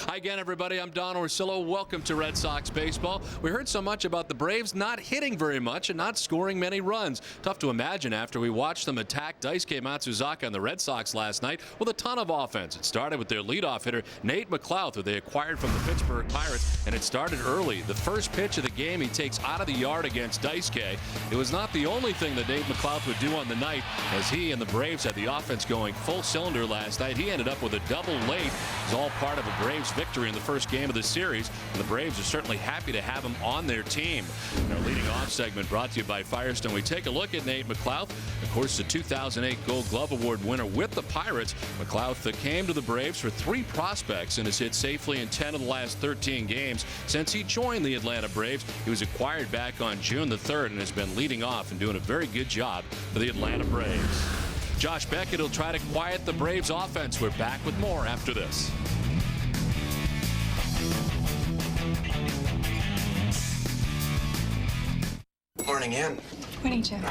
Hi again, everybody. I'm Don Orsillo. Welcome to Red Sox baseball. We heard so much about the Braves not hitting very much and not scoring many runs. Tough to imagine after we watched them attack Daisuke Matsuzaka and the Red Sox last night with a ton of offense. It started with their leadoff hitter, Nate McLouth, who they acquired from the Pittsburgh Pirates, and it started early. The first pitch of the game he takes out of the yard against Daisuke. It was not the only thing that Nate McLouth would do on the night, as he and the Braves had the offense going full cylinder last night. He ended up with a double late. It was all part of a Braves victory in the first game of the series, and the Braves are certainly happy to have him on their team. In our leading off segment, brought to you by Firestone, we take a look at Nate McLouth. Of course, the 2008 Gold Glove Award winner with the Pirates. McLouth came to the Braves for 3 prospects and has hit safely in 10 of the last 13 games since he joined the Atlanta Braves. He was acquired back on June the 3rd and has been leading off and doing a very good job for the Atlanta Braves. Josh Beckett will try to quiet the Braves offense. We're back with more after this. Morning, Ann. Morning, Jim.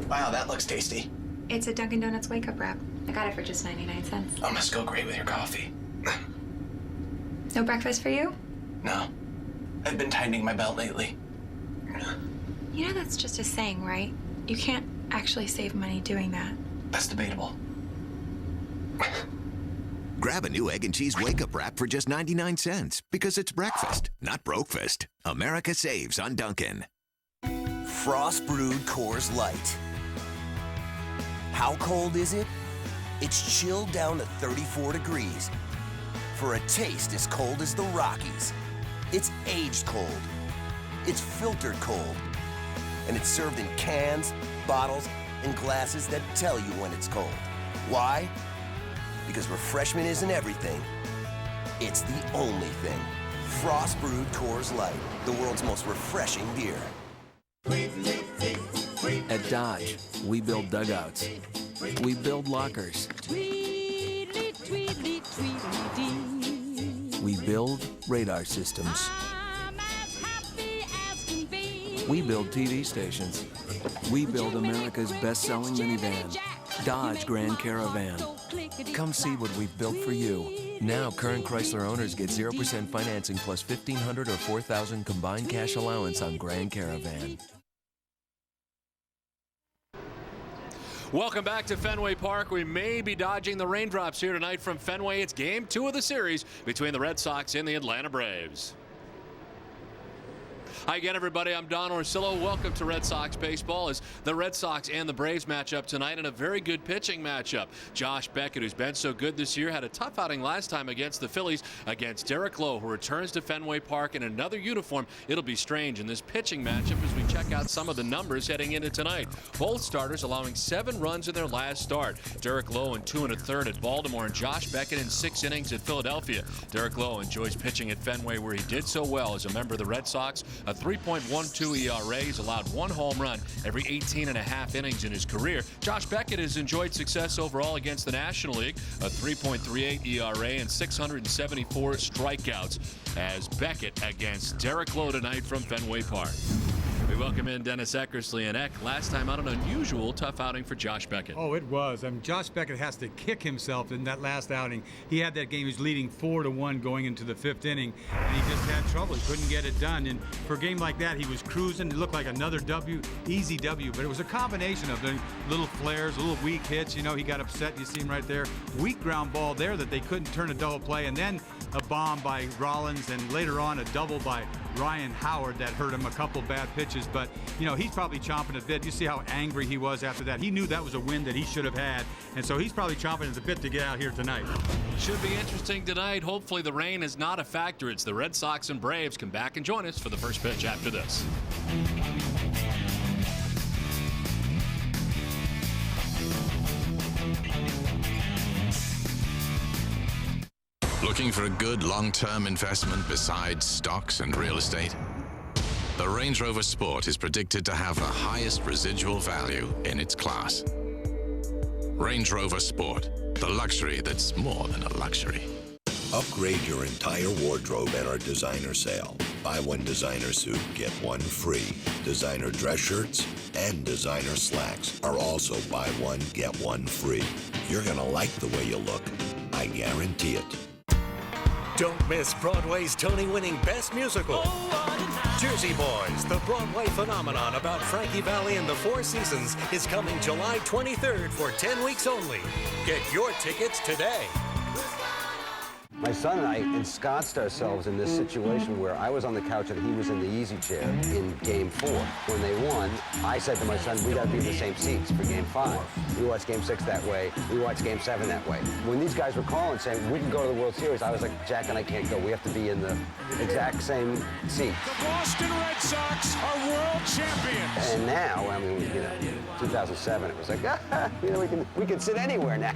Wow, that looks tasty. It's a Dunkin' Donuts wake-up wrap. I got it for just 99 cents. Oh, must go great with your coffee. No breakfast for you? No. I've been tightening my belt lately. You know that's just a saying, right? You can't actually save money doing that. That's debatable. Grab a new egg and cheese wake-up wrap for just 99 cents because it's breakfast, not brokefast. America saves on Dunkin'. Frost brewed Coors Light. How cold is it? It's chilled down to 34 degrees. For a taste as cold as the Rockies. It's aged cold. It's filtered cold. And it's served in cans, bottles, and glasses that tell you when it's cold. Why? Because refreshment isn't everything. It's the only thing. Frost brewed Coors Light, the world's most refreshing beer. At Dodge, we build dugouts. We build lockers. We build radar systems. We build TV stations. We build America's best-selling minivan, Dodge Grand Caravan. Come see what we've built for you. Now, current Chrysler owners get 0% financing plus $1,500 or $4,000 combined cash allowance on Grand Caravan. Welcome back to Fenway Park. We may be dodging the raindrops here tonight from Fenway. It's game 2 of the series between the Red Sox and the Atlanta Braves. Hi again, everybody. I'm Don Orsillo. Welcome to Red Sox baseball as the Red Sox and the Braves match up tonight in a very good pitching matchup. Josh Beckett, who's been so good this year, had a tough outing last time against the Phillies against Derek Lowe, who returns to Fenway Park in another uniform. It'll be strange in this pitching matchup as we check out some of the numbers heading into tonight. Both starters allowing 7 runs in their last start. Derek Lowe in 2 1/3 at Baltimore and Josh Beckett in 6 innings at Philadelphia. Derek Lowe enjoys pitching at Fenway where he did so well as a member of the Red Sox. A 3.12 ERA. He's allowed 1 home run every 18.5 innings in his career. Josh Beckett has enjoyed success overall against the National League. A 3.38 ERA and 674 strikeouts as Beckett against Derek Lowe tonight from Fenway Park. We welcome in Dennis Eckersley. And Eck, last time out, an unusual tough outing for Josh Beckett. Oh, it was. I mean, Josh Beckett has to kick himself in that last outing. He had that game. He was leading 4-1 going into the 5th inning, and he just had trouble. He couldn't get it done. And for a game like that, he was cruising. It looked like another W, easy W, but it was a combination of the little flares, little weak hits. You know, he got upset. You see him right there. Weak ground ball there that they couldn't turn a double play, and then a bomb by Rollins, and later on a double by Ryan Howard that hurt him. A couple bad pitches, but you know, he's probably chomping at the bit. You see how angry he was after that. He knew that was a win that he should have had, and so he's probably chomping at the bit to get out here tonight. Should be interesting tonight. Hopefully the rain is not a factor. It's the Red Sox and Braves. Come back and join us for the first pitch after this. Looking for a good long-term investment besides stocks and real estate? The Range Rover Sport is predicted to have the highest residual value in its class. Range Rover Sport, the luxury that's more than a luxury. Upgrade your entire wardrobe at our designer sale. Buy 1 designer suit, get 1 free. Designer dress shirts and designer slacks are also buy 1, get 1 free. You're gonna like the way you look. I guarantee it. Don't miss Broadway's Tony-winning Best Musical. Jersey Boys, the Broadway phenomenon about Frankie Valli and the Four Seasons, is coming July 23rd for 10 weeks only. Get your tickets today. My son and I ensconced ourselves in this situation where I was on the couch and he was in the easy chair in Game 4. When they won, I said to my son, we got to be in the same seats for Game 5. We watched Game 6 that way. We watched Game 7 that way. When these guys were calling saying, we can go to the World Series, I was like, Jack and I can't go. We have to be in the exact same seat. The Boston Red Sox are world champions. And now, I mean, 2007, it was like, we can sit anywhere now.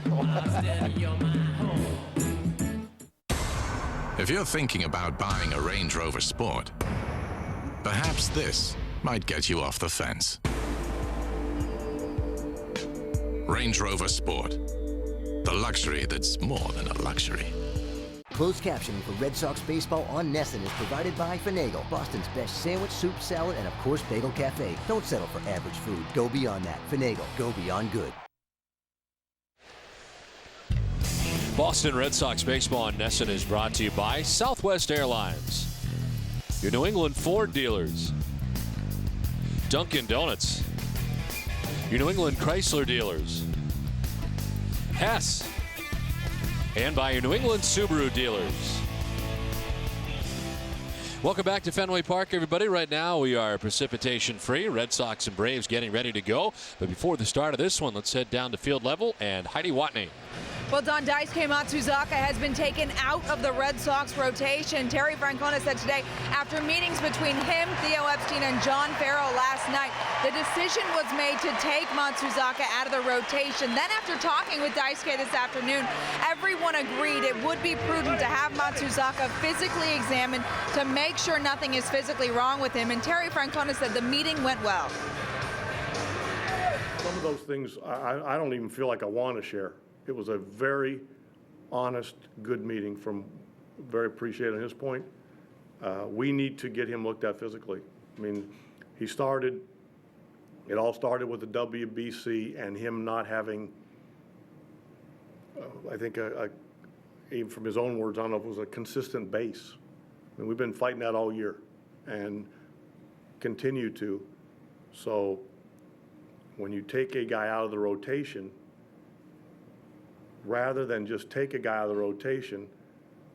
If you're thinking about buying a Range Rover Sport, perhaps this might get you off the fence. Range Rover Sport, the luxury that's more than a luxury. Closed captioning for Red Sox baseball on Nesson is provided by Finagle, Boston's best sandwich, soup, salad, and of course Bagel Cafe. Don't settle for average food. Go beyond that. Finagle, go beyond good. Boston Red Sox baseball on Nesson is brought to you by Southwest Airlines, your New England Ford dealers, Dunkin' Donuts, your New England Chrysler dealers, Hess, and by your New England Subaru dealers. Welcome back to Fenway Park, everybody. Right now we are precipitation free. Red Sox and Braves getting ready to go. But before the start of this one, let's head down to field level and Heidi Watney. Well, Don, Daisuke Matsuzaka has been taken out of the Red Sox rotation. Terry Francona said today, after meetings between him, Theo Epstein, and John Farrell last night, the decision was made to take Matsuzaka out of the rotation. Then after talking with Daisuke this afternoon, everyone agreed it would be prudent to have Matsuzaka physically examined to make sure nothing is physically wrong with him. And Terry Francona said the meeting went well. Some of those things I don't even feel like I want to share. It was a very honest, good meeting. Very appreciated on his point. We need to get him looked at physically. I mean, it all started with the WBC and him not having, I think, even from his own words, I don't know if it was a consistent base. I mean, we've been fighting that all year and continue to. So when you take a guy out of the rotation, rather than just take a guy out of the rotation,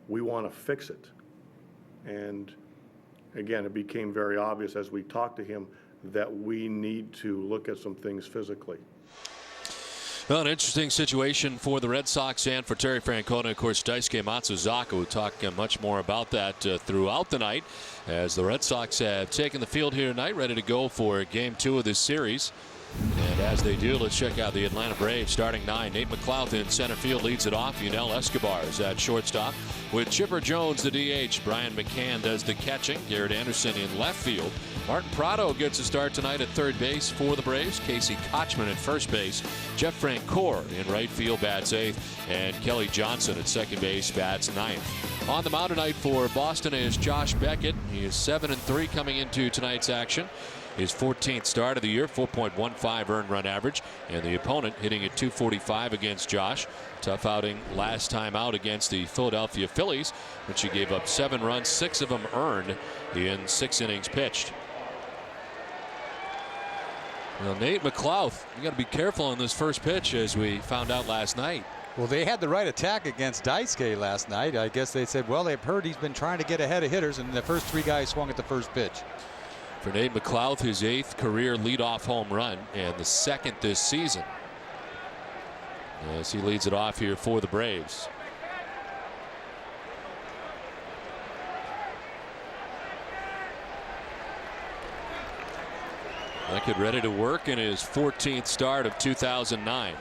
we want to fix it. And again, it became very obvious as we talked to him that we need to look at some things physically. Well, an interesting situation for the Red Sox and for Terry Francona. Of course, Daisuke Matsuzaka will talk much more about that throughout the night as the Red Sox have taken the field here tonight, ready to go for Game 2 of this series. And as they do, let's check out the Atlanta Braves starting 9. Nate McLouth in center field leads it off. Yunel Escobar is at shortstop with Chipper Jones the DH. Brian McCann does the catching. Garrett Anderson in left field. Martin Prado gets a start tonight at third base for the Braves. Casey Kochman at first base. Jeff Francoeur in right field bats 8th. And Kelly Johnson at second base bats 9th. On the mound tonight for Boston is Josh Beckett. He is 7-3 coming into tonight's action. His 14th start of the year, 4.15 earned run average, and the opponent hitting at .245 against Josh. Tough outing last time out against the Philadelphia Phillies, which he gave up 7 runs, 6 of them earned in 6 innings pitched. Well, Nate McLouth, you got to be careful on this first pitch, as we found out last night. Well, they had the right attack against Daisuke last night. I guess they said, well, they've heard he's been trying to get ahead of hitters, and the first 3 guys swung at the first pitch. For Nate McLouth, his 8th career leadoff home run and the 2nd this season, as he leads it off here for the Braves. Beckett ready to work in his 14th start of 2009.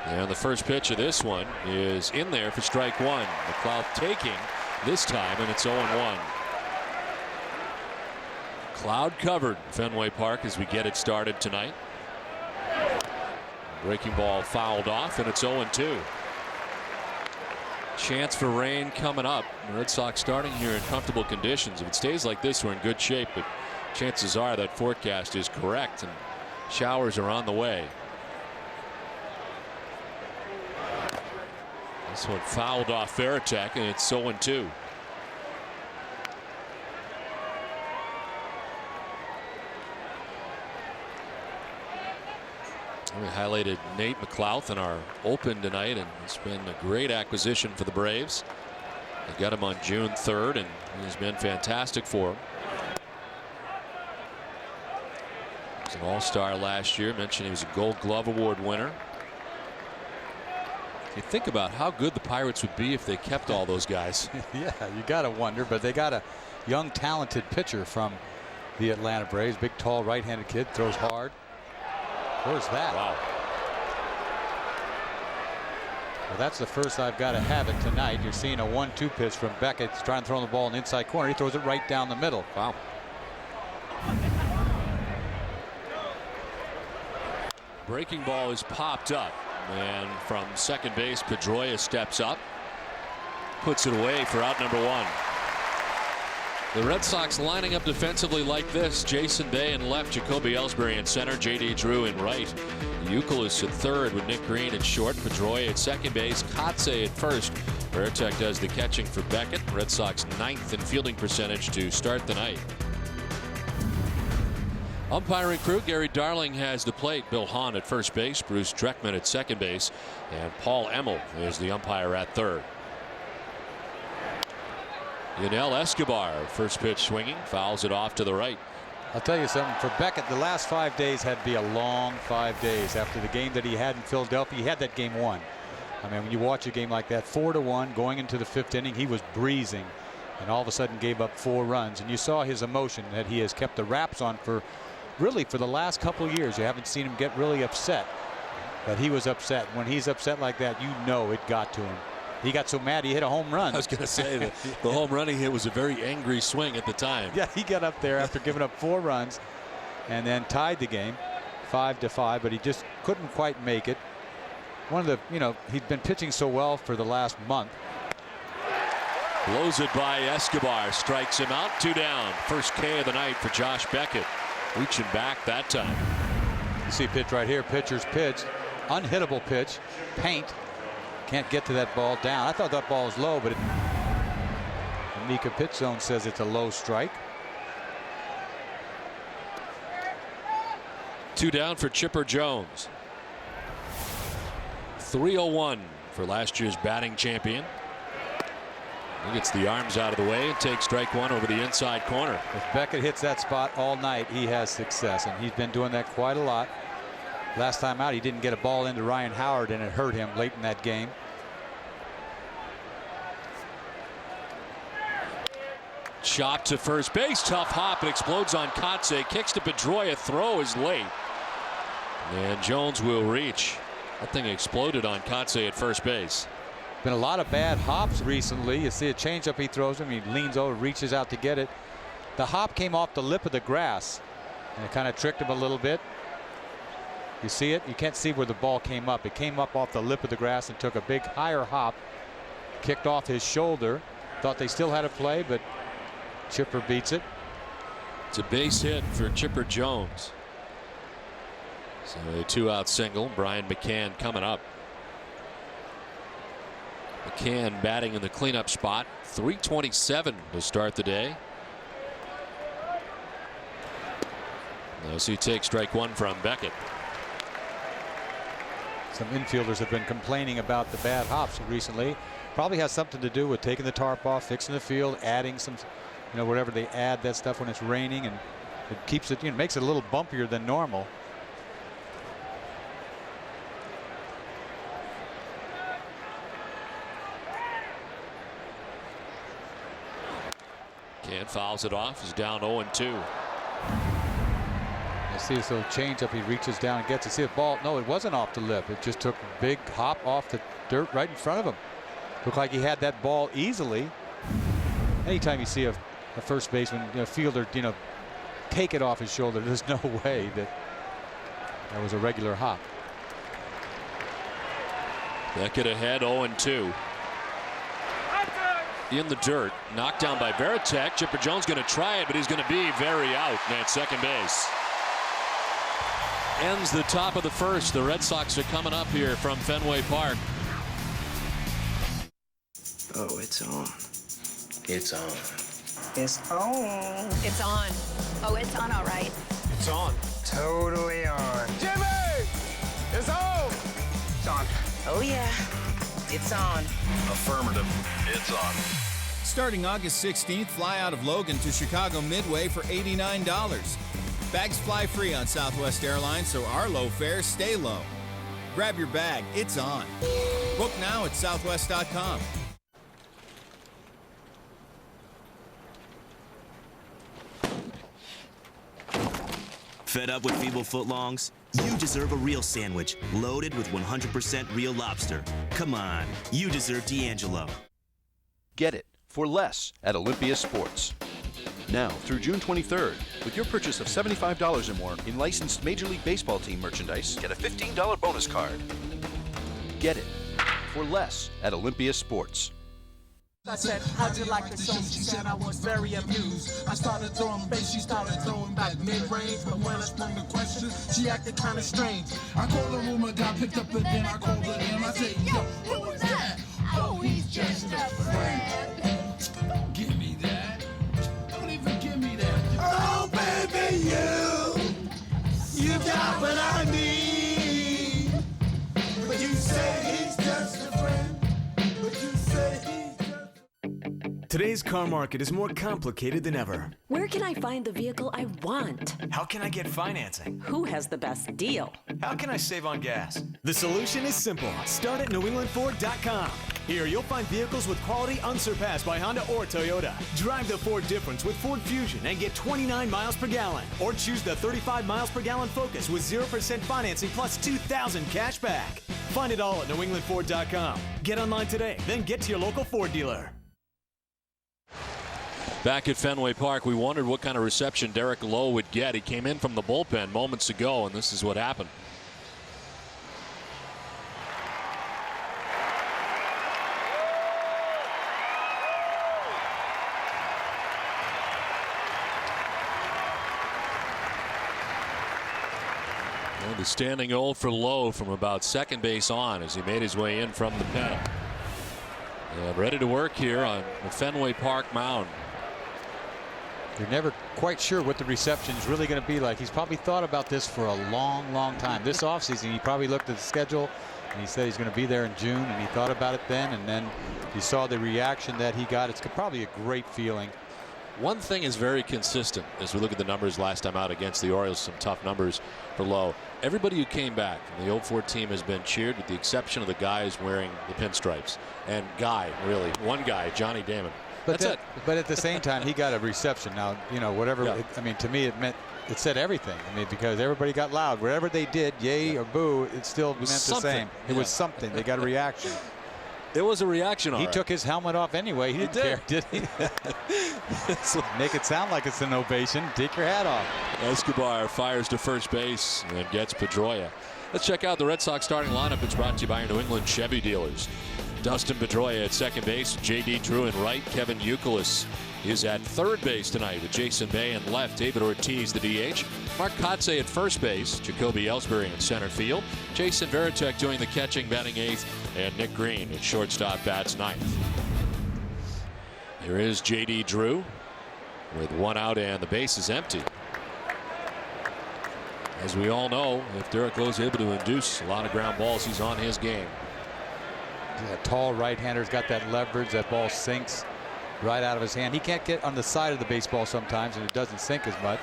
And the first pitch of this one is in there for strike 1. McLouth taking this time, and it's 0-1. Cloud covered Fenway Park as we get it started tonight. Breaking ball fouled off, and it's 0-2. Chance for rain coming up. The Red Sox starting here in comfortable conditions. If it stays like this, we're in good shape, but chances are that forecast is correct and showers are on the way. This one fouled off Veritek, and it's 0-2. We highlighted Nate McLouth in our open tonight, and it's been a great acquisition for the Braves. They got him on June 3rd, and he's been fantastic for him. He was an all-star last year. Mentioned he was a Gold Glove Award winner. You think about how good the Pirates would be if they kept all those guys. Yeah, you got to wonder, but they got a young, talented pitcher from the Atlanta Braves. Big, tall, right-handed kid, throws hard. Where's that? Wow. Well, that's the first I've got to have it tonight. You're seeing a 1-2 pitch from Beckett. He's trying to throw the ball in the inside corner. He throws it right down the middle. Wow. Breaking ball is popped up, and from second base, Pedroia steps up, puts it away for out number 1. The Red Sox lining up defensively like this: Jason Bay in left, Jacoby Ellsbury in center, J.D. Drew in right, Youkilis at third with Nick Green at short, Pedroia at second base, Kotze at first. Veritek does the catching for Beckett. Red Sox 9th in fielding percentage to start the night. Umpiring crew: Gary Darling has the plate, Bill Hahn at first base, Bruce Dreckman at second base, and Paul Emmel is the umpire at third. Yunel Escobar, first pitch swinging, fouls it off to the right. I'll tell you something, for Beckett, the last 5 days had to be a long 5 days. After the game that he had in Philadelphia, he had that game won. I mean, when you watch a game like that, 4-1 going into the 5th inning, he was breezing, and all of a sudden gave up 4 runs. And you saw his emotion that he has kept the wraps on for the last couple of years. You haven't seen him get really upset, but he was upset. When he's upset like that, you know it got to him. He got so mad he hit a home run. I was going to say that the home run he hit was a very angry swing at the time. Yeah, he got up there after giving up 4 runs and then tied the game 5-5, but he just couldn't quite make it. One of the, he'd been pitching so well for the last month. Blows it by Escobar, strikes him out, 2 down. First K of the night for Josh Beckett. Reaching back that time. You see a pitch right here, pitcher's pitch, unhittable pitch, paint. Can't get to that ball down. I thought that ball was low, but the Mika pitch zone says it's a low strike. 2 down for Chipper Jones. 3-0-1 for last year's batting champion. He gets the arms out of the way and takes strike 1 over the inside corner. If Beckett hits that spot all night, he has success, and he's been doing that quite a lot. Last time out, he didn't get a ball into Ryan Howard, and it hurt him late in that game. Chop to first base, tough hop, it explodes on Kotze, kicks to Pedroia, throw is late, and Jones will reach. That thing exploded on Kotze at first base. Been a lot of bad hops recently. You see a changeup he throws him, he leans over, reaches out to get it. The hop came off the lip of the grass, and it kind of tricked him a little bit. You see it? You can't see where the ball came up. It came up off the lip of the grass and took a big higher hop, kicked off his shoulder. Thought they still had a play, but Chipper beats it. It's a base hit for Chipper Jones. So a 2-out single. Brian McCann coming up. McCann batting in the cleanup spot. 327 to start the day. As he takes strike 1 from Beckett. Some infielders have been complaining about the bad hops recently. Probably has something to do with taking the tarp off, fixing the field, adding some, whatever they add, that stuff when it's raining, and it keeps it, makes it a little bumpier than normal. Can fouls it off. He's down 0-2. You see this little change up. He reaches down and gets it. See the ball? No, it wasn't off the lip. It just took a big hop off the dirt right in front of him. Looked like he had that ball easily. Anytime you see a first baseman, fielder, take it off his shoulder, there's no way that was a regular hop. Beckett ahead 0-2. In the dirt, knocked down by Veritek. Chipper Jones going to try it, but he's going to be very out at second base. Ends the top of the first. The Red Sox are coming up here from Fenway Park. Oh, it's on. It's on. It's on. It's on. Oh, it's on, all right. It's on. Totally on. Jimmy! is on. It's on. Oh, yeah. It's on. Affirmative. It's on. Starting August 16th, fly out of Logan to Chicago Midway for $89. Bags fly free on Southwest Airlines, so our low fares stay low. Grab your bag. It's on. Book now at southwest.com. Fed up with feeble footlongs? You deserve a real sandwich loaded with 100% real lobster. Come on, you deserve D'Angelo. Get it for less at Olympia Sports. Now through June 23rd, with your purchase of $75 or more in licensed Major League Baseball team merchandise, get a $15 bonus card. Get it for less at Olympia Sports. I said, how'd you like the show? She said I was very amused. I started throwing bass, she started throwing back mid-range. But when I sprung the question, she acted kind of strange. I called the room, I got picked up again. I called her in, I said, yo, who was that? Oh, he's just a friend. Don't give me that. Don't even give me that. Oh, baby, you got what I need. But you say he's just a friend. But you say he's Today's car market is more complicated than ever. Where can I find the vehicle I want? How can I get financing? Who has the best deal? How can I save on gas? The solution is simple. Start at NewEnglandFord.com. Here you'll find vehicles with quality unsurpassed by Honda or Toyota. Drive the Ford difference with Ford Fusion and get 29 miles per gallon. Or choose the 35 miles per gallon Focus with 0% financing plus $2,000 cash back. Find it all at NewEnglandFord.com. Get online today, then get to your local Ford dealer. Back at Fenway Park, we wondered what kind of reception Derek Lowe would get. He came in from the bullpen moments ago, and this is what happened. And the standing O for Lowe from about second base on as he made his way in from the pen. And ready to work here on the Fenway Park mound. You're never quite sure what the reception is really going to be like. He's probably thought about this for a long, long time. This offseason, he probably looked at the schedule and he said he's going to be there in June, and he thought about it then, and then you saw the reaction that he got. It's probably a great feeling. One thing is very consistent as we look at the numbers last time out against the Orioles, some tough numbers for Lowe. Everybody who came back from the 0-4 team has been cheered, with the exception of the guys wearing the pinstripes. And really, one guy, Johnny Damon. But That's it. But at the same time, he got a reception. Now, you know, whatever. Yeah. I mean, to me, it said everything. I mean, because everybody got loud. Whatever they did, yay or boo, it still meant the same. It was something. They got a reaction. It was a reaction. He took his helmet off anyway. He didn't care, did he? Make it sound like it's an ovation. Take your hat off. Escobar fires to first base and gets Pedroia. Let's check out the Red Sox starting lineup. It's brought to you by your New England Chevy dealers. Dustin Pedroia at second base, J.D. Drew in right, Kevin Youkilis is at third base tonight with Jason Bay in left, David Ortiz the DH, Mark Kotze at first base, Jacoby Ellsbury in center field, Jason Varitek doing the catching, batting eighth, and Nick Green at shortstop bats ninth. Here is J.D. Drew with one out and the base is empty. As we all know, if Derek Lowe is able to induce a lot of ground balls, he's on his game. That tall right-hander's got that leverage. That ball sinks right out of his hand. He can't get on the side of the baseball sometimes, and it doesn't sink as much.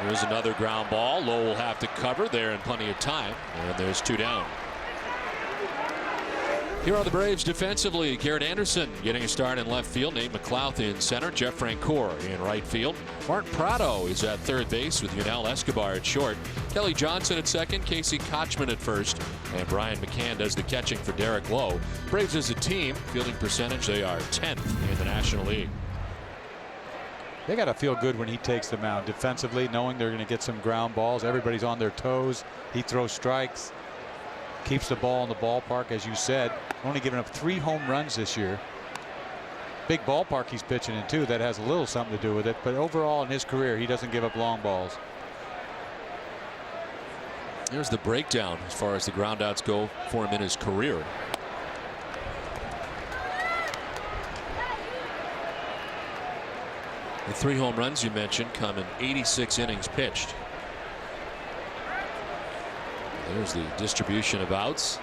Here's another ground ball. Lowe will have to cover there in plenty of time, and there's two down. Here are the Braves defensively. Garrett Anderson getting a start in left field. Nate McLouth in center. Jeff Francoeur in right field. Martin Prado is at third base with Yunel Escobar at short. Kelly Johnson at second. Casey Kochman at first. And Brian McCann does the catching for Derek Lowe. Braves as a team, fielding percentage, they are 10th in the National League. They got to feel good when he takes the mound defensively, knowing they're going to get some ground balls. Everybody's on their toes. He throws strikes. Keeps the ball in the ballpark, as you said. Only giving up 3 home runs this year. Big ballpark he's pitching in too. That has a little something to do with it. But overall in his career, he doesn't give up long balls. There's the breakdown as far as the groundouts go for him in his career. The 3 home runs you mentioned come in 86 innings pitched. There's the distribution of outs.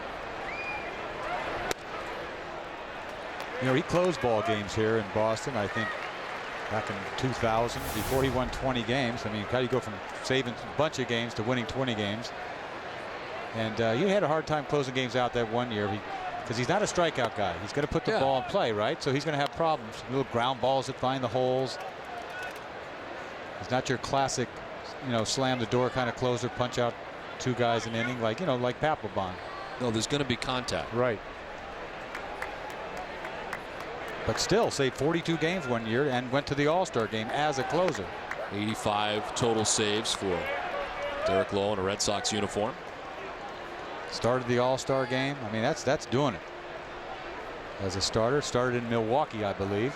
You know, he closed ball games here in Boston, I think, back in 2000, before he won 20 games. I mean, how do you go from saving a bunch of games to winning 20 games? And he had a hard time closing games out that one year because he's not a strikeout guy. He's going to put the ball in play, right? So he's going to have problems. Little ground balls that find the holes. He's not your classic, you know, slam the door kind of closer, punch out 2 guys an inning, like, you know, like Papelbon. No, there's going to be contact. Right. But still saved 42 games one year and went to the All-Star game as a closer. 85 total saves for Derek Lowe in a Red Sox uniform. Started the All-Star game. I mean, that's doing it. As a starter, started in Milwaukee, I believe.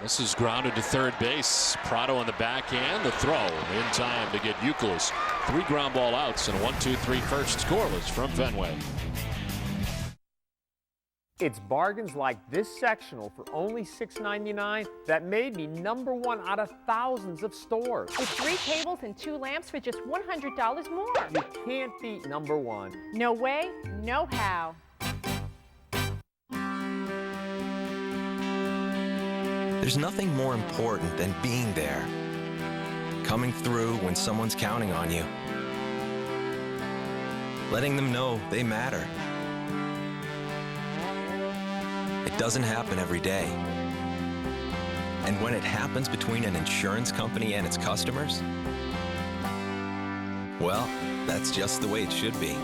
This is grounded to third base. Prado on the backhand. The throw in time to get Youkilis. 3 ground ball outs and a 1-2-3 first, scoreless from Fenway. It's bargains like this sectional for only $6.99 that made me #1 out of thousands of stores. With 3 tables and 2 lamps for just $100 more. You can't beat #1. No way, no how. There's nothing more important than being there. Coming through when someone's counting on you. Letting them know they matter. It doesn't happen every day. And when it happens between an insurance company and its customers, well, that's just the way it should be.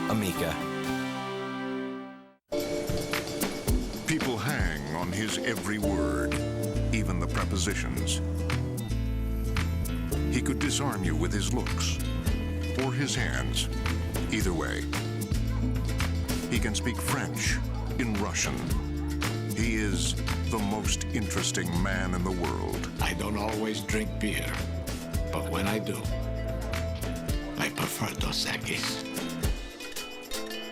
Amica. People hang on his every word, even the prepositions. He could disarm you with his looks or his hands. Either way. He can speak French in Russian. He is the most interesting man in the world. I don't always drink beer, but when I do, I prefer Dos Equis.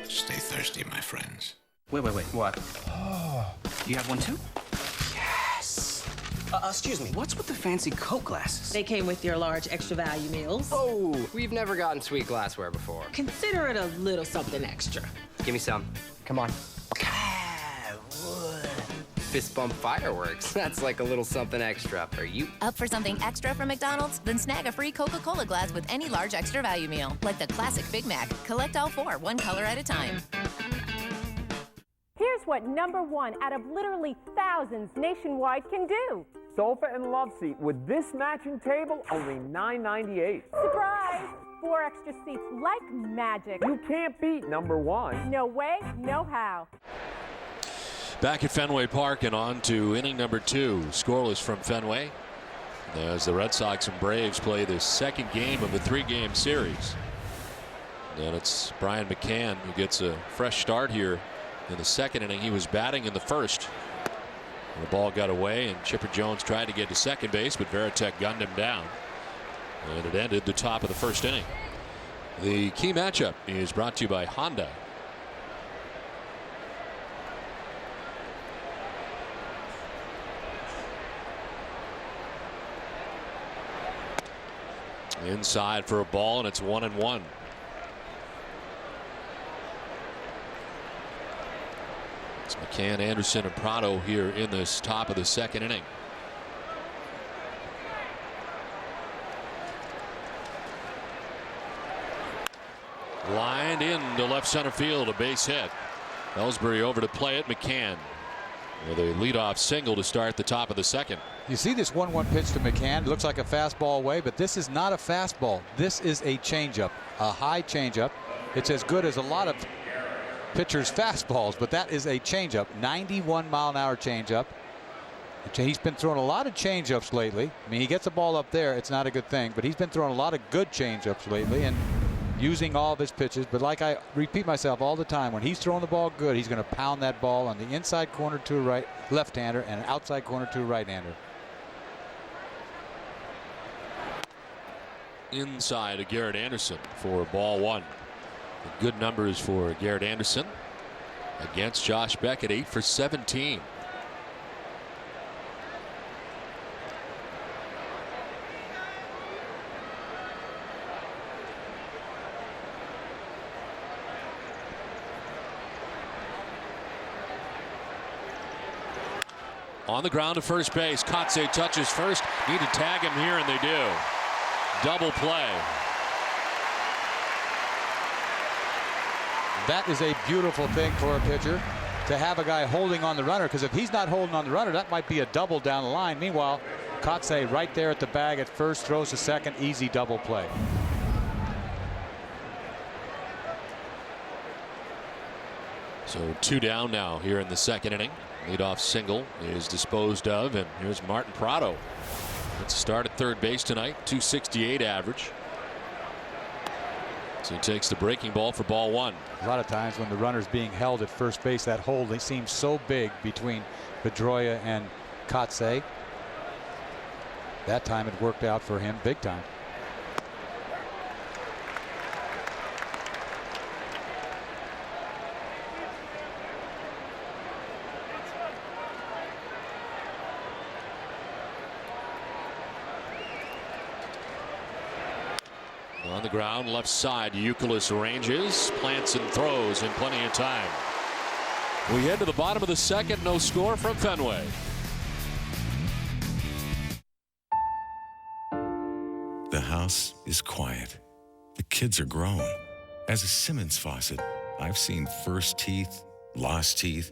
Stay thirsty, my friends. Wait, what? Oh, you have one too? Yes. Excuse me, what's with the fancy Coke glasses? They came with your large extra value meals. Oh, we've never gotten sweet glassware before. Consider it a little something extra. Give me some. Come on. Fist bump fireworks. That's like a little something extra. Are you up for something extra from McDonald's? Then snag a free Coca-Cola glass with any large extra value meal, like the classic Big Mac. Collect all 4, 1 color at a time. Here's what #1 out of literally thousands nationwide can do. Sofa and love seat with this matching table, only $9.98. Surprise! 4 extra seats like magic. You can't beat #1. No way, no how. Back at Fenway Park and on to inning number 2. Scoreless from Fenway as the Red Sox and Braves play the second game of a 3-game series. And it's Brian McCann who gets a fresh start here in the second inning. He was batting in the first. The ball got away and Chipper Jones tried to get to second base, but Veritek gunned him down. And it ended the top of the first inning. The key matchup is brought to you by Honda. Inside for a ball, and it's 1-1. It's McCann, Anderson, and Prado here in this top of the second inning. Lined into left center field, a base hit. Ellsbury over to play it. McCann with a leadoff single to start the top of the second. You see this 1-1 pitch to McCann. It looks like a fastball away, but this is not a fastball. This is a changeup, a high changeup. It's as good as a lot of pitchers' fastballs, but that is a changeup, 91-mile-an-hour changeup. He's been throwing a lot of changeups lately. I mean, he gets the ball up there, it's not a good thing, but he's been throwing a lot of good changeups lately and using all of his pitches. But like I repeat myself all the time, when he's throwing the ball good, he's going to pound that ball on the inside corner to a left-hander and an outside corner to a right-hander. Inside of Garrett Anderson for ball 1. Good numbers for Garrett Anderson against Josh Beckett, 8 for 17. On the ground to first base. Kotze touches first. Need to tag him here, and they do. Double play. That is a beautiful thing for a pitcher, to have a guy holding on the runner, because if he's not holding on the runner, that might be a double down the line. Meanwhile, Kotze right there at the bag at first, throws to second, easy double play. So 2 down now here in the second inning. Leadoff single is disposed of, and here's Martin Prado. Let's start at third base tonight. .268 average. So he takes the breaking ball for ball 1. A lot of times when the runner's being held at first base, that hole, they seem so big between Pedroia and Kotze. That time it worked out for him big time. On the ground, left side, Youkilis ranges, plants and throws in plenty of time. We head to the bottom of the second, no score from Fenway. The house is quiet. The kids are grown. As a Simmons faucet, I've seen first teeth, lost teeth,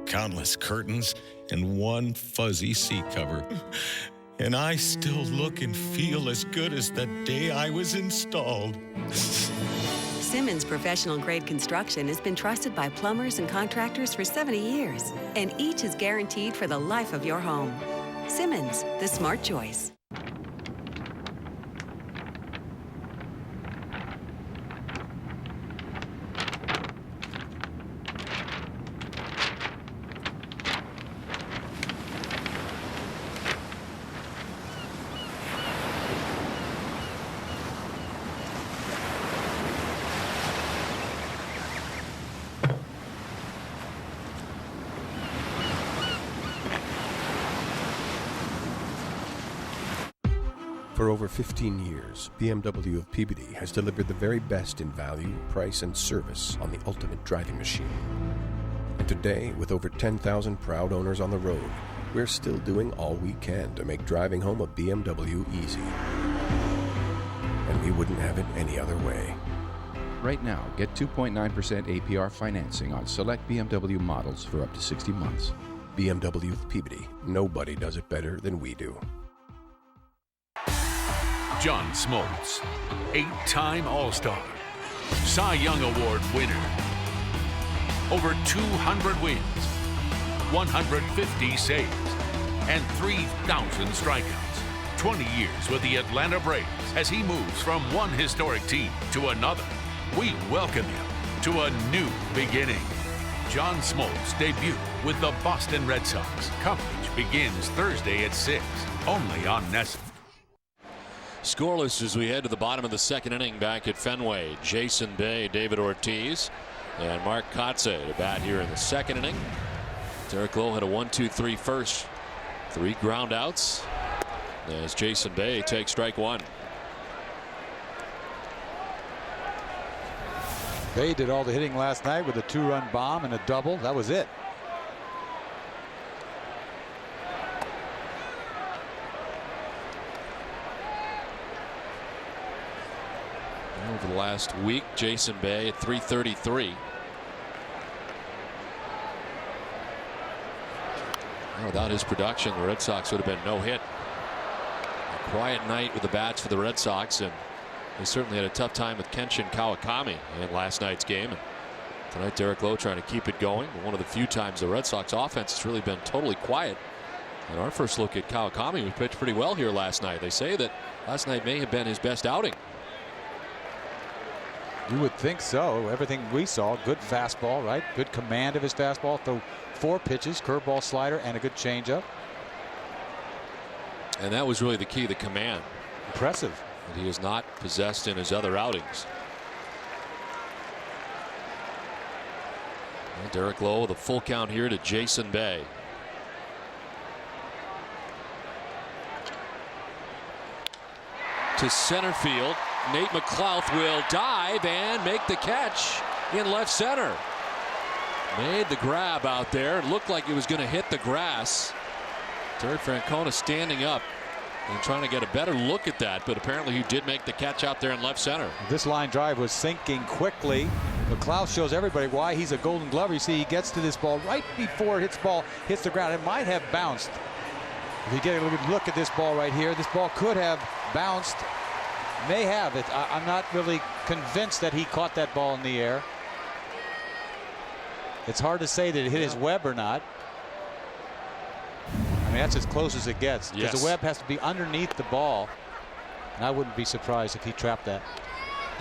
countless curtains, and one fuzzy seat cover. And I still look and feel as good as the day I was installed. Simmons Professional Grade Construction has been trusted by plumbers and contractors for 70 years, and each is guaranteed for the life of your home. Simmons, the smart choice. For over 15 years, BMW of Peabody has delivered the very best in value, price, and service on the ultimate driving machine. And today, with over 10,000 proud owners on the road, we're still doing all we can to make driving home a BMW easy. And we wouldn't have it any other way. Right now, get 2.9% APR financing on select BMW models for up to 60 months. BMW of Peabody. Nobody does it better than we do. John Smoltz, 8-time All-Star, Cy Young Award winner, over 200 wins, 150 saves, and 3,000 strikeouts. 20 years with the Atlanta Braves as he moves from one historic team to another. We welcome him to a new beginning. John Smoltz debut with the Boston Red Sox. Coverage begins Thursday at 6, only on NESN. Scoreless as we head to the bottom of the second inning back at Fenway. Jason Bay, David Ortiz, and Mark Kotze to bat here in the second inning. Derek Lowe had a 1-2-3 first. 3 ground outs as Jason Bay takes strike 1. Bay did all the hitting last night with a 2-run bomb and a double. That was it. Over the last week, Jason Bay at .333. Without his production, the Red Sox would have been no hit. A quiet night with the bats for the Red Sox, and they certainly had a tough time with Kenshin Kawakami in last night's game. And tonight, Derek Lowe trying to keep it going. One of the few times the Red Sox offense has really been totally quiet. And our first look at Kawakami, who pitched pretty well here last night. They say that last night may have been his best outing. You would think so. Everything we saw, good fastball, right? Good command of his fastball. Throw 4 pitches, curveball, slider, and a good changeup. And that was really the key, the command. Impressive. That he has not possessed in his other outings. And Derek Lowe with a full count here to Jason Bay. To center field. Nate McLouth will dive and make the catch in left center. Made the grab out there. It looked like it was going to hit the grass. Terry Francona standing up and trying to get a better look at that, but apparently he did make the catch out there in left center. This line drive was sinking quickly. McLeod shows everybody why he's a Golden Glover. You see, he gets to this ball right before hits the ground. It might have bounced. If you get a little look at this ball right here, this ball could have bounced. May have it. I'm not really convinced that he caught that ball in the air. It's hard to say that it hit his web or not. I mean, that's as close as it gets, because the web has to be underneath the ball, and I wouldn't be surprised if he trapped that.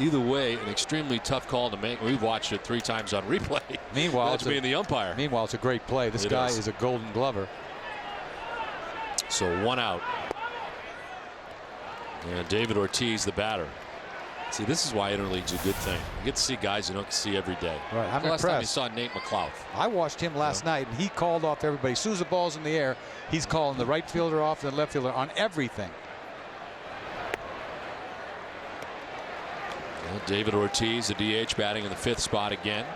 Either way, an extremely tough call to make. We've watched it 3 times on replay. Meanwhile, it's being the umpire. Meanwhile, it's a great play. This guy is a Golden Glover. So 1 out. And David Ortiz, the batter. See, this is why interleague's a good thing. You get to see guys you don't see every day. Right, I'm last impressed. time you saw Nate McLeod. I watched him last night, and he called off everybody. As soon as the ball's in the air, he's calling the right fielder off and the left fielder on everything. Well, David Ortiz, the DH, batting in the 5th spot again.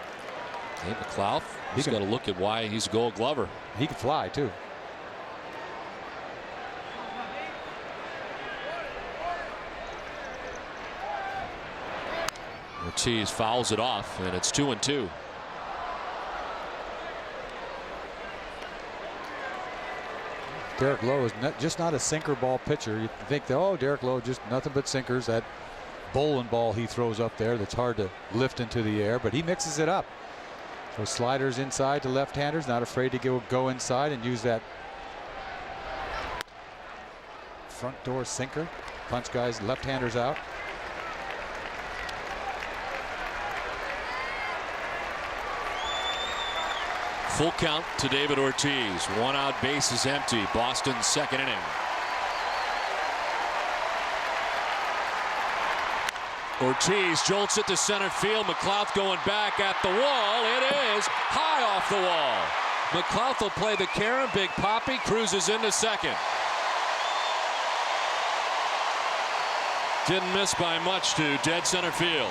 Nate McLeod, he's got to look at why he's a Gold Glover. He can fly, too. Ortiz fouls it off, and it's 2-2. Derek Lowe is just not a sinker ball pitcher. You think that, oh, Derek Lowe, just nothing but sinkers. That bowling ball he throws up there that's hard to lift into the air, but he mixes it up. So sliders inside to left-handers, not afraid to go inside and use that front door sinker. Punch guys, left-handers out. Full count to David Ortiz. 1 out, base is empty. Boston's 2nd inning. Ortiz jolts it to center field. McLeod going back at the wall. It is high off the wall. McLeod will play the Karen. Big Poppy cruises into second. Didn't miss by much to dead center field.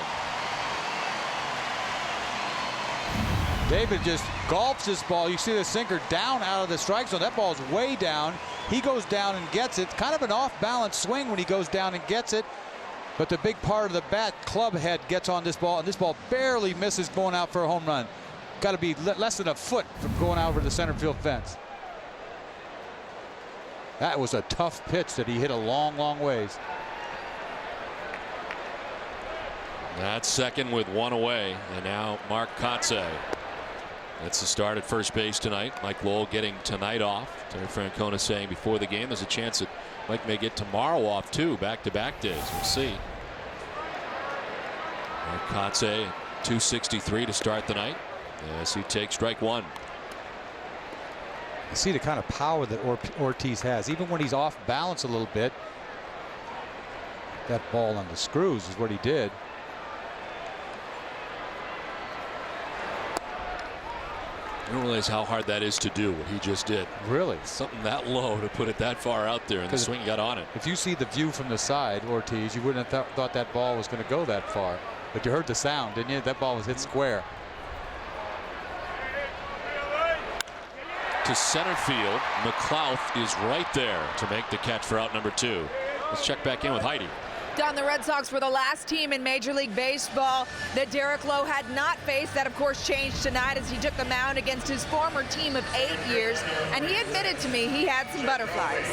David just golfs this ball. You see the sinker down out of the strike zone. That ball's way down. He goes down and gets it. Kind of an off-balance swing when he goes down and gets it. But the big part of the bat club head gets on this ball, and this ball barely misses going out for a home run. Got to be less than a foot from going out over the center field fence. That was a tough pitch that he hit a long, long ways. That's second with 1 away, and now Mark Kotsay. That's the start at first base tonight. Mike Lowe getting tonight off. Terry Francona saying before the game there's a chance that Mike may get tomorrow off too, back-to-back days. We'll see. Mark Kotsay, 263 to start the night as he takes strike 1. You see the kind of power that Ortiz has. Even when he's off balance a little bit, that ball on the screws is what he did. I don't realize how hard that is to do, what he just did. Really? Something that low to put it that far out there, and the swing got on it. If you see the view from the side, Ortiz, you wouldn't have thought that ball was going to go that far. But you heard the sound, didn't you? That ball was hit square. To center field, McLeod is right there to make the catch for out number 2. Let's check back in with Heidi. Don, the Red Sox were the last team in Major League Baseball that Derek Lowe had not faced. That, of course, changed tonight as he took the mound against his former team of 8 years. And he admitted to me he had some butterflies.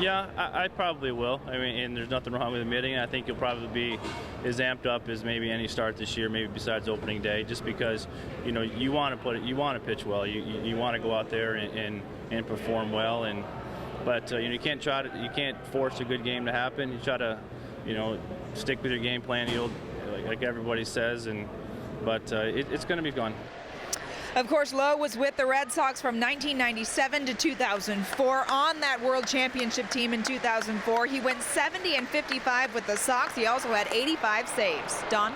Yeah, I probably will. I mean, and there's nothing wrong with admitting it. I think he'll probably be as amped up as maybe any start this year, maybe besides opening day, just because, you know, you want to pitch well. You want to go out there and perform well. But you know, you can't force a good game to happen. You try to, you know, stick with your game plan. Like everybody says, but it's going to be fun. Of course, Lowe was with the Red Sox from 1997 to 2004 on that World Championship team in 2004. He went 70-55 with the Sox. He also had 85 saves. Don?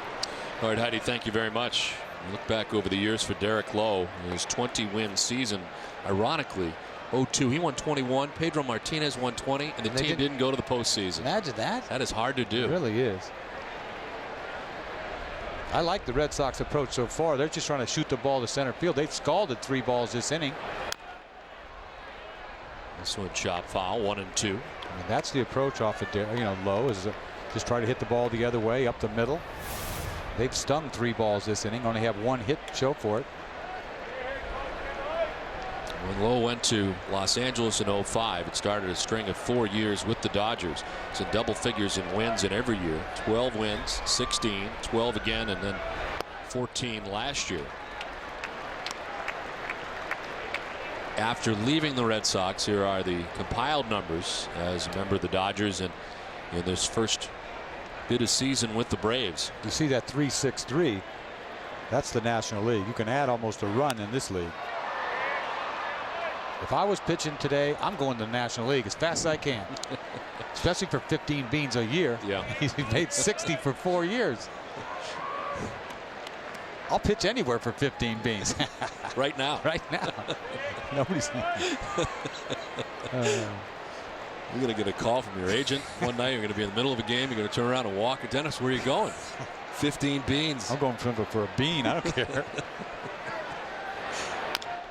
All right, Heidi, thank you very much. Look back over the years for Derek Lowe, his 20-win season. Ironically, 2002, he won 21. Pedro Martinez won 20, and the team didn't go to the postseason. Imagine that. That is hard to do. It really is. I like the Red Sox approach so far. They're just trying to shoot the ball to center field. They've scalded 3 balls this inning. Swing chop foul, 1-2. I mean, that's the approach off of Lowe is just try to hit the ball the other way up the middle. They've stung 3 balls this inning, only have 1 hit to show for it. When Lowe went to Los Angeles in 05, it started a string of 4 years with the Dodgers. It's in double figures in wins in every year. 12 wins, 16, 12 again, and then 14 last year. After leaving the Red Sox, here are the compiled numbers as a member of the Dodgers and in this first bit of season with the Braves. You see that 3.63? That's the National League. You can add almost a run in this league. If I was pitching today, I'm going to the National League as fast as I can. Especially for 15 beans a year. Yeah. He's made 60 for 4 years. I'll pitch anywhere for 15 beans. Right now. Right now. Nobody's. You're going to get a call from your agent one night. You're going to be in the middle of a game. You're going to turn around and walk. Dennis, where are you going? 15 beans. I'm going for a bean. I don't care.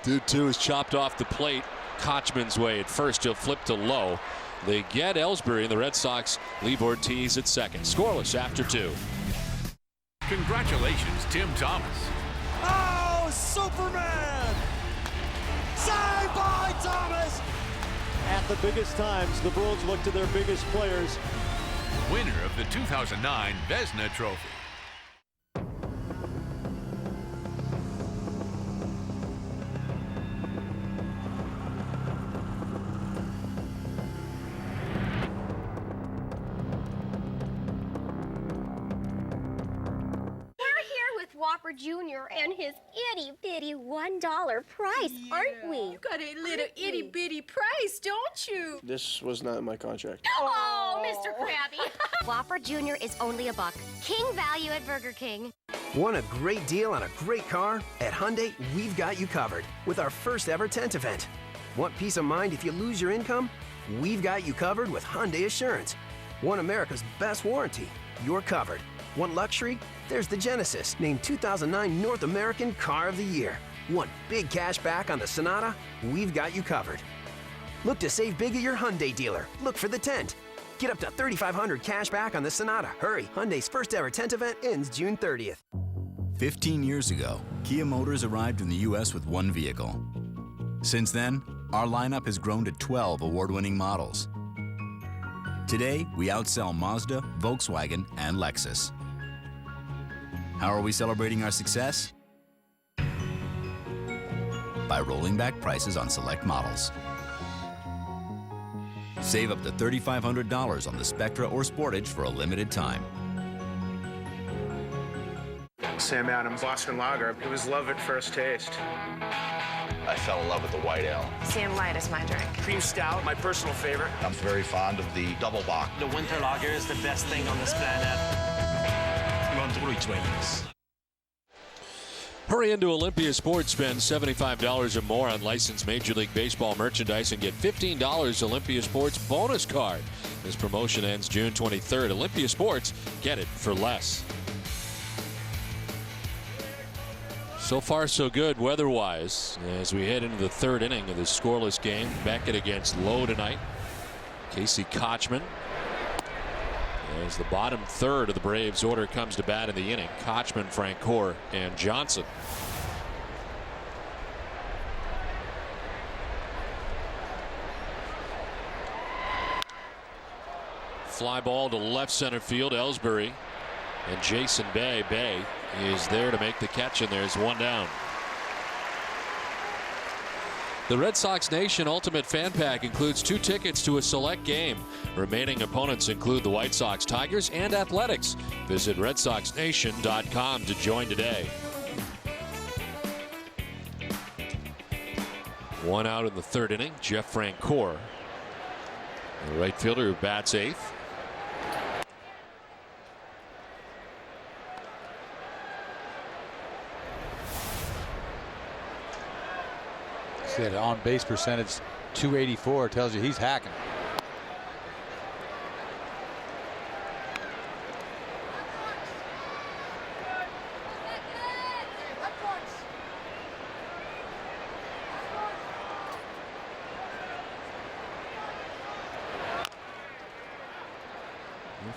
Dude 2 is chopped off the plate. Kochman's way at first. He'll flip to Lowe. They get Ellsbury, and the Red Sox leave Ortiz at second. Scoreless after 2. Congratulations, Tim Thomas. Oh, Superman! Saved by Thomas! At the biggest times, the Bruins look to their biggest players. Winner of the 2009 Vezina Trophy. Whopper Jr. and his itty-bitty $1 price, aren't we? You got a little itty-bitty price, don't you? This was not in my contract. Oh, Mr. Krabby. Whopper Jr. is only $1. King value at Burger King. Want a great deal on a great car? At Hyundai, we've got you covered with our first ever tent event. Want peace of mind if you lose your income? We've got you covered with Hyundai Assurance. Want America's best warranty? You're covered. Want luxury? There's the Genesis, named 2009 North American Car of the Year. Want big cash back on the Sonata? We've got you covered. Look to save big at your Hyundai dealer. Look for the tent. Get up to $3,500 cash back on the Sonata. Hurry, Hyundai's first ever tent event ends June 30th. 15 years ago, Kia Motors arrived in the U.S. with 1 vehicle. Since then, our lineup has grown to 12 award-winning models. Today, we outsell Mazda, Volkswagen, and Lexus. How are we celebrating our success? By rolling back prices on select models. Save up to $3,500 on the Spectra or Sportage for a limited time. Sam Adams, Boston Lager. It was love at first taste. I fell in love with the white ale. Sam Light is my drink. Cream Stout, my personal favorite. I'm very fond of the double bock. The winter lager is the best thing on this planet. Hurry into Olympia Sports. Spend $75 or more on licensed Major League Baseball merchandise and get $15 Olympia Sports bonus card. This promotion ends June 23rd. Olympia Sports, get it for less. So far, so good weather-wise as we head into the 3rd inning of this scoreless game. Beckett against Lowe tonight. Casey Kochman. As the bottom 3rd of the Braves order comes to bat in the inning. Kochman, Francoeur, and Johnson. Fly ball to left center field. Ellsbury and Jason Bay. Bay is there to make the catch, and there's 1 down. The Red Sox Nation Ultimate Fan Pack includes 2 tickets to a select game. Remaining opponents include the White Sox, Tigers, and Athletics. Visit RedSoxNation.com to join today. 1 out in the 3rd inning. Jeff Francoeur, the right fielder who bats 8th. That on base percentage 284 tells you he's hacking.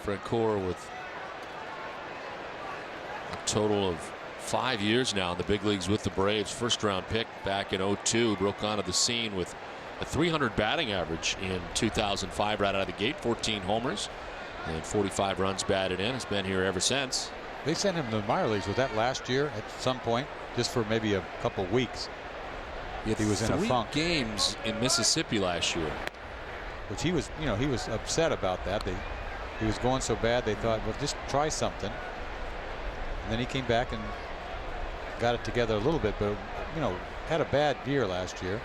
Francoeur with a total of 5 years now in the big leagues with the Braves. First-round pick back in '02, broke onto the scene with a .300 batting average in 2005 right out of the gate. 14 homers and 45 runs batted in. Has been here ever since. They sent him to the minor leagues with that last year at some point, just for maybe a couple weeks. He was in a funk. 3 games in Mississippi last year, which he was, he was upset about that. He was going so bad they thought, well, just try something. And then he came back and got it together a little bit, but had a bad year last year.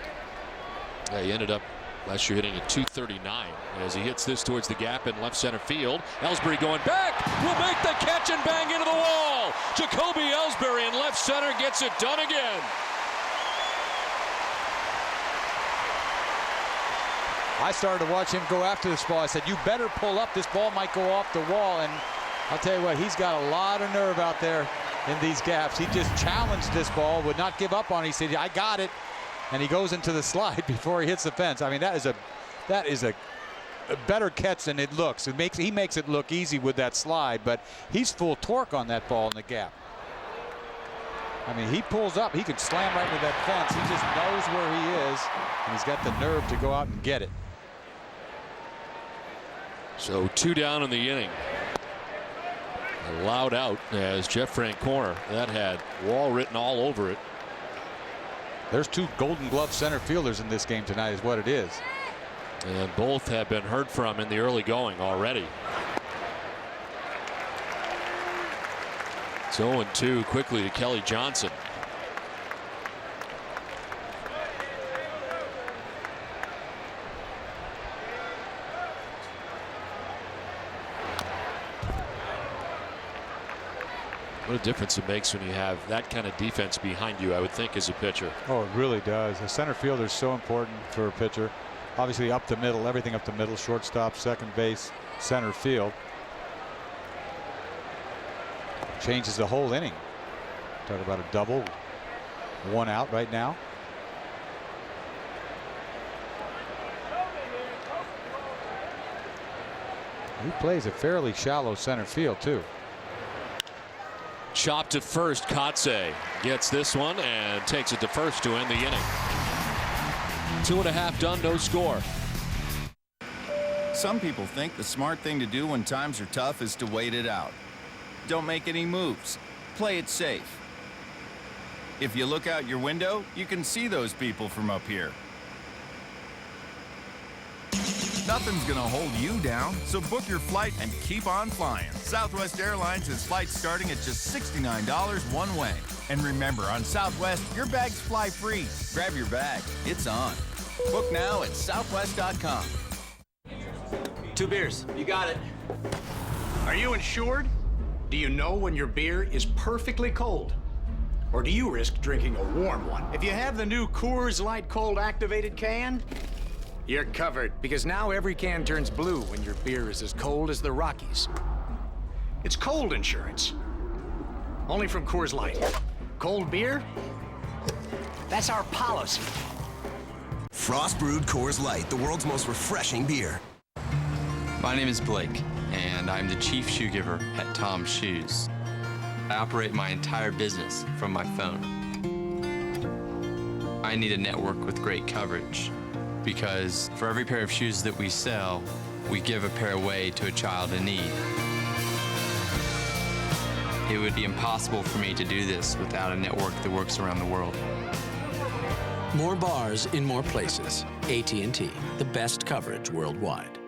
Yeah, he ended up last year hitting a .239 as he hits this towards the gap in left center field. Ellsbury going back will make the catch and bang into the wall. Jacoby Ellsbury in left center gets it done again. I started to watch him go after this ball. I said, you better pull up. This ball might go off the wall. And I'll tell you what, he's got a lot of nerve out there in these gaps. He just challenged this ball, would not give up on it. He said, I got it. And he goes into the slide before he hits the fence. I mean, that is a better catch than it looks. He makes it look easy with that slide, but he's full torque on that ball in the gap. I mean, he pulls up. He can slam right into that fence. He just knows where he is, and he's got the nerve to go out and get it. So 2 down in the inning. Allowed out as Jeff Francoeur. That had wall written all over it. There's 2 Golden Glove center fielders in this game tonight is what it is. And both have been heard from in the early going already. It's 0-2 quickly to Kelly Johnson. What a difference it makes when you have that kind of defense behind you, I would think, as a pitcher. Oh, it really does. A center fielder is so important for a pitcher. Obviously up the middle, everything up the middle, shortstop, second base, center field. Changes the whole inning. Talk about a double. 1 out right now. He plays a fairly shallow center field, too. Chop to first. Kotze gets this one and takes it to first to end the inning. 2.5 done, no score. Some people think the smart thing to do when times are tough is to wait it out. Don't make any moves. Play it safe. If you look out your window, you can see those people from up here. Nothing's gonna hold you down, so book your flight and keep on flying. Southwest Airlines has flights starting at just $69 one way. And remember, on Southwest, your bags fly free. Grab your bag, it's on. Book now at southwest.com. 2 beers, you got it. Are you insured? Do you know when your beer is perfectly cold? Or do you risk drinking a warm one? If you have the new Coors Light Cold Activated can, you're covered, because now every can turns blue when your beer is as cold as the Rockies. It's cold insurance. Only from Coors Light. Cold beer? That's our policy. Frost brewed Coors Light, the world's most refreshing beer. My name is Blake, and I'm the chief shoe giver at Tom's Shoes. I operate my entire business from my phone. I need a network with great coverage, because for every pair of shoes that we sell, we give a pair away to a child in need. It would be impossible for me to do this without a network that works around the world. More bars in more places. AT&T, the best coverage worldwide.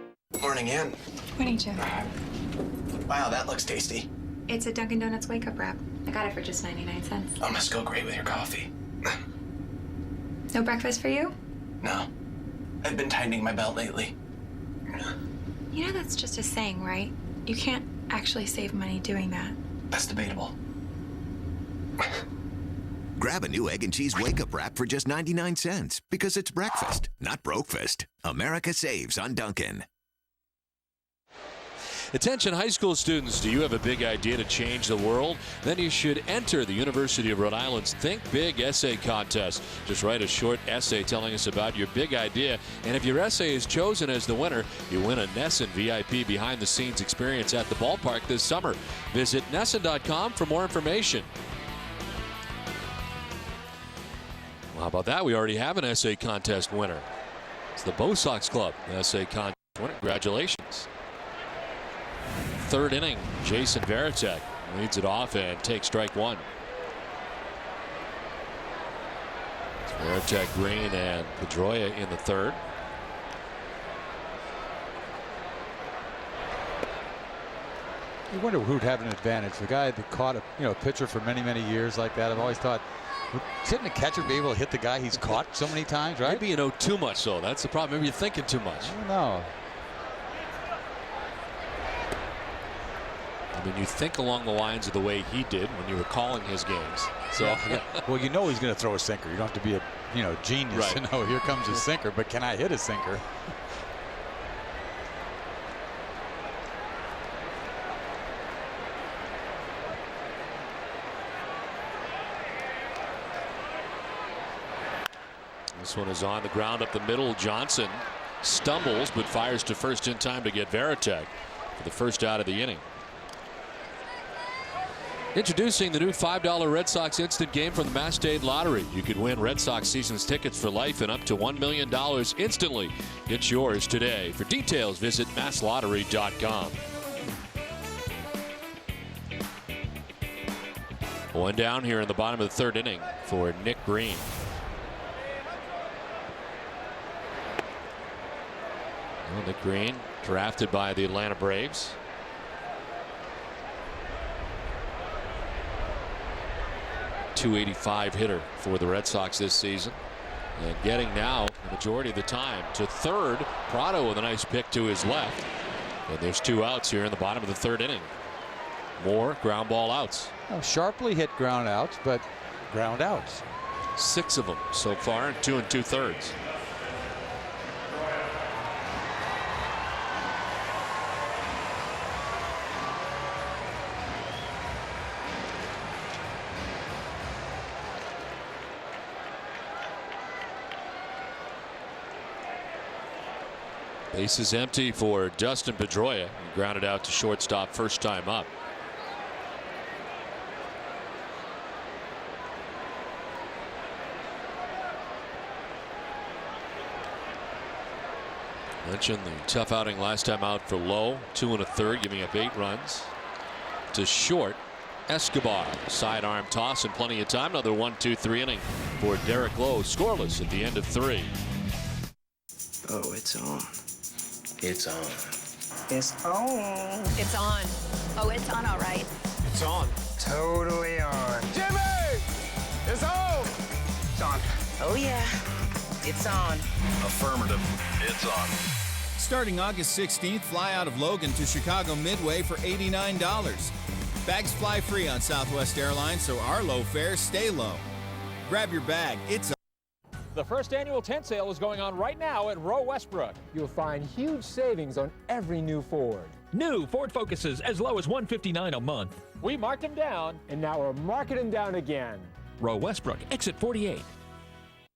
Morning, Ann. Morning, Jim. Wow, that looks tasty. It's a Dunkin' Donuts wake-up wrap. I got it for just 99 cents. Oh, must go great with your coffee. No breakfast for you? No. I've been tightening my belt lately. You know that's just a saying, right? You can't actually save money doing that. That's debatable. Grab a new egg and cheese wake-up wrap for just 99 cents because it's breakfast, not brokefast. America saves on Dunkin'. Attention high school students, do you have a big idea to change the world? Then you should enter the University of Rhode Island's Think Big Essay Contest. Just write a short essay telling us about your big idea, and if your essay is chosen as the winner, you win a Nesson VIP behind-the-scenes experience at the ballpark this summer. Visit Nesson.com for more information. Well, how about that? We already have an essay contest winner. It's the Bo Sox Club essay contest winner. Congratulations. Third inning, Jason Varitek leads it off and takes strike one. It's Varitek, Green, and Pedroia in the third. You wonder who'd have an advantage. The guy that caught a pitcher for many, many years like that. I've always thought, shouldn't a catcher be able to hit the guy he's caught so many times, right? Maybe you know too much, though. That's the problem. Maybe you're thinking too much. I don't know. I mean, you think along the lines of the way he did when you were calling his games. So, yeah. Well, you know he's going to throw a sinker. You don't have to be a genius to know here comes his sinker. But can I hit a sinker? This one is on the ground up the middle. Johnson stumbles but fires to first in time to get Varitek for the first out of the inning. Introducing the new $5 Red Sox instant game from the Mass State Lottery. You could win Red Sox season's tickets for life and up to $1 million instantly. Get yours today. For details, visit masslottery.com. One down here in the bottom of the third inning for Nick Green. Well, Nick Green, drafted by the Atlanta Braves. .285 hitter for the Red Sox this season, and getting now the majority of the time to third. Prado with a nice pick to his left, and there's two outs here in the bottom of the third inning. More ground ball outs. Oh, sharply hit ground outs, but ground outs. 6 of them so far in 2 2/3. Base is empty for Dustin Pedroia. He grounded out to shortstop first time up. Mentioned the tough outing last time out for Lowe. 2 1/3, giving up 8 runs. To short, Escobar. Sidearm toss and plenty of time. Another 1-2-3 inning for Derek Lowe. Scoreless at the end of 3. Oh, it's on. It's on. It's on. It's on. Oh, it's on, all right. It's on. Totally on. Jimmy! It's home! It's on. Oh, yeah. It's on. Affirmative. It's on. Starting August 16th, fly out of Logan to Chicago Midway for $89. Bags fly free on Southwest Airlines, so our low fares stay low. Grab your bag. It's on. The first annual tent sale is going on right now at Rowe Westbrook. You'll find huge savings on every new Ford. New Ford Focuses as low as $159 a month. We marked them down, and now we're marking them down again. Rowe Westbrook, exit 48.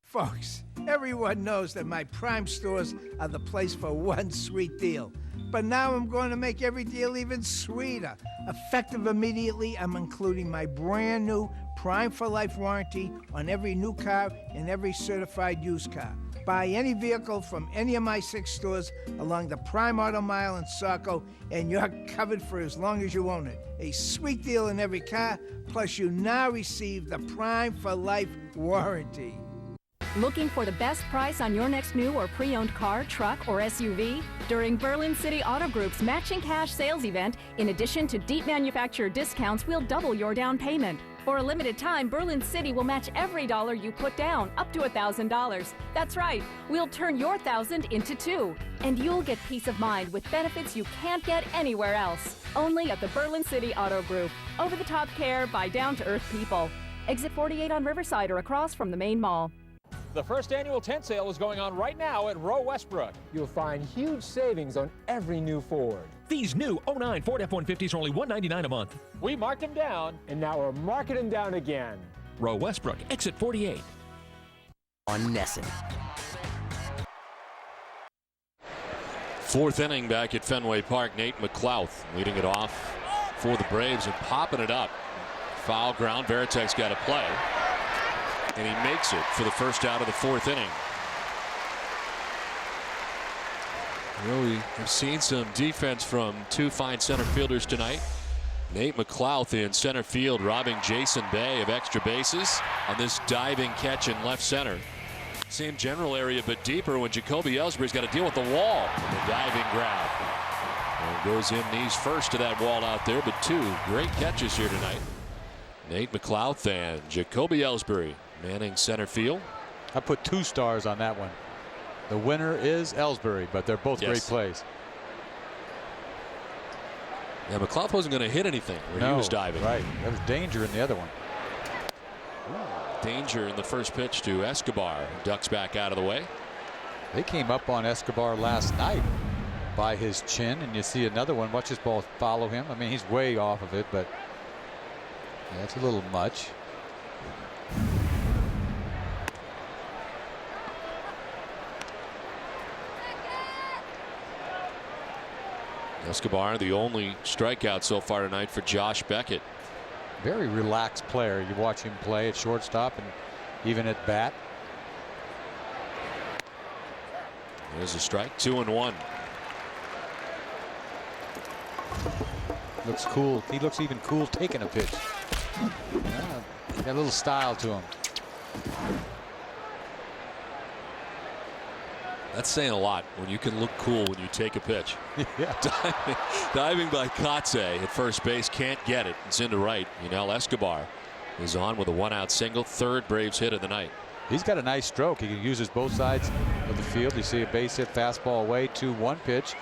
Folks, everyone knows that my Prime stores are the place for one sweet deal. But now I'm going to make every deal even sweeter. Effective immediately, I'm including my brand new Prime for Life warranty on every new car and every certified used car. Buy any vehicle from any of my 6 stores along the Prime Auto Mile in Saco, and you're covered for as long as you own it. A sweet deal in every car, plus you now receive the Prime for Life warranty. Looking for the best price on your next new or pre-owned car, truck, or SUV? During Berlin City Auto Group's Matching Cash sales event, in addition to deep manufacturer discounts, we'll double your down payment. For a limited time, Berlin City will match every dollar you put down, up to $1,000. That's right, we'll turn your $1,000 into $2,000. And you'll get peace of mind with benefits you can't get anywhere else. Only at the Berlin City Auto Group. Over-the-top care by down-to-earth people. Exit 48 on Riverside or across from the main mall. The first annual tent sale is going on right now at Rowe Westbrook. You'll find huge savings on every new Ford. These new 09 Ford F-150s are only $199 a month. We marked them down, and now we're marking them down again. Rowe Westbrook, exit 48. On Nesson. Fourth inning back at Fenway Park. Nate McLouth leading it off for the Braves and popping it up. Foul ground. Veritek's got to play. And he makes it for the first out of the fourth inning. Well, we have seen some defense from two fine center fielders tonight. Nate McLouth in center field, robbing Jason Bay of extra bases on this diving catch in left center. Same general area, but deeper when Jacoby Ellsbury's got to deal with the wall in the diving grab. And goes in knees first to that wall out there, but two great catches here tonight. Nate McLouth and Jacoby Ellsbury manning center field. I put 2 stars on that one. The winner is Ellsbury, but they're both great plays. Yeah, McLouth wasn't going to hit anything when he was diving. Right. There was danger in the other one. Danger in the first pitch to Escobar. Ducks back out of the way. They came up on Escobar last night by his chin, and you see another one. Watch this ball follow him. I mean, he's way off of it, but that's a little much. Escobar, the only strikeout so far tonight for Josh Beckett. Very relaxed player. You watch him play at shortstop and even at bat. There's a strike. 2-1. Looks cool. He looks even cool taking a pitch. Yeah, got a little style to him. That's saying a lot when you can look cool when you take a pitch. Yeah. Diving by Kotze at first base, can't get it. It's into right. Escobar is on with a 1-out single. Third Braves hit of the night. He's got a nice stroke. He uses both sides of the field. You see a base hit fastball away, 2-1 pitch.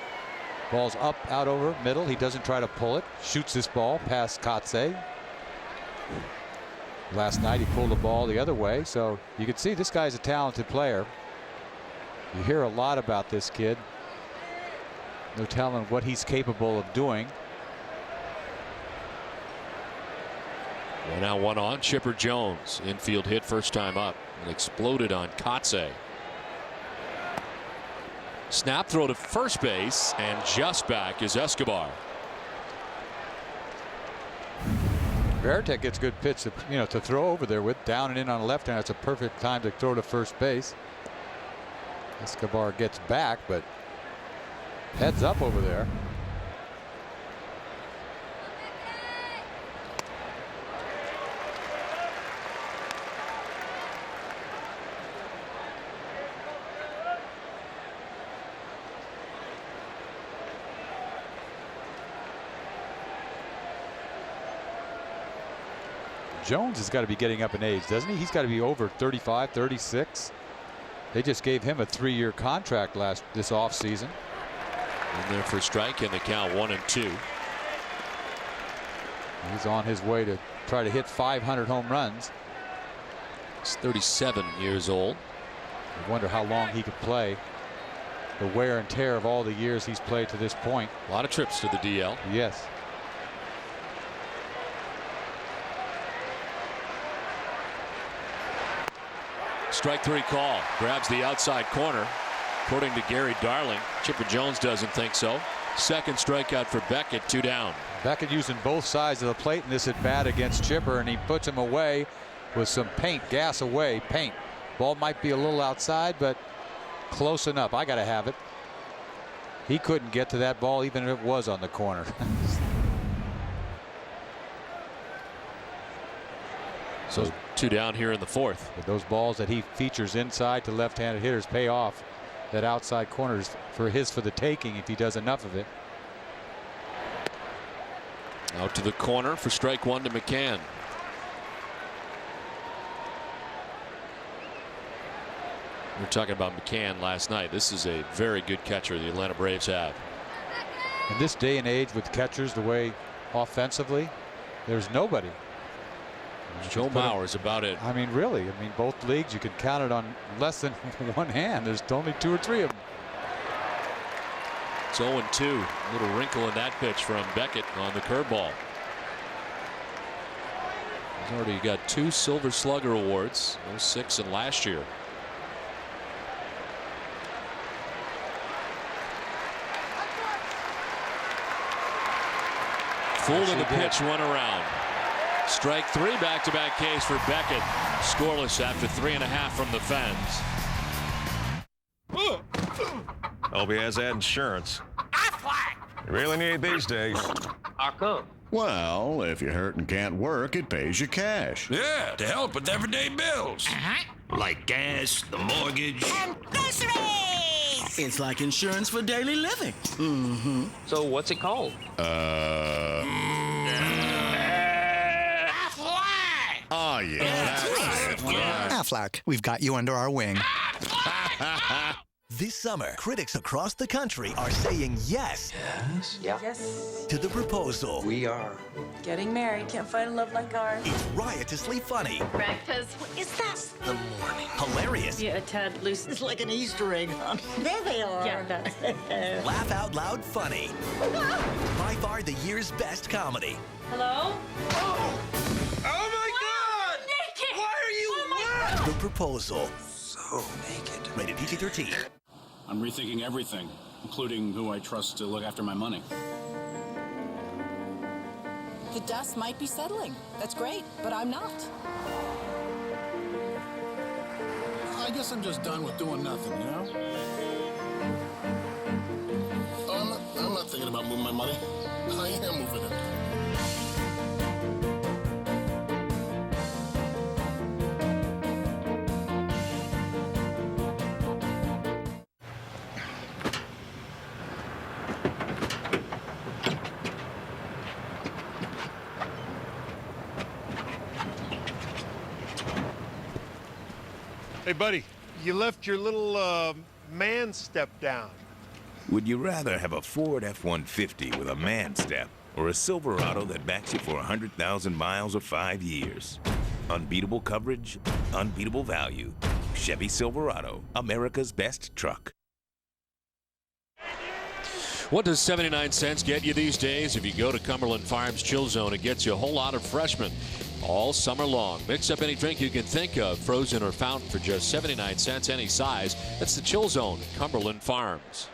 Ball's up, out over middle. He doesn't try to pull it. Shoots this ball past Kotze. Last night he pulled the ball the other way. So you can see this guy's a talented player. You hear a lot about this kid. No telling what he's capable of doing. 1 out, 1 on. Chipper Jones, infield hit first time up, and exploded on Kotze. Snap throw to first base, and just back is Escobar. Veritek gets good pitch to throw over there with, down and in on the left hand. It's a perfect time to throw to first base. Escobar gets back, but heads up over there. Jones has got to be getting up in age, doesn't he? He's got to be over 35, 36. They just gave him a 3-year contract this offseason. In there for strike, and the count 1-2. He's on his way to try to hit 500 home runs. He's 37 years old. I wonder how long he could play. The wear and tear of all the years he's played to this point. A lot of trips to the DL. Yes. Strike 3 call. Grabs the outside corner. According to Gary Darling, Chipper Jones doesn't think so. Second strikeout for Beckett, 2 down. Beckett using both sides of the plate in this at bat against Chipper, and he puts him away with some paint, gas away, paint. Ball might be a little outside, but close enough. I got to have it. He couldn't get to that ball even if it was on the corner. So 2 down here in the fourth. But those balls that he features inside to left-handed hitters pay off. That outside corner is for the taking if he does enough of it. Out to the corner for strike 1 to McCann. We were talking about McCann last night. This is a very good catcher the Atlanta Braves have. In this day and age with catchers the way offensively, there's nobody. Joe Mauer is about it. I mean, really. I mean, both leagues, you can count it on less than one hand. There's only 2 or 3 of them. It's 0-2. A little wrinkle in that pitch from Beckett on the curveball. He's already got 2 Silver Slugger awards, 06 and last year. Fooled in the pitch, 1 around. Strike 3, back-to-back Ks for Beckett. Scoreless after 3.5 from the Fens. Hope he has that insurance. You really need these days. How come? Well, if you're hurt and can't work, it pays you cash. Yeah, to help with everyday bills. Like gas, the mortgage. And groceries! It's like insurance for daily living. So what's it called? Oh, yeah. That's it. Aflac, we've got you under our wing. This summer, critics across the country are saying yes. Yes. To the proposal. We are. Getting married. Can't find a love like ours. It's riotously funny. Breakfast. What is that? The morning. Hilarious. Yeah, a tad loose. It's like an Easter egg hunt. There they are. Yeah, that's Laugh out loud funny. By far the year's best comedy. Hello? Oh my God! Naked! Why are you wet? The proposal. So naked. Rated PG-13. I'm rethinking everything, including who I trust to look after my money. The dust might be settling. That's great, but I'm not. I guess I'm just done with doing nothing, you know? Oh, I'm not thinking about moving my money. I am moving it. Hey, buddy, you left your little man step down. Would you rather have a Ford F-150 with a man step or a Silverado that backs you for 100,000 miles or 5 years? Unbeatable coverage, unbeatable value. Chevy Silverado, America's best truck. What does 79 cents get you these days? If you go to Cumberland Farms Chill Zone, it gets you a whole lot of freshmen all summer long. Mix up any drink you can think of, frozen or fountain, for just 79 cents, any size. That's the Chill Zone at Cumberland Farms.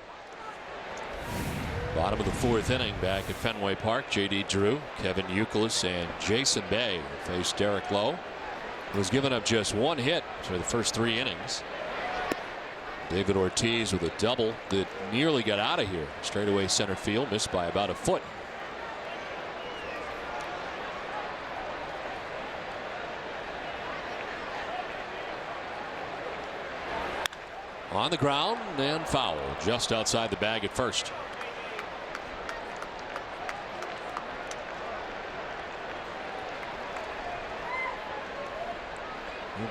Bottom of the 4th inning back at Fenway Park. J.D. Drew, Kevin Youkilis, and Jason Bay face Derek Lowe, who has given up just 1 hit for the first 3 innings. David Ortiz with a double that nearly got out of here. Straightaway center field, missed by about a foot. On the ground and foul just outside the bag at first.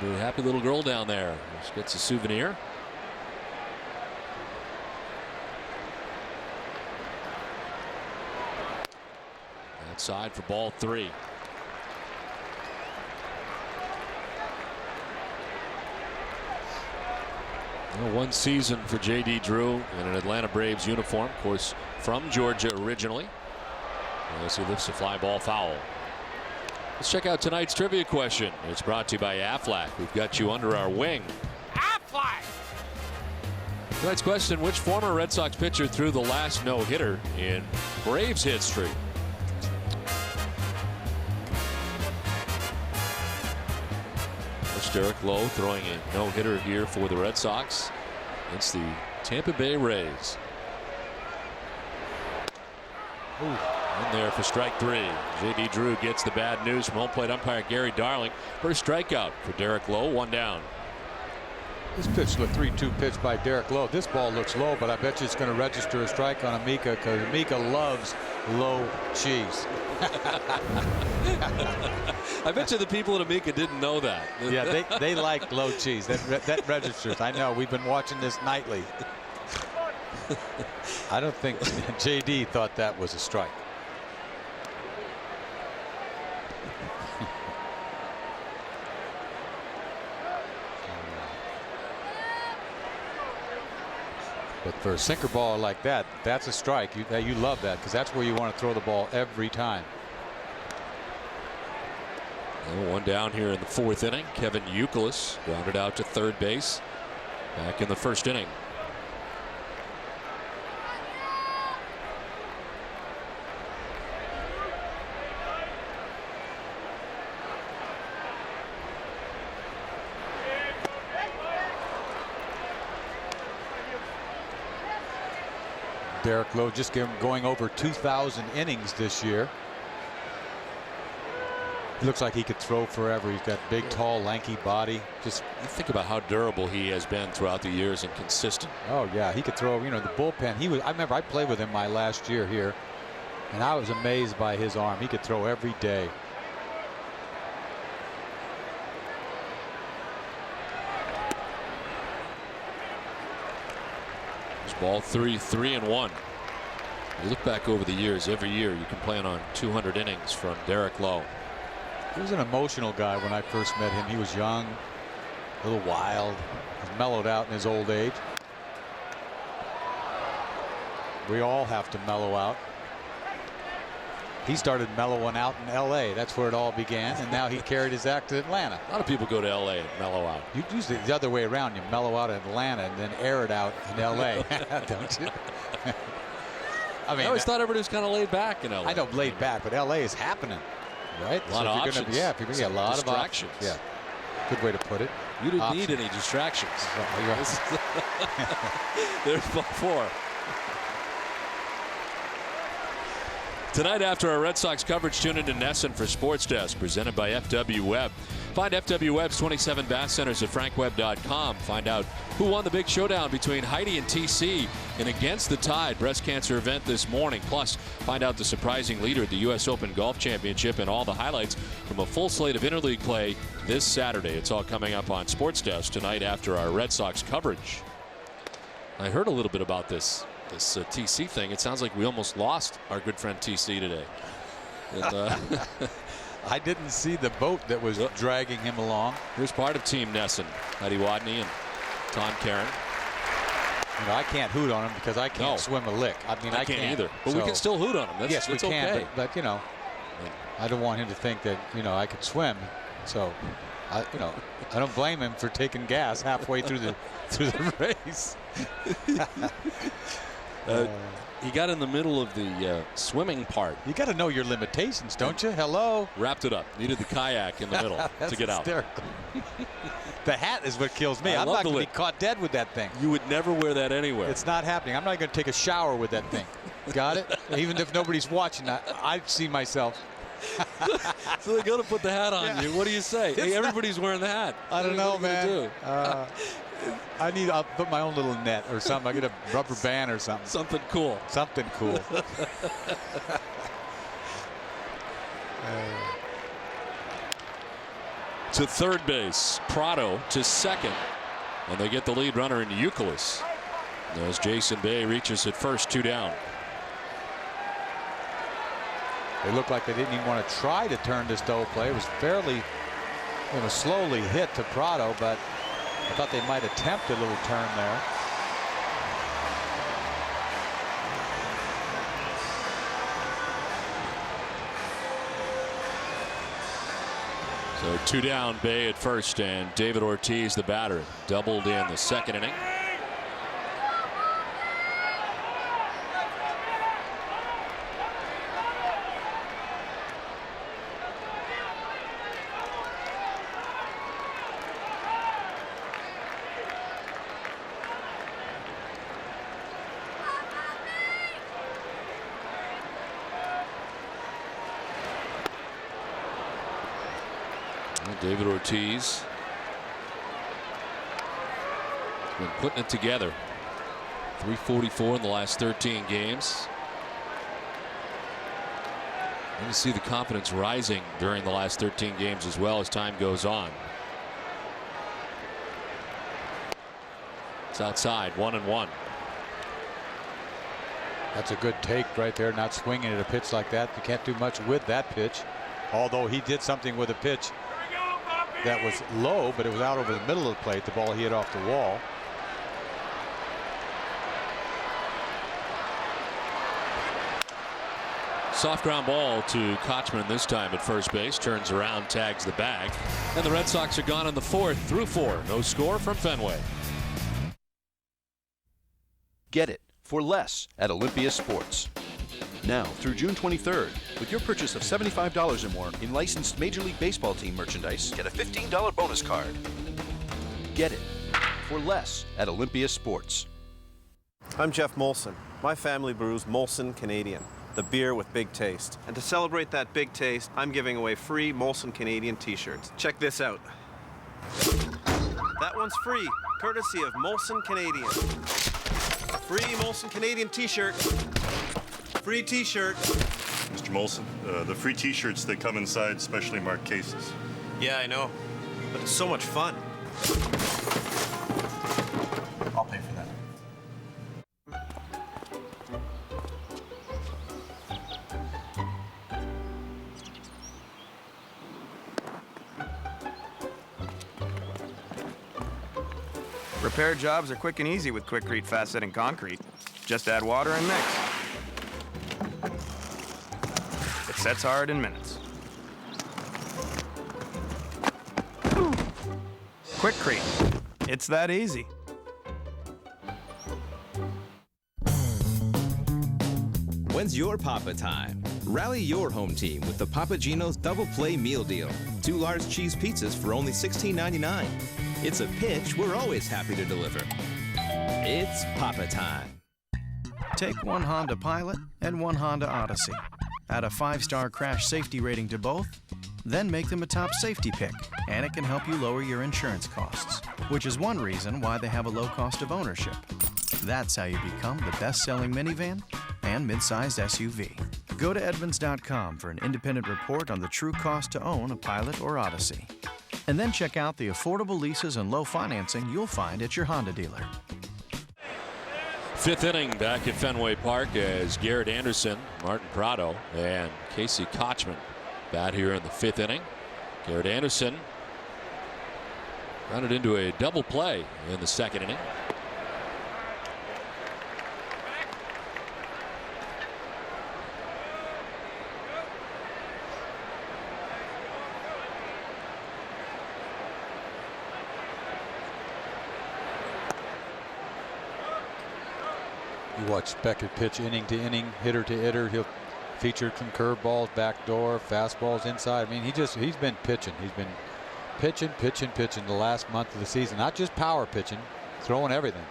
A happy little girl down there. She gets a souvenir. Outside for ball 3. One season for J.D. Drew in an Atlanta Braves uniform, of course, from Georgia originally. As he lifts a fly ball foul. Let's check out tonight's trivia question. It's brought to you by Aflac. We've got you under our wing. Aflac! Tonight's question: which former Red Sox pitcher threw the last no-hitter in Braves history? Derek Lowe throwing a no-hitter here for the Red Sox against the Tampa Bay Rays. In there for strike 3. J.D. Drew gets the bad news from home plate umpire Gary Darling. First strikeout for Derek Lowe, 1 down. This pitch, the 3-2 pitch by Derek Lowe. This ball looks low, but I bet you it's going to register a strike on Amika, because Amika loves low cheese. I bet you the people at Amika didn't know that. Yeah, they like low cheese. That registers. I know. We've been watching this nightly. I don't think JD thought that was a strike. But for a sinker ball like that, that's a strike. You love that because that's where you want to throw the ball every time. One down here in the 4th inning. Kevin Youkilis grounded out to third base back in the 1st inning. Derek Lowe just going over 2,000 innings this year. He looks like he could throw forever. He's got big, tall, lanky body. Just think about how durable he has been throughout the years and consistent. Oh yeah, he could throw. You know, the bullpen. I remember I played with him my last year here, and I was amazed by his arm. He could throw every day. Ball 3-1. You look back over the years, every year you can plan on 200 innings from Derek Lowe. He was an emotional guy when I first met him. He was young, a little wild. He's mellowed out in his old age. We all have to mellow out. He started mellowing out in L.A. That's where it all began, and now he carried his act to Atlanta. A lot of people go to L.A. and mellow out. You usually the other way around. You mellow out in Atlanta and then air it out in L.A. Don't you? I mean, I always thought everybody was kind of laid back in L.A. I know laid back, but L.A. is happening, right? A lot of options. If you're going to get a lot of distractions. Yeah, good way to put it. You didn't need any distractions. There's ball 4. Tonight after our Red Sox coverage, tune into NESN for Sports Desk, presented by FW Web. Find FW Web's 27 Bass Centers at frankweb.com. Find out who won the big showdown between Heidi and TC in Against the Tide breast cancer event this morning. Plus, find out the surprising leader at the U.S. Open Golf Championship and all the highlights from a full slate of interleague play this Saturday. It's all coming up on Sports Desk tonight after our Red Sox coverage. I heard a little bit about this TC thing. It sounds like we almost lost our good friend TC today. And, I didn't see the boat that was dragging him along. Here's part of Team NESN. Heidi Wadney and Tom Karen. You know, I can't hoot on him because I can't swim a lick. I mean, I can't either. But we can still hoot on him. Yes, we can. Okay. But you know, I don't want him to think that I could swim. So, I don't blame him for taking gas halfway through the race. He got in the middle of the swimming part. You got to know your limitations, don't you? Hello. Wrapped it up. Needed the kayak in the middle to get out. The hat is what kills me. I'm not going to be caught dead with that thing. You would never wear that anywhere. It's not happening. I'm not going to take a shower with that thing. Got it? Even if nobody's watching, I've seen myself. So they're going to put the hat on you. What do you say? Hey, everybody's wearing the hat. I don't know, man. I'll put my own little net or something. I get a rubber band or something. Something cool. Something cool. To third base, Prado to second, and they get the lead runner in Youkilis. As Jason Bay reaches at first, 2 down. They look like they didn't even want to try to turn this double play. It was fairly, slowly hit to Prado, but I thought they might attempt a little turn there. So 2 down, Bay at first, and David Ortiz, the batter, doubled in the second inning. David Ortiz has been putting it together. 344 in the last 13 games. And you see the confidence rising during the last 13 games as well as time goes on. It's outside, 1-1. That's a good take right there, not swinging at a pitch like that. You can't do much with that pitch. Although he did something with a pitch that was low, but it was out over the middle of the plate. The ball hit off the wall. Soft ground ball to Kochman this time at first base. Turns around, tags the bag. And the Red Sox are gone in the 4th through 4. No score from Fenway. Get it for less at Olympia Sports. Now through June 23rd, with your purchase of $75 or more in licensed Major League Baseball team merchandise, get a $15 bonus card. Get it for less at Olympia Sports. I'm Jeff Molson. My family brews Molson Canadian, the beer with big taste. And to celebrate that big taste, I'm giving away free Molson Canadian t-shirts. Check this out. That one's free, courtesy of Molson Canadian. Free Molson Canadian t-shirt. Free t-shirt. Mr. Molson, the free t-shirts, they come inside specially marked cases. Yeah, I know, but it's so much fun. I'll pay for that. Repair jobs are quick and easy with Quikrete Fast Setting Concrete. Just add water and mix. It sets hard in minutes. Quikrete. It's that easy. When's your Papa time? Rally your home team with the Papa Gino's Double Play Meal Deal. 2 large cheese pizzas for only $16.99. It's a pinch we're always happy to deliver. It's Papa time. Take one Honda Pilot and one Honda Odyssey. Add a 5-star crash safety rating to both, then make them a top safety pick, and it can help you lower your insurance costs, which is one reason why they have a low cost of ownership. That's how you become the best-selling minivan and mid-sized SUV. Go to Edmunds.com for an independent report on the true cost to own a Pilot or Odyssey. And then check out the affordable leases and low financing you'll find at your Honda dealer. 5th inning back at Fenway Park as Garrett Anderson, Martin Prado, and Casey Kochman bat here in the 5th inning. Garrett Anderson ran it into a double play in the 2nd inning. You watch Beckett pitch inning to inning, hitter to hitter. He'll feature some curveballs, backdoor, fastballs inside. I mean, he's been pitching. He's been pitching the last month of the season. Not just power pitching, throwing everything.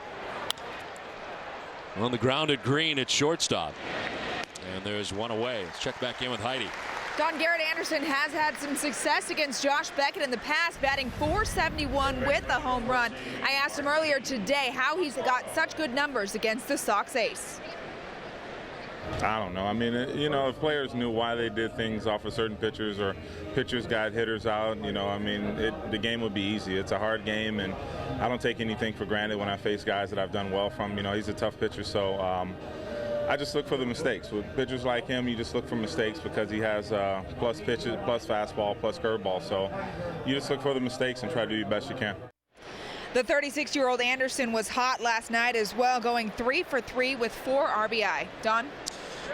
On the ground at Green at shortstop. And there's one away. Let's check back in with Heidi. Don, Garrett Anderson has had some success against Josh Beckett in the past, batting .471 with a home run. I asked him earlier today how he's got such good numbers against the Sox ace. I don't know. I mean, you know, if players knew why they did things off of certain pitchers or pitchers got hitters out, you know, I mean, the game would be easy. It's a hard game, and I don't take anything for granted when I face guys that I've done well from. You know, he's a tough pitcher, so I just look for the mistakes. With pitchers like him, you just look for mistakes because he has plus pitches, plus fastball, plus curveball. So you just look for the mistakes and try to do the best you can. The 36-year-old Anderson was hot last night as well, going 3 for 3 with 4 RBI. Don?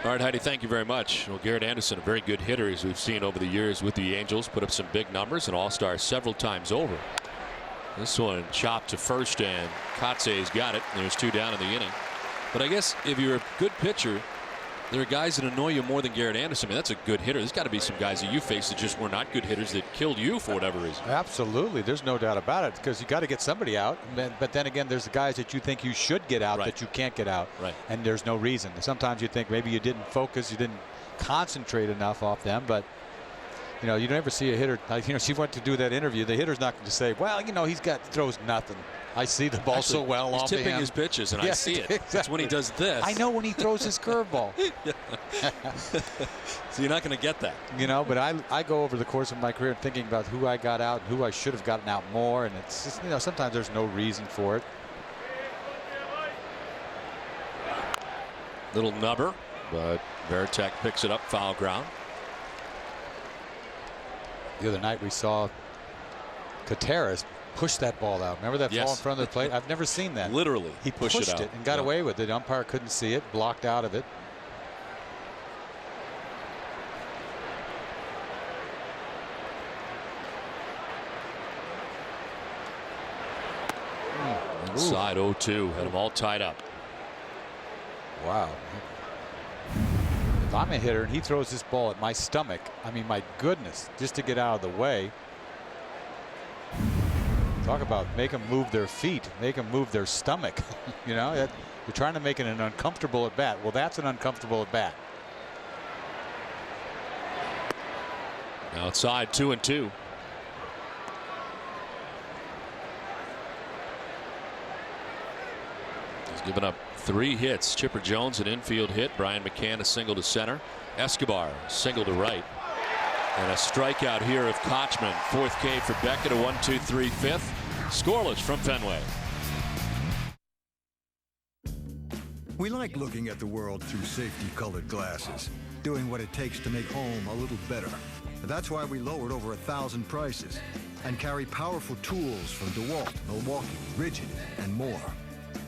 All right, Heidi, thank you very much. Well, Garrett Anderson, a very good hitter as we've seen over the years with the Angels, put up some big numbers, an all-star several times over. This one chopped to first, and Kotze's got it. There's 2 down in the inning. But I guess if you're a good pitcher, there are guys that annoy you more than Garrett Anderson. I mean, that's a good hitter. There's got to be some guys that you face that just were not good hitters that killed you for whatever reason. Absolutely. There's no doubt about it, because you got to get somebody out. But then again, there's the guys that you think you should get out that you can't get out. Right. And there's no reason. Sometimes you think maybe you didn't focus, you didn't concentrate enough off them. But, you know, you never see a hitter. You know, she went to do that interview. The hitter's not going to say, well, you know, throws nothing. I see the ball so well off He's tipping him. his pitches, and I see it. Exactly. That's when he does this. I know when he throws his curveball. So you're not going to get that. You know, but I go over the course of my career thinking about who I got out, who I should have gotten out more, and it's just, you know, sometimes there's no reason for it. Little nubber, but Veritek picks it up, foul ground. The other night we saw Contreras push that ball out. Remember that ball in front of the plate? I've never seen that. Literally, he pushed it and got away with it. The umpire couldn't see it, blocked out of it. Inside 0-2, had them all tied up. Wow. If I'm a hitter and he throws this ball at my stomach, I mean, my goodness, just to get out of the way. Talk about make them move their feet, make them move their stomach. You know, you're trying to make it an uncomfortable at bat. Well, that's an uncomfortable at bat. Outside 2-2. He's given up 3 hits. Chipper Jones an infield hit. Brian McCann a single to center. Escobar single to right. And a strikeout here of Kochman. 4th K for Beckett. A 1-2-3 5th. Scoreless from Fenway. We like looking at the world through safety-colored glasses, doing what it takes to make home a little better. That's why we lowered over 1,000 prices and carry powerful tools from DeWalt, Milwaukee, Rigid, and more.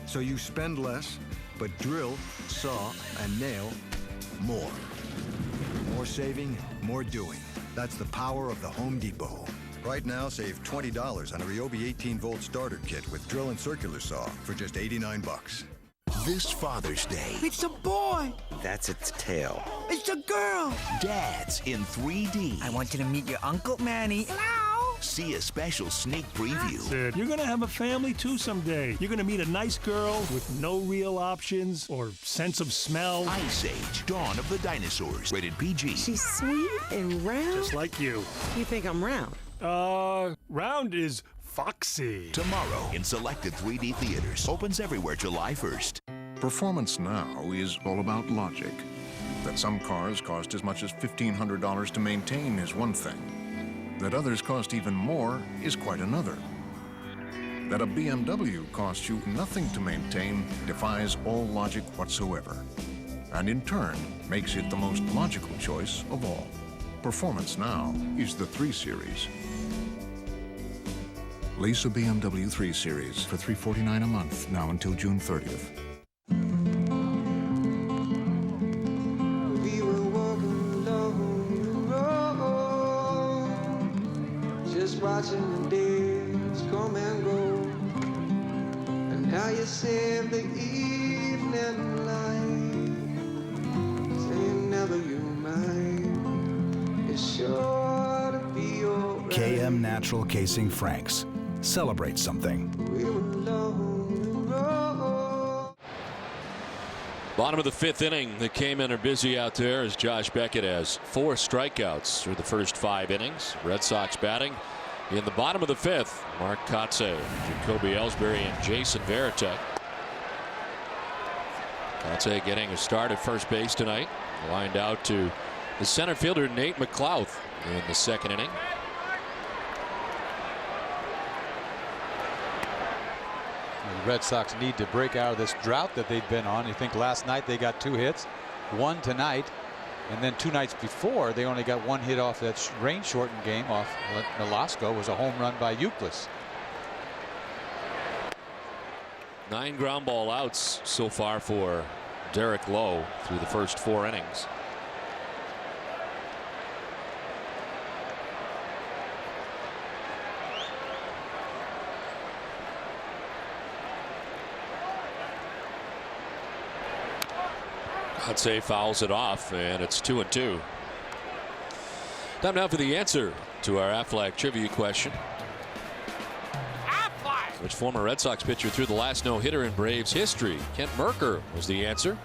So you spend less, but drill, saw, and nail more. More saving, more doing. That's the power of the Home Depot. Right now, save $20 on a Ryobi 18-volt starter kit with drill and circular saw for just $89. This Father's Day. It's a boy. That's its tail. It's a girl. Dad's in 3D. I want you to meet your Uncle Manny. Hello. See a special sneak preview. Sid, you're gonna have a family too someday. You're gonna meet a nice girl with no real options or sense of smell. Ice Age, Dawn of the Dinosaurs. Rated PG. She's sweet and round. Just like you. You think I'm round? Round is foxy. Tomorrow in selected 3D theaters. Opens everywhere July 1st. Performance now is all about logic. That some cars cost as much as $1,500 to maintain is one thing. That others cost even more is quite another. That a BMW costs you nothing to maintain defies all logic whatsoever, and in turn makes it the most logical choice of all. Performance now is the 3 Series. Lease a BMW 3 Series for $349 a month, now until June 30th. We were walking along the road, just watching the days come and go. And now you save the evening light, saying never you mind. It's sure to be alright. KM Natural Casing Franks. Celebrate something. We were along the road. Bottom of the 5th inning. The K-men are busy out there as Josh Beckett has 4 strikeouts through the first 5 innings. Red Sox batting in the bottom of the 5th. Mark Kotze, Jacoby Ellsbury, and Jason Varitek. Kotze getting a start at first base tonight. Lined out to the center fielder Nate McLouth in the 2nd inning. The Red Sox need to break out of this drought that they've been on. You think last night they got 2 hits, 1 tonight, and then 2 nights before they only got 1 hit off that rain-shortened game off Nolasco. Was a home run by Euclid. 9 ground ball outs so far for Derek Lowe through the first 4 innings. Kotze fouls it off, and it's 2-2. Time now for the answer to our Aflac trivia question. Which former Red Sox pitcher threw the last no-hitter in Braves history? Kent Mercker was the answer.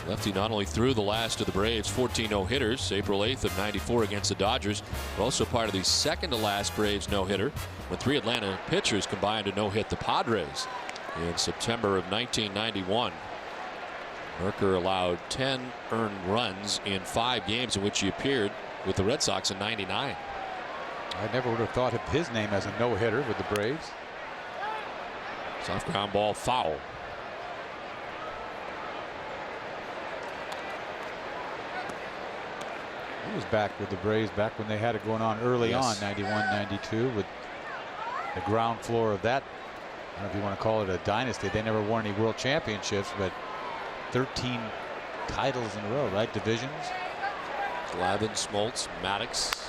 Lefty not only threw the last of the Braves' 14 no-hitters, April 8th of '94 against the Dodgers, but also part of the second-to-last Braves no-hitter when 3 Atlanta pitchers combined to no-hit the Padres in September of 1991. Mercker allowed 10 earned runs in 5 games in which he appeared with the Red Sox in '99. I never would have thought of his name as a no-hitter with the Braves. Soft ground ball foul. He was back with the Braves back when they had it going on early on, 91-92, with the ground floor of that. I don't know if you want to call it a dynasty. They never won any world championships, but 13 titles in a row, right? Divisions. Glavine, Smoltz, Maddox,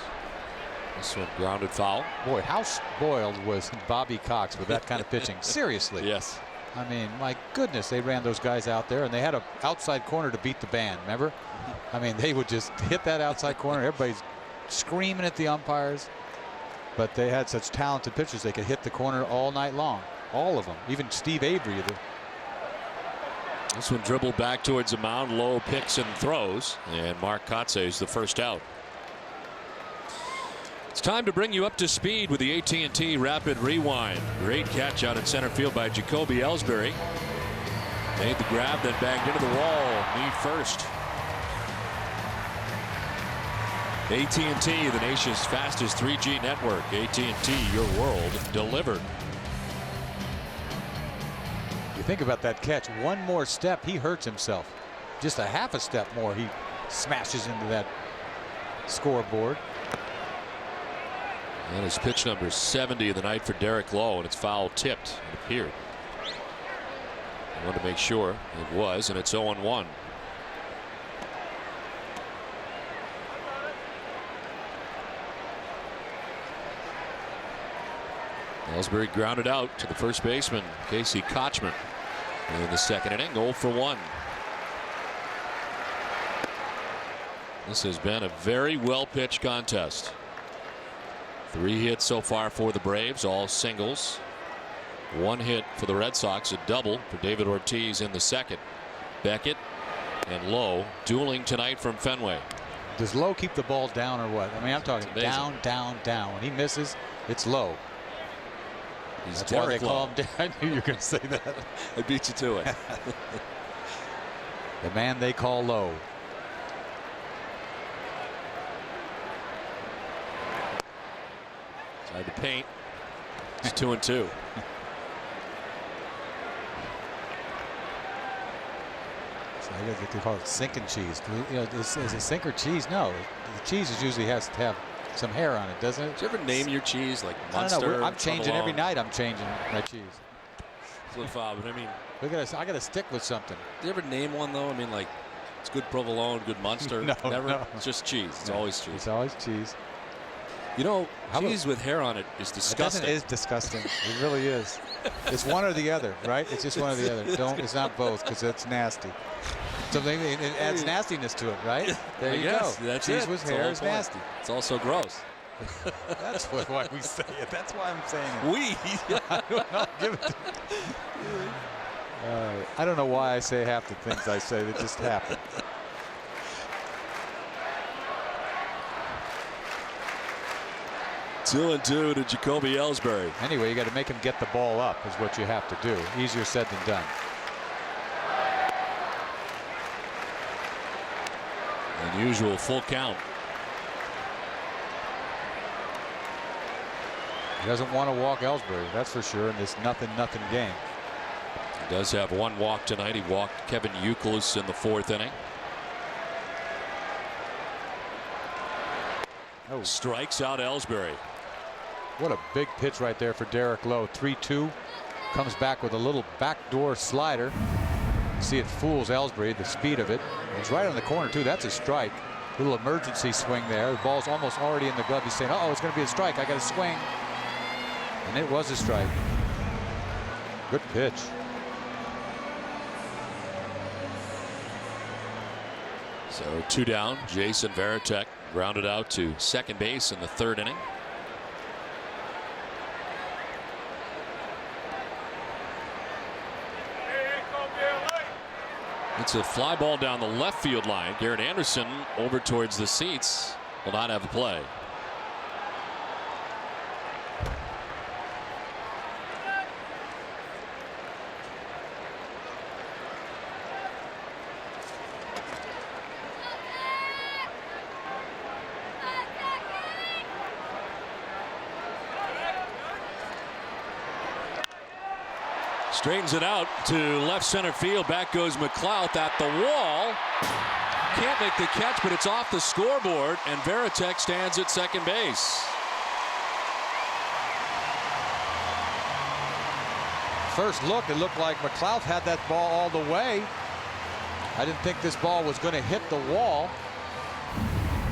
This one grounded foul. Boy, how spoiled was Bobby Cox with that kind of pitching? Seriously. Yes. I mean, my goodness, they ran those guys out there, and they had an outside corner to beat the band, remember? I mean, they would just hit that outside corner. Everybody's screaming at the umpires. But they had such talented pitchers, they could hit the corner all night long. All of them. Even Steve Avery. This one dribbled back towards the mound. Lowe picks and throws. And Mark Kotsay is the first out. It's time to bring you up to speed with the AT&T Rapid Rewind. Great catch out in center field by Jacoby Ellsbury. Made the grab, then banged into the wall. Knee first. AT&T, the nation's fastest 3G network. AT&T, your world delivered. You think about that catch. One more step, he hurts himself. Just a half a step more, he smashes into that scoreboard. That is pitch number 70 of the night for Derek Lowe, and it's foul tipped. It appeared. I wanted to make sure it was, and it's 0-1. Ellsbury grounded out to the first baseman, Casey Kochman, in the second inning. 0 for 1. This has been a very well pitched contest. 3 hits so far for the Braves, all singles. 1 hit for the Red Sox, a double for David Ortiz in the second. Beckett and Lowe dueling tonight from Fenway. Does Lowe keep the ball down or what? I mean, I'm talking down, down, down. When he misses, it's Lowe. That's why they call him down. I knew you were going to say that. I beat you to it. The man they call Lowe. Tried to paint. It's 2-2. So I guess they call it sinking cheese. You know, is it sink or cheese? No, the cheese usually has to have some hair on it, doesn't it? Did you ever name your cheese like Munster? I don't know. I'm changing every night. I'm changing my cheese. But I mean, I got to stick with something. Do you ever name one though? I mean, like it's good provolone, good Munster. No, never. No. It's just cheese. It's always cheese. It's always cheese. You know, cheese with hair on it is disgusting. It is disgusting. It really is. It's one or the other, right? It's just one or the other. Don't. It's not both because it's nasty. So it adds nastiness to it, right? There you go. That's cheese it. with hair is nasty. It's also gross. That's why we say it. That's why I'm saying it. We. I don't know. Give it to I don't know why I say half the things I say. They just happen. Two and two to Jacoby Ellsbury. Anyway, you got to make him get the ball up is what you have to do. Easier said than done. Unusual full count. He doesn't want to walk Ellsbury, that's for sure, in this nothing game. He does have 1 walk tonight. He walked Kevin Youkilis in the 4th inning. Oh. Strikes out Ellsbury. What a big pitch right there for Derek Lowe. 3-2. Comes back with a little backdoor slider. See, it fools Ellsbury, the speed of it. It's right on the corner, too. That's a strike. Little emergency swing there. The ball's almost already in the glove. He's saying, uh-oh, it's going to be a strike. I got to swing. And it was a strike. Good pitch. So 2 down. Jason Varitek grounded out to second base in the 3rd inning. It's a fly ball down the left field line. Garrett Anderson over towards the seats will not have a play. Straightens it out to left center field. Back goes McLouth at the wall. Can't make the catch, but it's off the scoreboard, and Varitek stands at second base. First look, it looked like McLouth had that ball all the way. I didn't think this ball was going to hit the wall.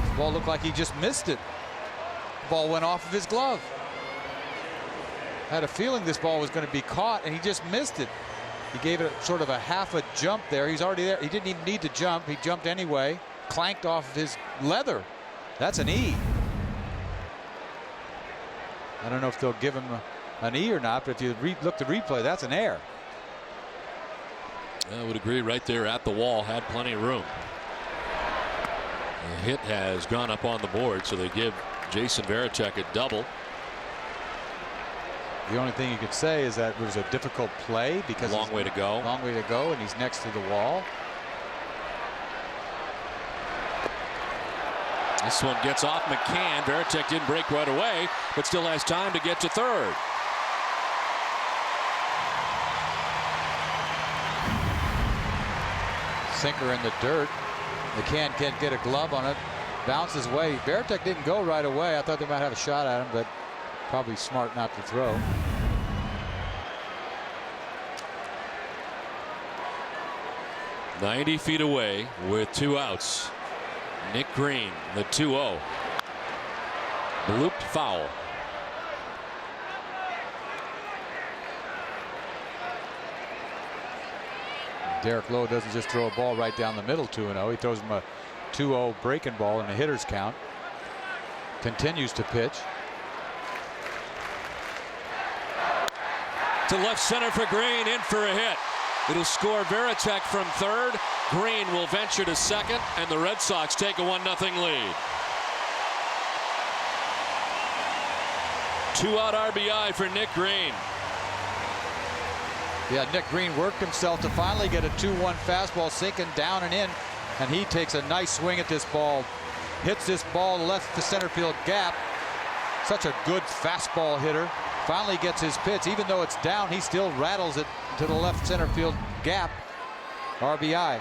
This ball looked like he just missed it. ball went off of his glove. I had a feeling this ball was going to be caught, and he just missed it. He gave it sort of a half a jump there. He's already there. He didn't even need to jump. He jumped anyway, clanked off of his leather. That's an E. I don't know if they'll give him an E or not, but if you look at the replay, that's an air. I would agree right there at the wall, had plenty of room. The hit has gone up on the board, so they give Jason Varitek a double. The only thing you could say is that it was a difficult play because long way to go. Long way to go, and he's next to the wall. This one gets off McCann. Varitek didn't break right away, but still has time to get to third. Sinker in the dirt. McCann can't get a glove on it. Bounces away. Varitek didn't go right away. I thought they might have a shot at him, but probably smart not to throw. "90 feet away with 2 outs. Nick Green, the 2-0. Blooped foul. Derek Lowe doesn't just throw a ball right down the middle 2-0. He throws him a 2-0 breaking ball in a hitter's count. Continues to pitch. To left center for Green, in for a hit. It'll score Varitek from third. Green will venture to second, and the Red Sox take a 1-0 lead. 2-out RBI for Nick Green. Yeah, Nick Green worked himself to finally get a 2-1 fastball sinking down and in, and he takes a nice swing at this ball. Hits this ball left to center field gap. Such a good fastball hitter. Finally gets his pitch. Even though it's down, he still rattles it to the left center field gap. RBI.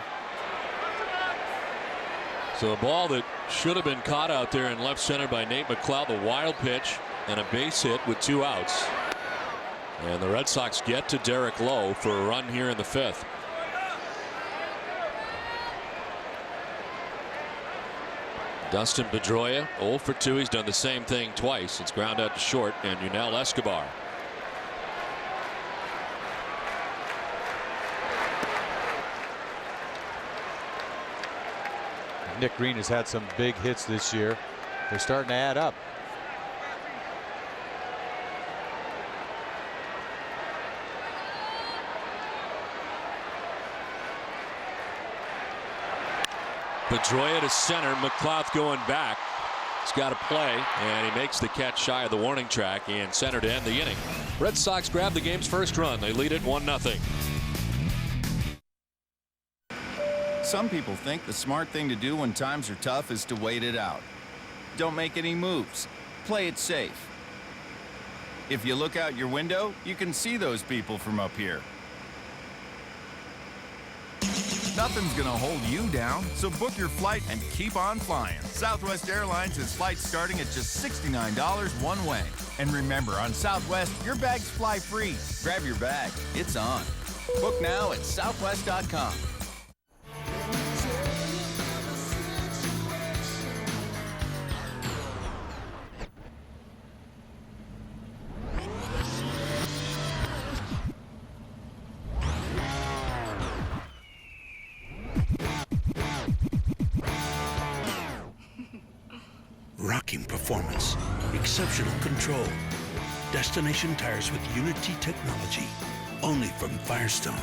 So a ball that should have been caught out there in left center by Nate McLeod. The wild pitch and a base hit with 2 outs. And the Red Sox get to Derek Lowe for a run here in the 5th. Dustin Pedroia 0 for 2. He's done the same thing twice. It's ground out to short, and Yunel Escobar. Nick Green has had some big hits this year. They're starting to add up. Pedroia to center. McLeod going back. He's got to play, and he makes the catch shy of the warning track and center to end the inning. Red Sox grab the game's first run. They lead it 1-0. Some people think the smart thing to do when times are tough is to wait it out. Don't make any moves. Play it safe. If you look out your window, you can see those people from up here. Nothing's gonna hold you down, so book your flight and keep on flying. Southwest Airlines has flights starting at just $69 one way. And remember, on Southwest, your bags fly free. Grab your bag. It's on. Book now at southwest.com. Rocking performance, exceptional control. Destination tires with Unity technology, only from Firestone.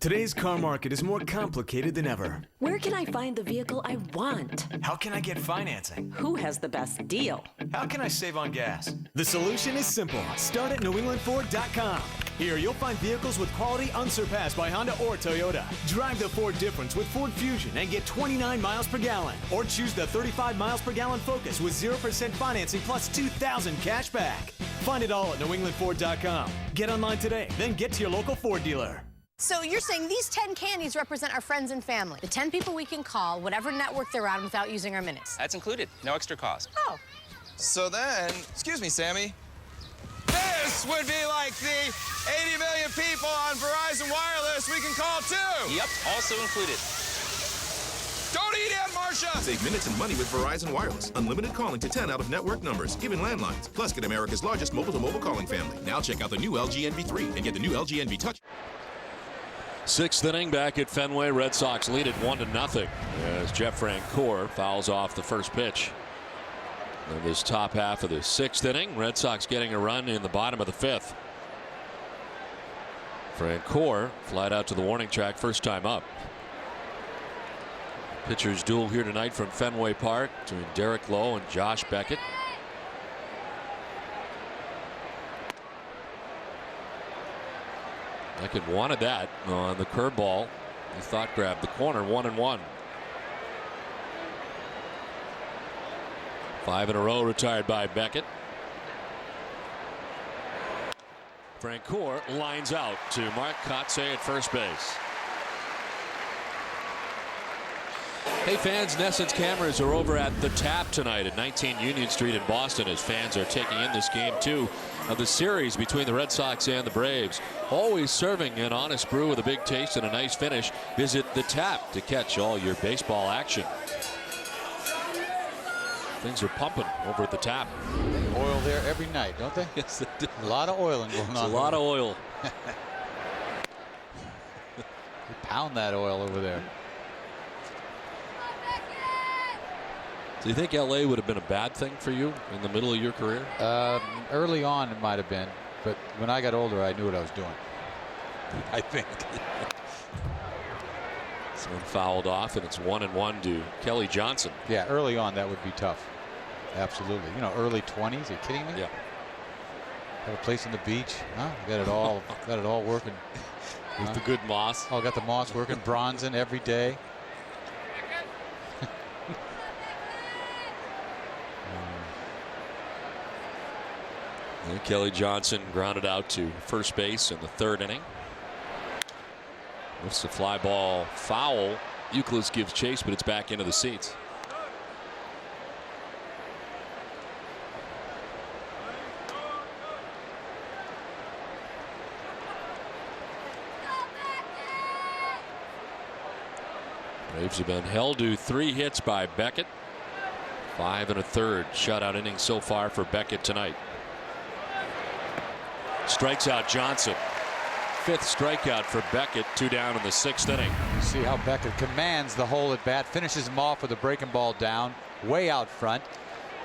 Today's car market is more complicated than ever. Where can I find the vehicle I want? How can I get financing? Who has the best deal? How can I save on gas? The solution is simple. Start at NewEnglandFord.com. Here you'll find vehicles with quality unsurpassed by Honda or Toyota. Drive the Ford difference with Ford Fusion and get 29 miles per gallon. Or choose the 35 miles per gallon Focus with 0% financing plus $2,000 cash back. Find it all at NewEnglandFord.com. Get online today, then get to your local Ford dealer. So you're saying these 10 candies represent our friends and family. The 10 people we can call, whatever network they're on, without using our minutes. That's included. No extra cost. Oh. So then, excuse me, Sammy. This would be like the 80 million people on Verizon Wireless we can call too. Yep, also included. Don't eat Aunt Marcia! Save minutes and money with Verizon Wireless. Unlimited calling to 10 out-of-network numbers, even landlines. Plus, get America's largest mobile-to-mobile calling family. Now check out the new LG NV3 and get the new LG NV Touch. Sixth inning back at Fenway. Red Sox lead it 1-0 as Jeff Francoeur fouls off the first pitch. In this top half of the sixth inning, Red Sox getting a run in the bottom of the fifth. Francoeur flied out to the warning track first time up. Pitchers duel here tonight from Fenway Park between Derek Lowe and Josh Beckett. Beckett wanted that on the curveball. He thought grabbed the corner. 1-1. 5 in a row retired by Beckett. Francoeur lines out to Mark Kotsay at first base. Hey fans, NESN's cameras are over at The Tap tonight at 19 Union Street in Boston as fans are taking in this game 2 of the series between the Red Sox and the Braves. Always serving an honest brew with a big taste and a nice finish. Visit The Tap to catch all your baseball action. Things are pumping over at The Tap. Oil there every night, don't they? Yes, they do. A lot of oiling going on. A lot of oil. You pound that oil over there. Do you think LA would have been a bad thing for you in the middle of your career? Early on it might have been, but when I got older I knew what I was doing. I think. This one fouled off and it's 1-1 to Kelly Johnson. Yeah, early on that would be tough. Absolutely. You know, early 20s. Are you kidding me? Yeah. Have a place on the beach. Huh? Got it all. Got it all working. With the good moss. Oh, got the moss working. Bronzing every day. And Kelly Johnson grounded out to first base in the third inning. It's a fly ball foul. Euclid gives chase, but it's back into the seats. Braves have been held to 3 hits by Beckett. 5 1/3 shutout inning so far for Beckett tonight. Strikes out Johnson. 5th strikeout for Beckett. 2 down in the 6th inning. See how Beckett commands the hole at bat, finishes him off with a breaking ball down, way out front.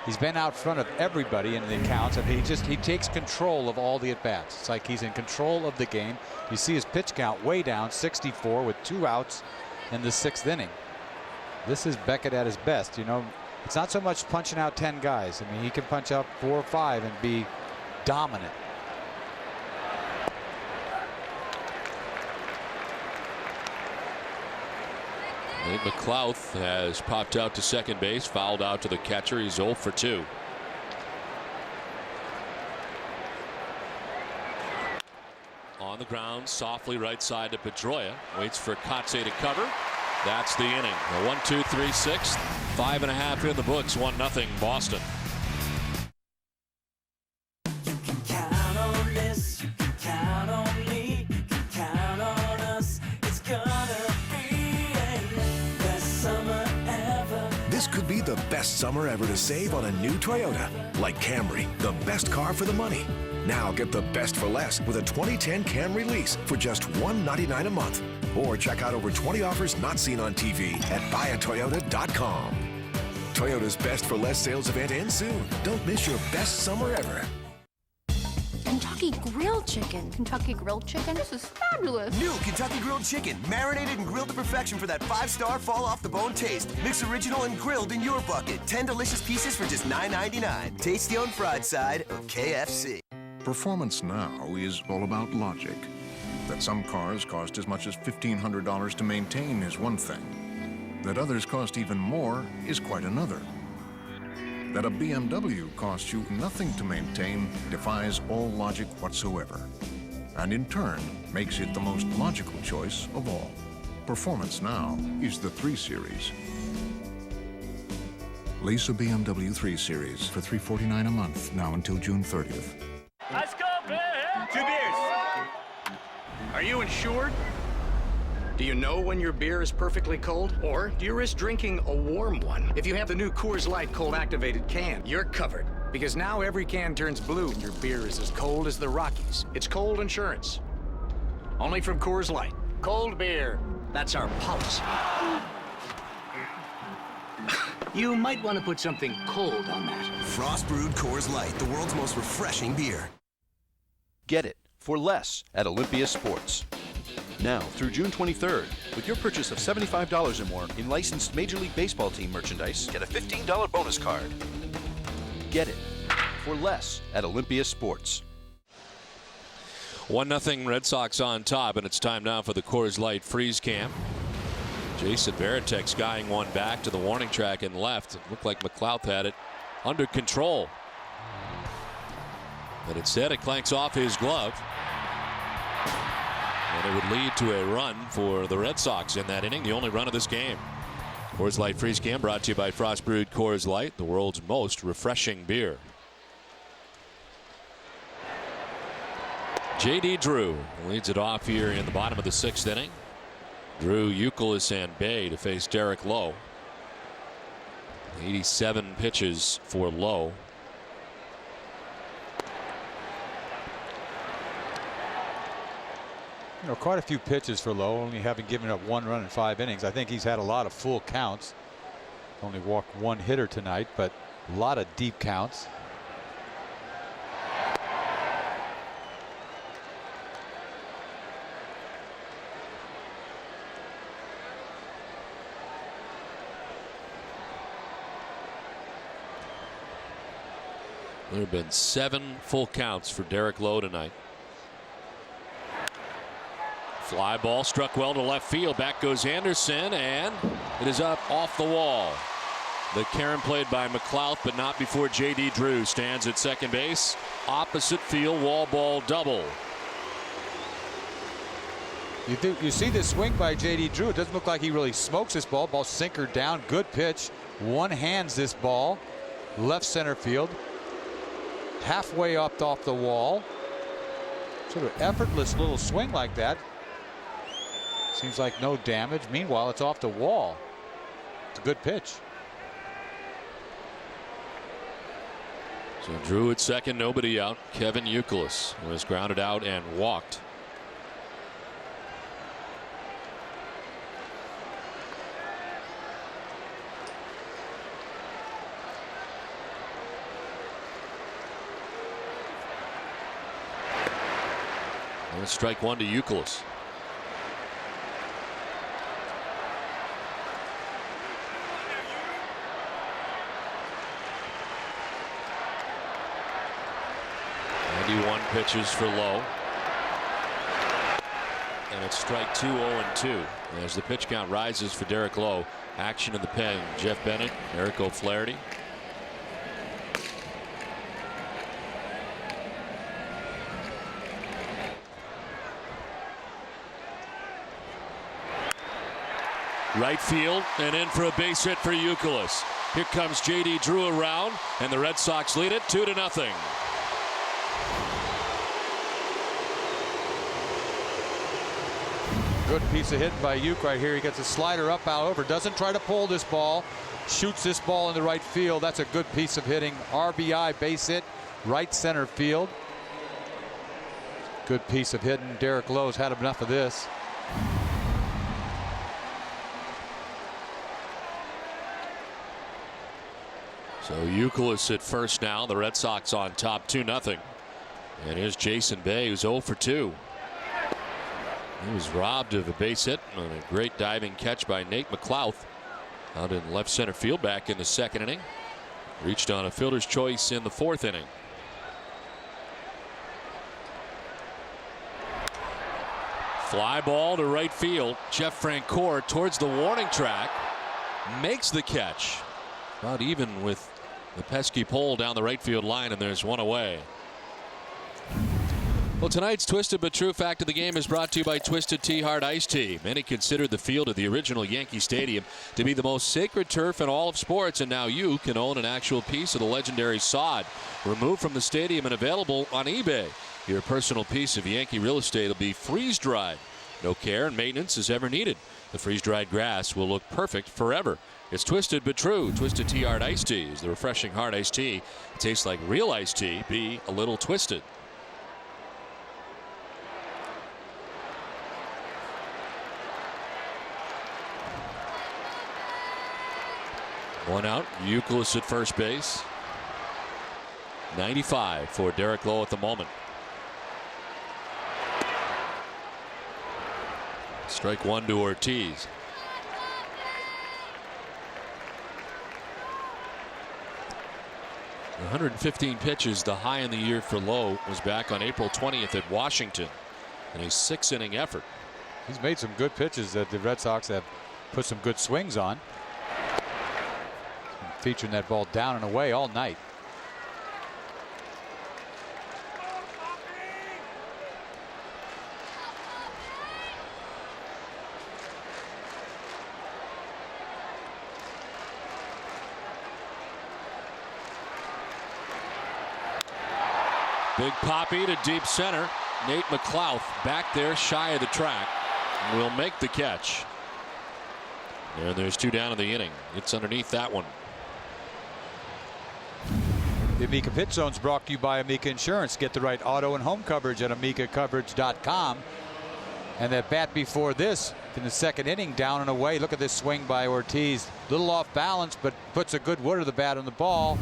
He's been out front of everybody in the accounts. I mean, he takes control of all the at bats. It's like he's in control of the game. You see his pitch count way down, 64 with 2 outs in the 6th inning. This is Beckett at his best. You know, it's not so much punching out 10 guys. I mean, he can punch out 4 or 5 and be dominant. Nate McLouth has popped out to second base, fouled out to the catcher. He's 0 for 2. On the ground, softly right side to Pedroia. Waits for Kotsay to cover. That's the inning. A 1-2-3 6th. 5.5 in the books. 1-0 Boston. This could be the best summer ever to save on a new Toyota. Like Camry, the best car for the money. Now get the best for less with a 2010 Camry lease for just $199 a month. Or check out over 20 offers not seen on TV at buyatoyota.com. Toyota's best for less sales event ends soon. Don't miss your best summer ever. Kentucky Grilled Chicken. Kentucky Grilled Chicken? This is fabulous. New Kentucky Grilled Chicken. Marinated and grilled to perfection for that 5-star fall-off-the-bone taste. Mix original and grilled in your bucket. 10 delicious pieces for just $9.99. Tasty on fried side of KFC. Performance now is all about logic. That some cars cost as much as $1,500 to maintain is one thing. That others cost even more is quite another. That a BMW costs you nothing to maintain defies all logic whatsoever, and in turn makes it the most logical choice of all. Performance now is the 3 Series. Lease a BMW 3 Series for $349 a month now until June 30th. Let's go, man! 2 beers. Are you insured? Do you know when your beer is perfectly cold? Or do you risk drinking a warm one? If you have the new Coors Light cold activated can, you're covered. Because now every can turns blue and your beer is as cold as the Rockies. It's cold insurance. Only from Coors Light. Cold beer. That's our policy. You might want to put something cold on that. Frost brewed Coors Light, the world's most refreshing beer. Get it for less at Olympia Sports. Now through June 23rd, with your purchase of $75 or more in licensed Major League Baseball team merchandise, get a $15 bonus card. Get it for less at Olympia Sports. 1-0 Red Sox on top, and it's time now for the Coors Light freeze cam. Jason Varitek skying one back to the warning track and left. It looked like McLeod had it under control. But instead it clanks off his glove. And it would lead to a run for the Red Sox in that inning, the only run of this game. Coors Light freeze cam brought to you by Frost Brewed Coors Light, the world's most refreshing beer. J.D. Drew leads it off here in the bottom of the 6th inning. Drew, Youkilis, and Bay to face Derek Lowe. 87 pitches for Lowe. You know, quite a few pitches for Lowe, only having given up 1 run in 5 innings. I think he's had a lot of full counts. Only walked 1 hitter tonight, but a lot of deep counts. There have been 7 full counts for Derek Lowe tonight. Fly ball struck well to left field. Back goes Anderson, and it is up off the wall. The carom played by McLeod, but not before J.D. Drew stands at second base. Opposite field wall ball double. You see this swing by J.D. Drew. It doesn't look like he really smokes this ball. Ball sinker down. Good pitch. One hands this ball. Left center field. Halfway up off the wall. Sort of effortless little swing like that. Seems like no damage. Meanwhile, it's off the wall. It's a good pitch. So Drew at second, nobody out. Kevin Youkilis was grounded out and walked. And strike 1 to Youkilis. Pitches for Lowe. And it's strike 2, 0-2. As the pitch count rises for Derek Lowe. Action in the pen. Jeff Bennett, Eric O'Flaherty. Right field and in for a base hit for Youkilis. Here comes J.D. Drew around, and the Red Sox lead it 2-0. Good piece of hitting by Uke right here. He gets a slider up, out over. Doesn't try to pull this ball. Shoots this ball in the right field. That's a good piece of hitting. RBI base hit. Right center field. Good piece of hitting. Derek Lowe's had enough of this. So Youkilis at first now. The Red Sox on top 2-0. And here's Jason Bay, who's 0 for 2. He was robbed of a base hit on a great diving catch by Nate McLeod out in left center field back in the 2nd inning. Reached on a fielder's choice in the 4th inning. Fly ball to right field. Jeff Francoeur towards the warning track. Makes the catch. About even with the pesky pole down the right field line, and there's one away. Well, tonight's Twisted But True Fact of the Game is brought to you by Twisted Tea Hard Iced Tea. Many considered the field of the original Yankee Stadium to be the most sacred turf in all of sports, and now you can own an actual piece of the legendary sod removed from the stadium and available on eBay. Your personal piece of Yankee real estate will be freeze-dried No care and maintenance is ever needed. The freeze-dried grass will look perfect forever. It's Twisted but True. Twisted Tea Hard Iced Tea is the refreshing hard iced tea. It tastes like real iced tea, be a little twisted. One out. Youkilis at first base. 95 for Derek Lowe at the moment. Strike one to Ortiz. The 115 pitches, the high in the year for Lowe, was back on April 20th at Washington in a 6-inning effort. He's made some good pitches that the Red Sox have put some good swings on. Featuring that ball down and away all night. Big poppy to deep center. Nate McLouth back there shy of the track will make the catch. And there's two down in the inning. It's underneath that one. The Amica Pit Zone is brought to you by Amica Insurance. Get the right auto and home coverage at amicacoverage.com. And that bat before this in the second inning, down and away. Look at this swing by Ortiz. Little off balance, but puts a good wood of the bat on the ball.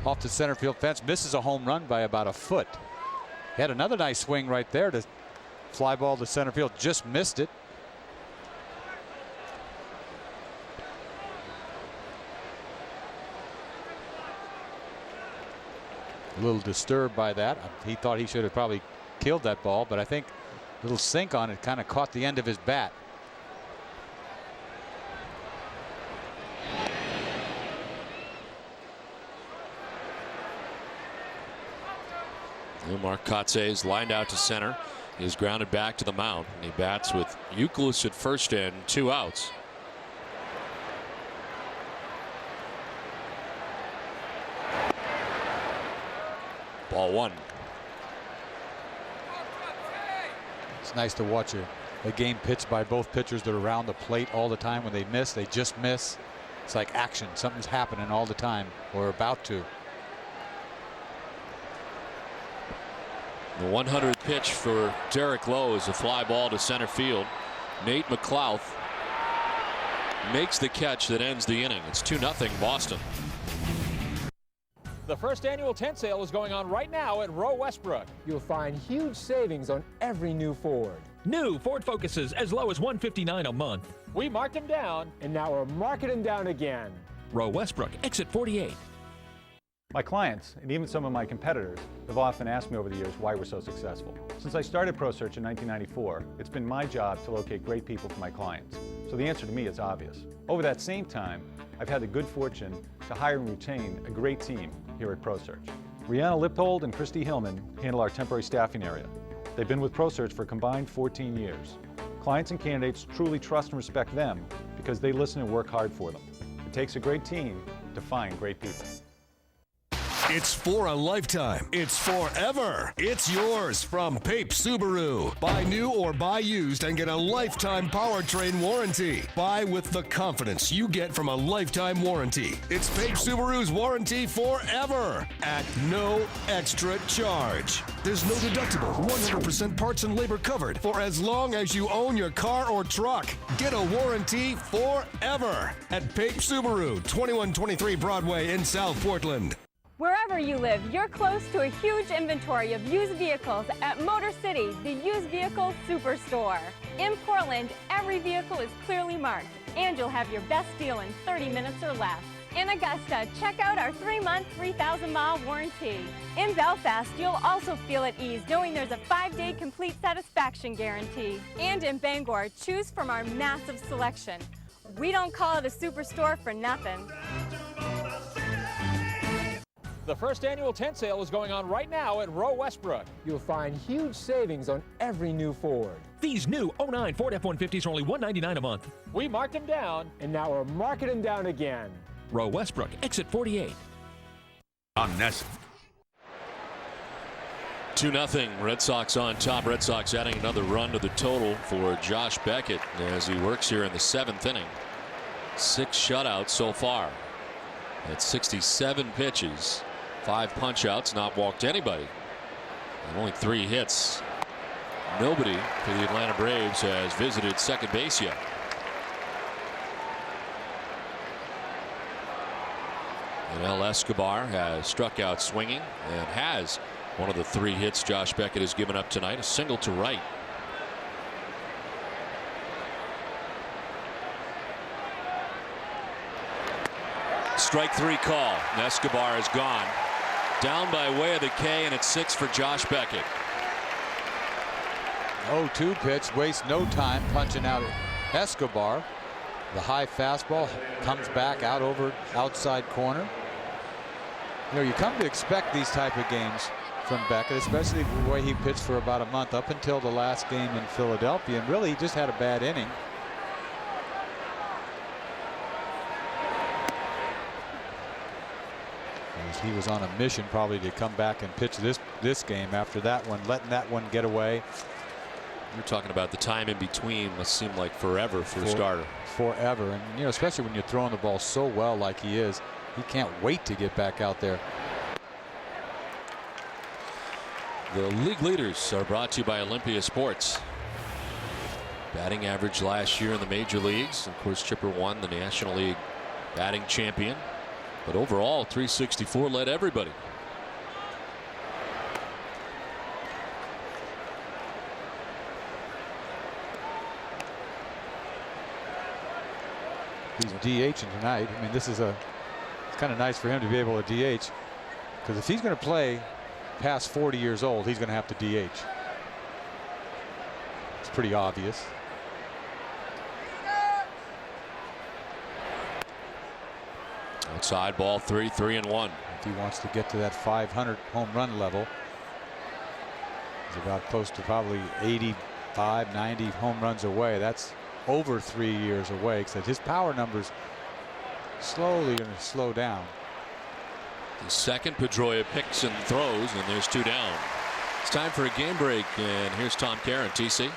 Off the center field fence, misses a home run by about a foot. He had another nice swing right there to fly ball to center field, just missed it. A little disturbed by that. He thought he should have probably killed that ball, but I think a little sink on it kind of caught the end of his bat. Mark Kotze is lined out to center. He is grounded back to the mound. And he bats with Youkilis at first and two outs. Ball one. It's nice to watch a game pitched by both pitchers that are around the plate all the time. When they miss, they just miss. It's like action. Something's happening all the time or about to. The 100th pitch for Derek Lowe is a fly ball to center field. Nate McLouth makes the catch that ends the inning. It's 2-0 Boston. The first annual tent sale is going on right now at Rowe Westbrook. You'll find huge savings on every new Ford. New Ford Focuses as low as $159 a month. We marked them down, and now we're marking them down again. Rowe Westbrook, exit 48. My clients, and even some of my competitors, have often asked me over the years why we're so successful. Since I started ProSearch in 1994, it's been my job to locate great people for my clients. So the answer to me is obvious. Over that same time, I've had the good fortune to hire and retain a great team here at ProSearch. Rihanna Lippold and Christy Hillman handle our temporary staffing area. They've been with ProSearch for a combined 14 years. Clients and candidates truly trust and respect them because they listen and work hard for them. It takes a great team to find great people. It's for a lifetime. It's forever. It's yours from Pape Subaru. Buy new or buy used and get a lifetime powertrain warranty. Buy with the confidence you get from a lifetime warranty. It's Pape Subaru's warranty forever at no extra charge. There's no deductible, 100% parts and labor covered for as long as you own your car or truck. Get a warranty forever at Pape Subaru, 2123 Broadway in South Portland. Wherever you live, you're close to a huge inventory of used vehicles at Motor City, the used vehicle superstore. In Portland, every vehicle is clearly marked, and you'll have your best deal in 30 minutes or less. In Augusta, check out our 3-month, 3,000-mile warranty. In Belfast, you'll also feel at ease knowing there's a 5-day complete satisfaction guarantee. And in Bangor, choose from our massive selection. We don't call it a superstore for nothing. The first annual tent sale is going on right now at Rowe Westbrook. You'll find huge savings on every new Ford. These new 09 Ford F-150s are only $199 a month. We marked them down, and now we're marking them down again. Rowe Westbrook, exit 48. On Ness. 2-0 Red Sox on top. Red Sox adding another run to the total for Josh Beckett as he works here in the 7th inning. 6 shutouts so far. At 67 pitches, 5 punch-outs, not walked anybody, and only 3 hits. Nobody for the Atlanta Braves has visited second base yet. And El Escobar has struck out swinging and has one of the 3 hits Josh Beckett has given up tonight, a single to right. Strike 3 call. Escobar is gone. Down by way of the K, and it's 6 for Josh Beckett. 0-2 pitch, wastes no time punching out Escobar. The high fastball comes back out over outside corner. You know, you come to expect these type of games from Beckett, especially the way he pitched for about a month up until the last game in Philadelphia, and really he just had a bad inning. He was on a mission probably to come back and pitch this game after that one, letting that one get away. You're talking about the time in between must seem like forever for a starter. Forever, and you know, especially when you're throwing the ball so well like he is, he can't wait to get back out there. The league leaders are brought to you by Olympia Sports. Batting average last year in the major leagues. Of course, Chipper won the National League batting champion. But overall, 364 led everybody. He's DHing tonight. I mean, this is it's kind of nice for him to be able to DH, because if he's going to play past 40 years old, he's going to have to DH. It's pretty obvious. Outside ball 3-1. If he wants to get to that 500 home run level, he's about close to probably 85, 90 home runs away. That's over 3 years away, because his power numbers slowly going to slow down. The second, Pedroia picks and throws, and there's 2 down. It's time for a game break, and here's Tom Caron. TC.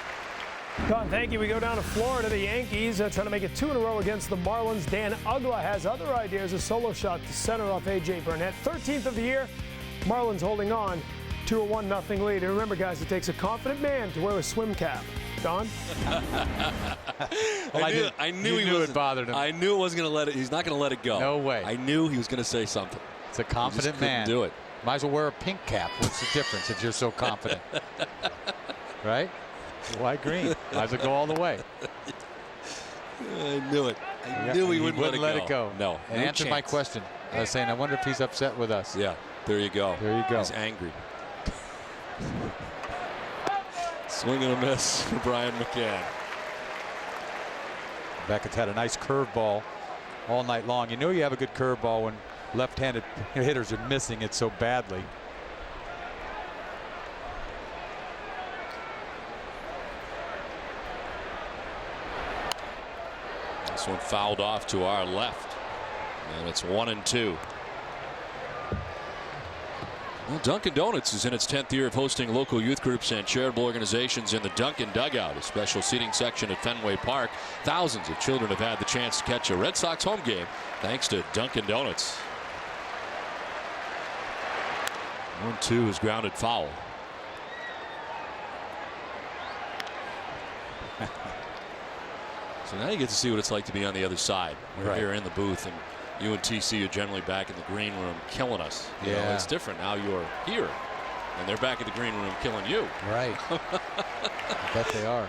Don, thank you. We go down to Florida. The Yankees trying to make it 2 in a row against the Marlins. Dan Uggla has other ideas. A solo shot to center off A.J. Burnett. 13th of the year. Marlins holding on to a 1-0 lead. And remember, guys, it takes a confident man to wear a swim cap. Don? I knew it bothered him. I knew it wasn't going to let it. He's not going to let it go. No way. I knew he was going to say something. It's a confident man. Do it. Might as well wear a pink cap. What's the difference if you're so confident? Right? Why green? Might as well go all the way. I knew it. I knew he wouldn't let it go. No. And answer my question. I was saying, I wonder if he's upset with us. Yeah. There you go. There you go. He's angry. Swing and a miss for Brian McCann. Beckett's had a nice curveball all night long. You know you have a good curveball when left-handed hitters are missing it so badly. This one fouled off to our left, and it's 1-2. Well, Dunkin' Donuts is in its 10th year of hosting local youth groups and charitable organizations in the Dunkin' Dugout, a special seating section at Fenway Park. Thousands of children have had the chance to catch a Red Sox home game thanks to Dunkin' Donuts. 1-2 is grounded foul. So now you get to see what it's like to be on the other side. We're here in the booth, and you and TC are generally back in the green room killing us. You know, it's different. Now you're here, and they're back at the green room killing you. Right. I bet they are.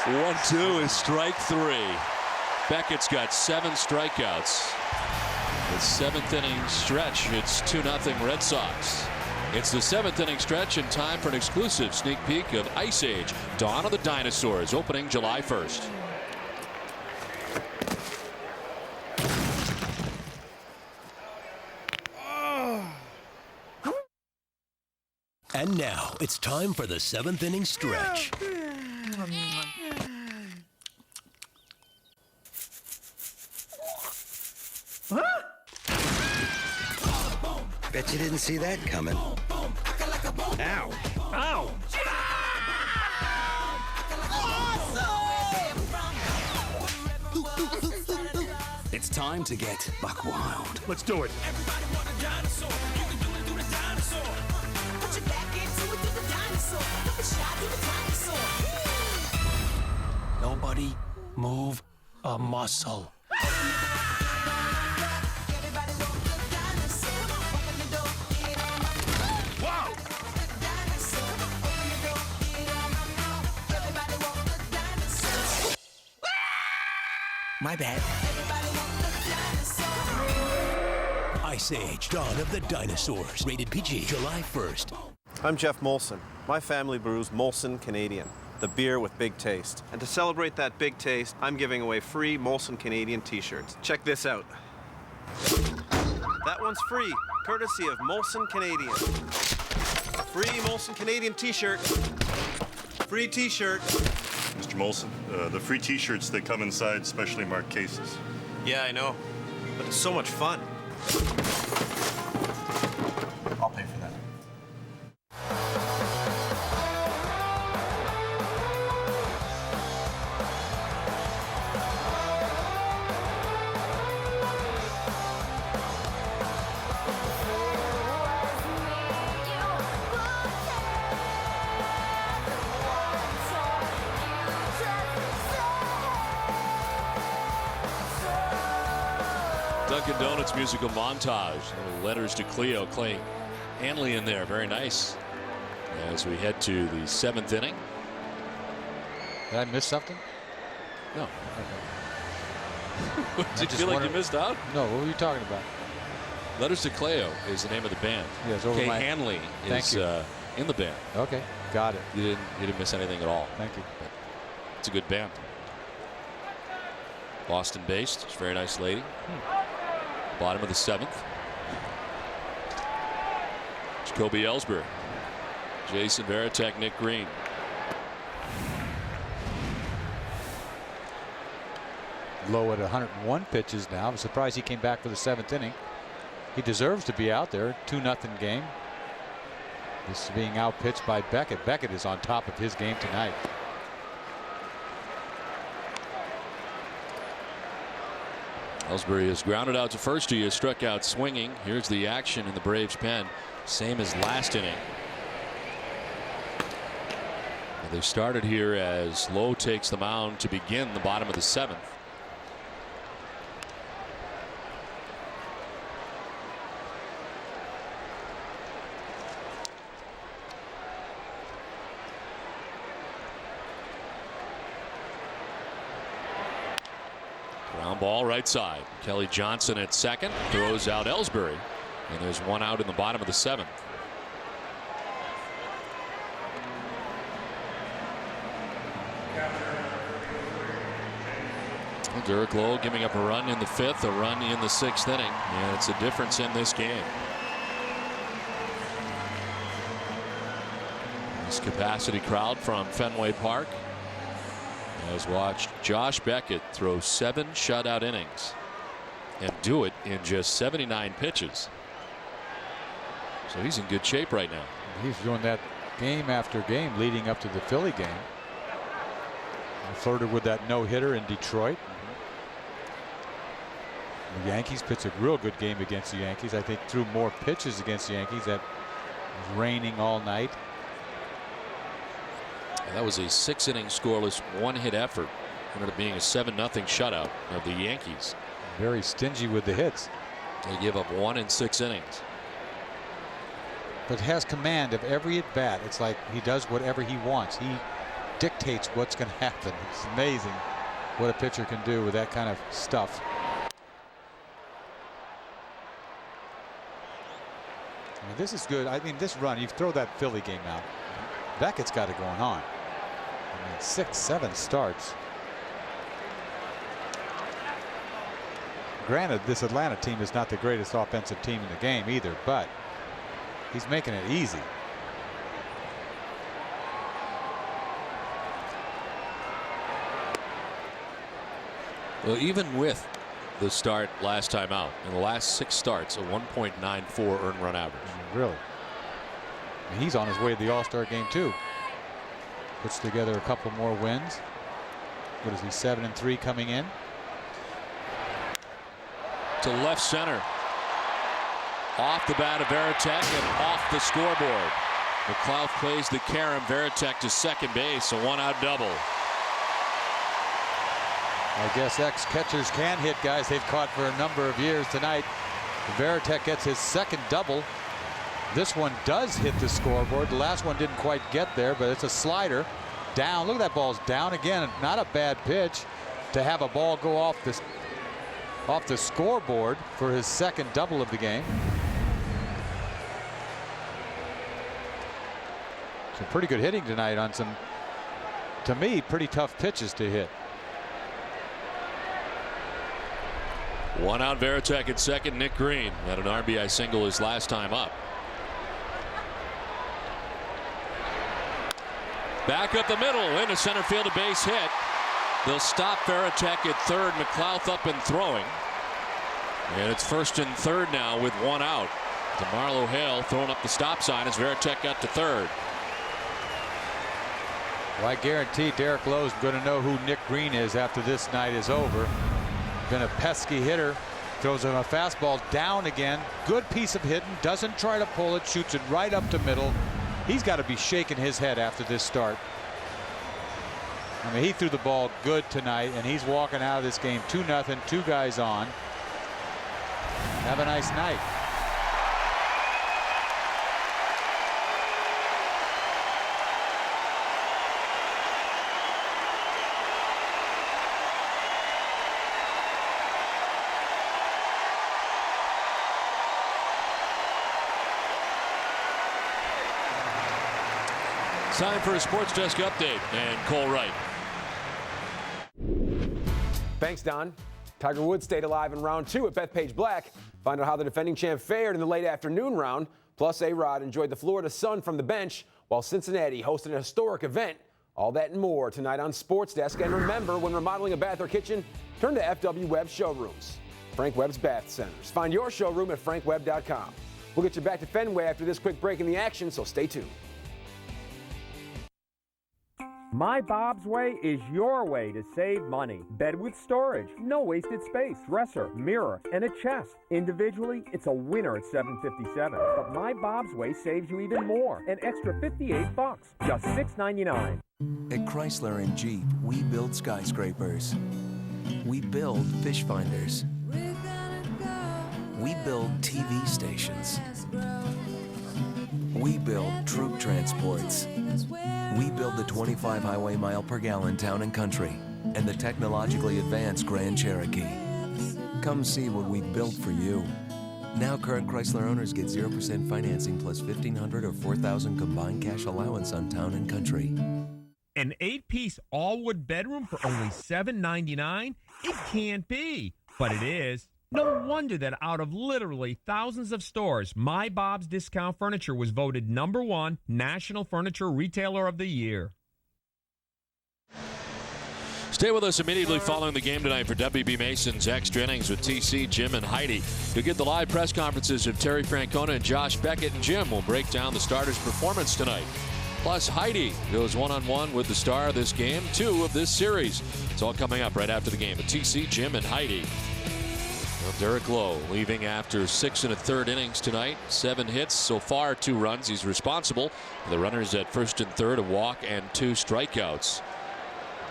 1-2 is strike 3. Beckett's got 7 strikeouts. The 7th inning stretch, it's 2-0 Red Sox. It's the 7th inning stretch and time for an exclusive sneak peek of Ice Age, Dawn of the Dinosaurs, opening July 1st. And now it's time for the 7th inning stretch. Bet you didn't see that coming. Ow. Ow! It's time to get buck wild. Let's do it. Nobody move a muscle. Wow! My bad. Ice Age, Dawn of the Dinosaurs. Rated PG, July 1st. I'm Jeff Molson. My family brews Molson Canadian, the beer with big taste. And to celebrate that big taste, I'm giving away free Molson Canadian t-shirts. Check this out. That one's free, courtesy of Molson Canadian. Free Molson Canadian t-shirt. Free t-shirt. Mr. Molson, the free t-shirts, they come inside specially marked cases. Yeah, I know, but it's so much fun. I'll pay for that. Dunkin' Donuts musical montage. Letters to Cleo. Clay Hanley in there. Very nice. As we head to the 7th inning. Did I miss something? No. Okay. Did you feel like you missed out? No. What were you talking about? Letters to Cleo is the name of the band. Yes, over Kay my... Hanley is in the band. Okay, got it. You didn't miss anything at all. Thank you. But it's a good band. Boston-based. It's a very nice lady. Bottom of the 7th. Jacoby Ellsbury, Jason Varitek, Nick Green. Lowe at 101 pitches now. I'm surprised he came back for the 7th inning. He deserves to be out there. 2-0 game. This is being outpitched by Beckett. Beckett is on top of his game tonight. Ellsbury is grounded out to first. He is struck out swinging. Here's the action in the Braves pen. Same as last inning. They started here as Lowe takes the mound to begin the bottom of the 7th. Ground ball right side. Kelly Johnson at second throws out Ellsbury, and there's one out in the bottom of the 7th. Derek Lowe giving up a run in the 5th, a run in the 6th inning, and it's a difference in this game. This capacity crowd from Fenway Park has watched Josh Beckett throw 7 shutout innings and do it in just 79 pitches. So he's in good shape right now. He's doing that game after game leading up to the Philly game. He flirted with that no-hitter in Detroit. The Yankees pitched a real good game against the Yankees. I think threw more pitches against the Yankees. That was raining all night. And that was a 6-inning scoreless 1-hit effort. Ended up being a 7-0 shutout of the Yankees. Very stingy with the hits. They give up 1 in 6 innings. But has command of every at bat. It's like he does whatever he wants. He dictates what's going to happen. It's amazing what a pitcher can do with that kind of stuff. I mean, this is good. I mean, this run, you throw that Philly game out. Beckett's got it going on. I mean, 6-7 starts. Granted, this Atlanta team is not the greatest offensive team in the game either, but he's making it easy. Well, even with the start last time out, in the last 6 starts, a 1.94 earned run average. Really? He's on his way to the All-Star game too. Puts together a couple more wins. What is he, 7-3 coming in? To left center. Off the bat of Varitek and off the scoreboard. McLeod plays the carom. Varitek to second base. A one-out double. I guess ex-catchers can hit guys they've caught for a number of years. Tonight, Varitek gets his second double. This one does hit the scoreboard. The last one didn't quite get there, but it's a slider. Down. Look at that, ball's down again. Not a bad pitch to have a ball go off the scoreboard for his second double of the game. Some pretty good hitting tonight on some, to me, pretty tough pitches to hit. One out, Varitek at second. Nick Green had an RBI single his last time up. Back up the middle into center field, a base hit. They'll stop Varitek at third. McLeod up and throwing. And it's first and third now with one out. DeMarlo Hale throwing up the stop sign as Varitek got to third. Well, I guarantee Derek Lowe's going to know who Nick Green is after this night is over. Been a pesky hitter. Throws him a fastball down again. Good piece of hitting. Doesn't try to pull it. Shoots it right up the middle. He's got to be shaking his head after this start. I mean, he threw the ball good tonight, and he's walking out of this game 2-0, 2 guys on. Have a nice night. Time for a Sports Desk update, and Cole Wright. Thanks, Don. Tiger Woods stayed alive in round 2 at Bethpage Black. Find out how the defending champ fared in the late afternoon round. Plus, A-Rod enjoyed the Florida sun from the bench while Cincinnati hosted a historic event. All that and more tonight on Sports Desk. And remember, when remodeling a bath or kitchen, turn to FW Webb Showrooms. Frank Webb's Bath Centers. Find your showroom at frankwebb.com. We'll get you back to Fenway after this quick break in the action, so stay tuned. My Bob's Way is your way to save money. Bed with storage, no wasted space, dresser, mirror, and a chest. Individually, it's a winner at $757. But My Bob's Way saves you even more, an extra $58, just $699. At Chrysler and Jeep, we build skyscrapers. We build fish finders. We build TV stations. We build troop transports. We build the 25 highway mile per gallon town and country and the technologically advanced Grand Cherokee. Come see what we built for you. Now current Chrysler owners get 0% financing plus $1,500 or $4,000 combined cash allowance on town and country. An 8-piece all-wood bedroom for only $799? It can't be, but it is. No wonder that out of literally thousands of stores, My Bob's Discount Furniture was voted #1 National Furniture Retailer of the Year. Stay with us immediately following the game tonight for WB Mason's Extra Innings with TC, Jim, and Heidi. You'll get the live press conferences of Terry Francona and Josh Beckett, and Jim will break down the starters' performance tonight. Plus, Heidi goes one-on-one with the star of this game, 2 of this series. It's all coming up right after the game with TC, Jim, and Heidi. Well, Derek Lowe leaving after 6 1/3 innings tonight. 7 hits so far, 2 runs. He's responsible for the runners at first and third, a walk and 2 strikeouts.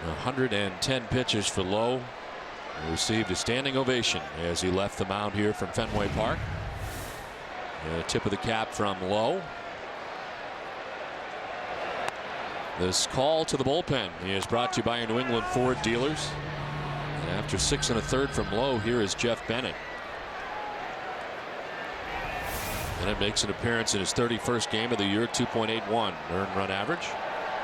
110 pitches for Lowe. He received a standing ovation as he left the mound here from Fenway Park. A tip of the cap from Lowe. This call to the bullpen is brought to you by your New England Ford dealers. And after 6 1/3 from Lowe, here is Jeff Bennett. Bennett makes an appearance in his 31st game of the year, 2.81 earned run average.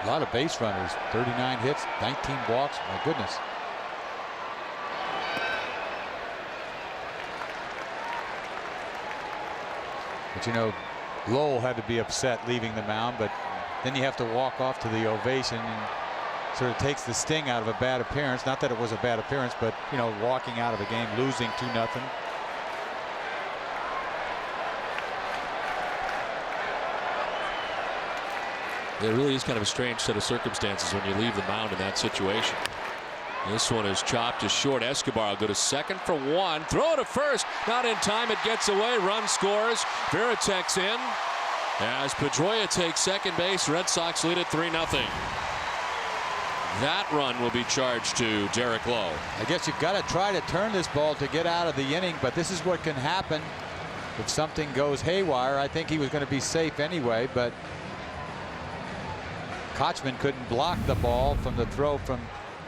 A lot of base runners, 39 hits, 19 walks. My goodness. But you know, Lowe had to be upset leaving the mound, but then you have to walk off to the ovation and sort of takes the sting out of a bad appearance. Not that it was a bad appearance, but you know, walking out of a game, losing 2-0. It really is kind of a strange set of circumstances when you leave the mound in that situation. This one is chopped to short. Escobar will go to second for one. Throw to first. Not in time. It gets away. Run scores. Varitek's in. As Pedroia takes second base, Red Sox lead at 3-0. That run will be charged to Derek Lowe. I guess you've got to try to turn this ball to get out of the inning, but this is what can happen if something goes haywire. I think he was going to be safe anyway, but Kochman couldn't block the ball from the throw from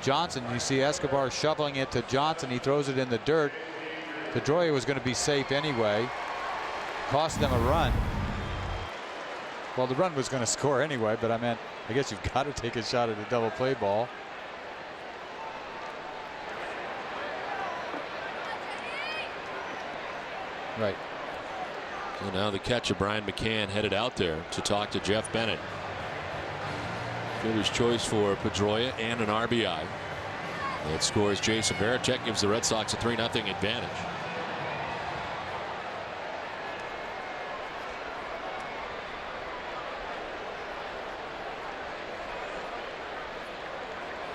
Johnson. You see Escobar shoveling it to Johnson. He throws it in the dirt. Pedroia was going to be safe anyway. Cost them a run. Well, the run was going to score anyway, but I guess you've got to take a shot at a double play ball. Right. So now the catcher, Brian McCann, headed out there to talk to Jeff Bennett. Fielder's choice for Pedroia and an RBI. That scores Jason Varitek, gives the Red Sox a 3-0 advantage.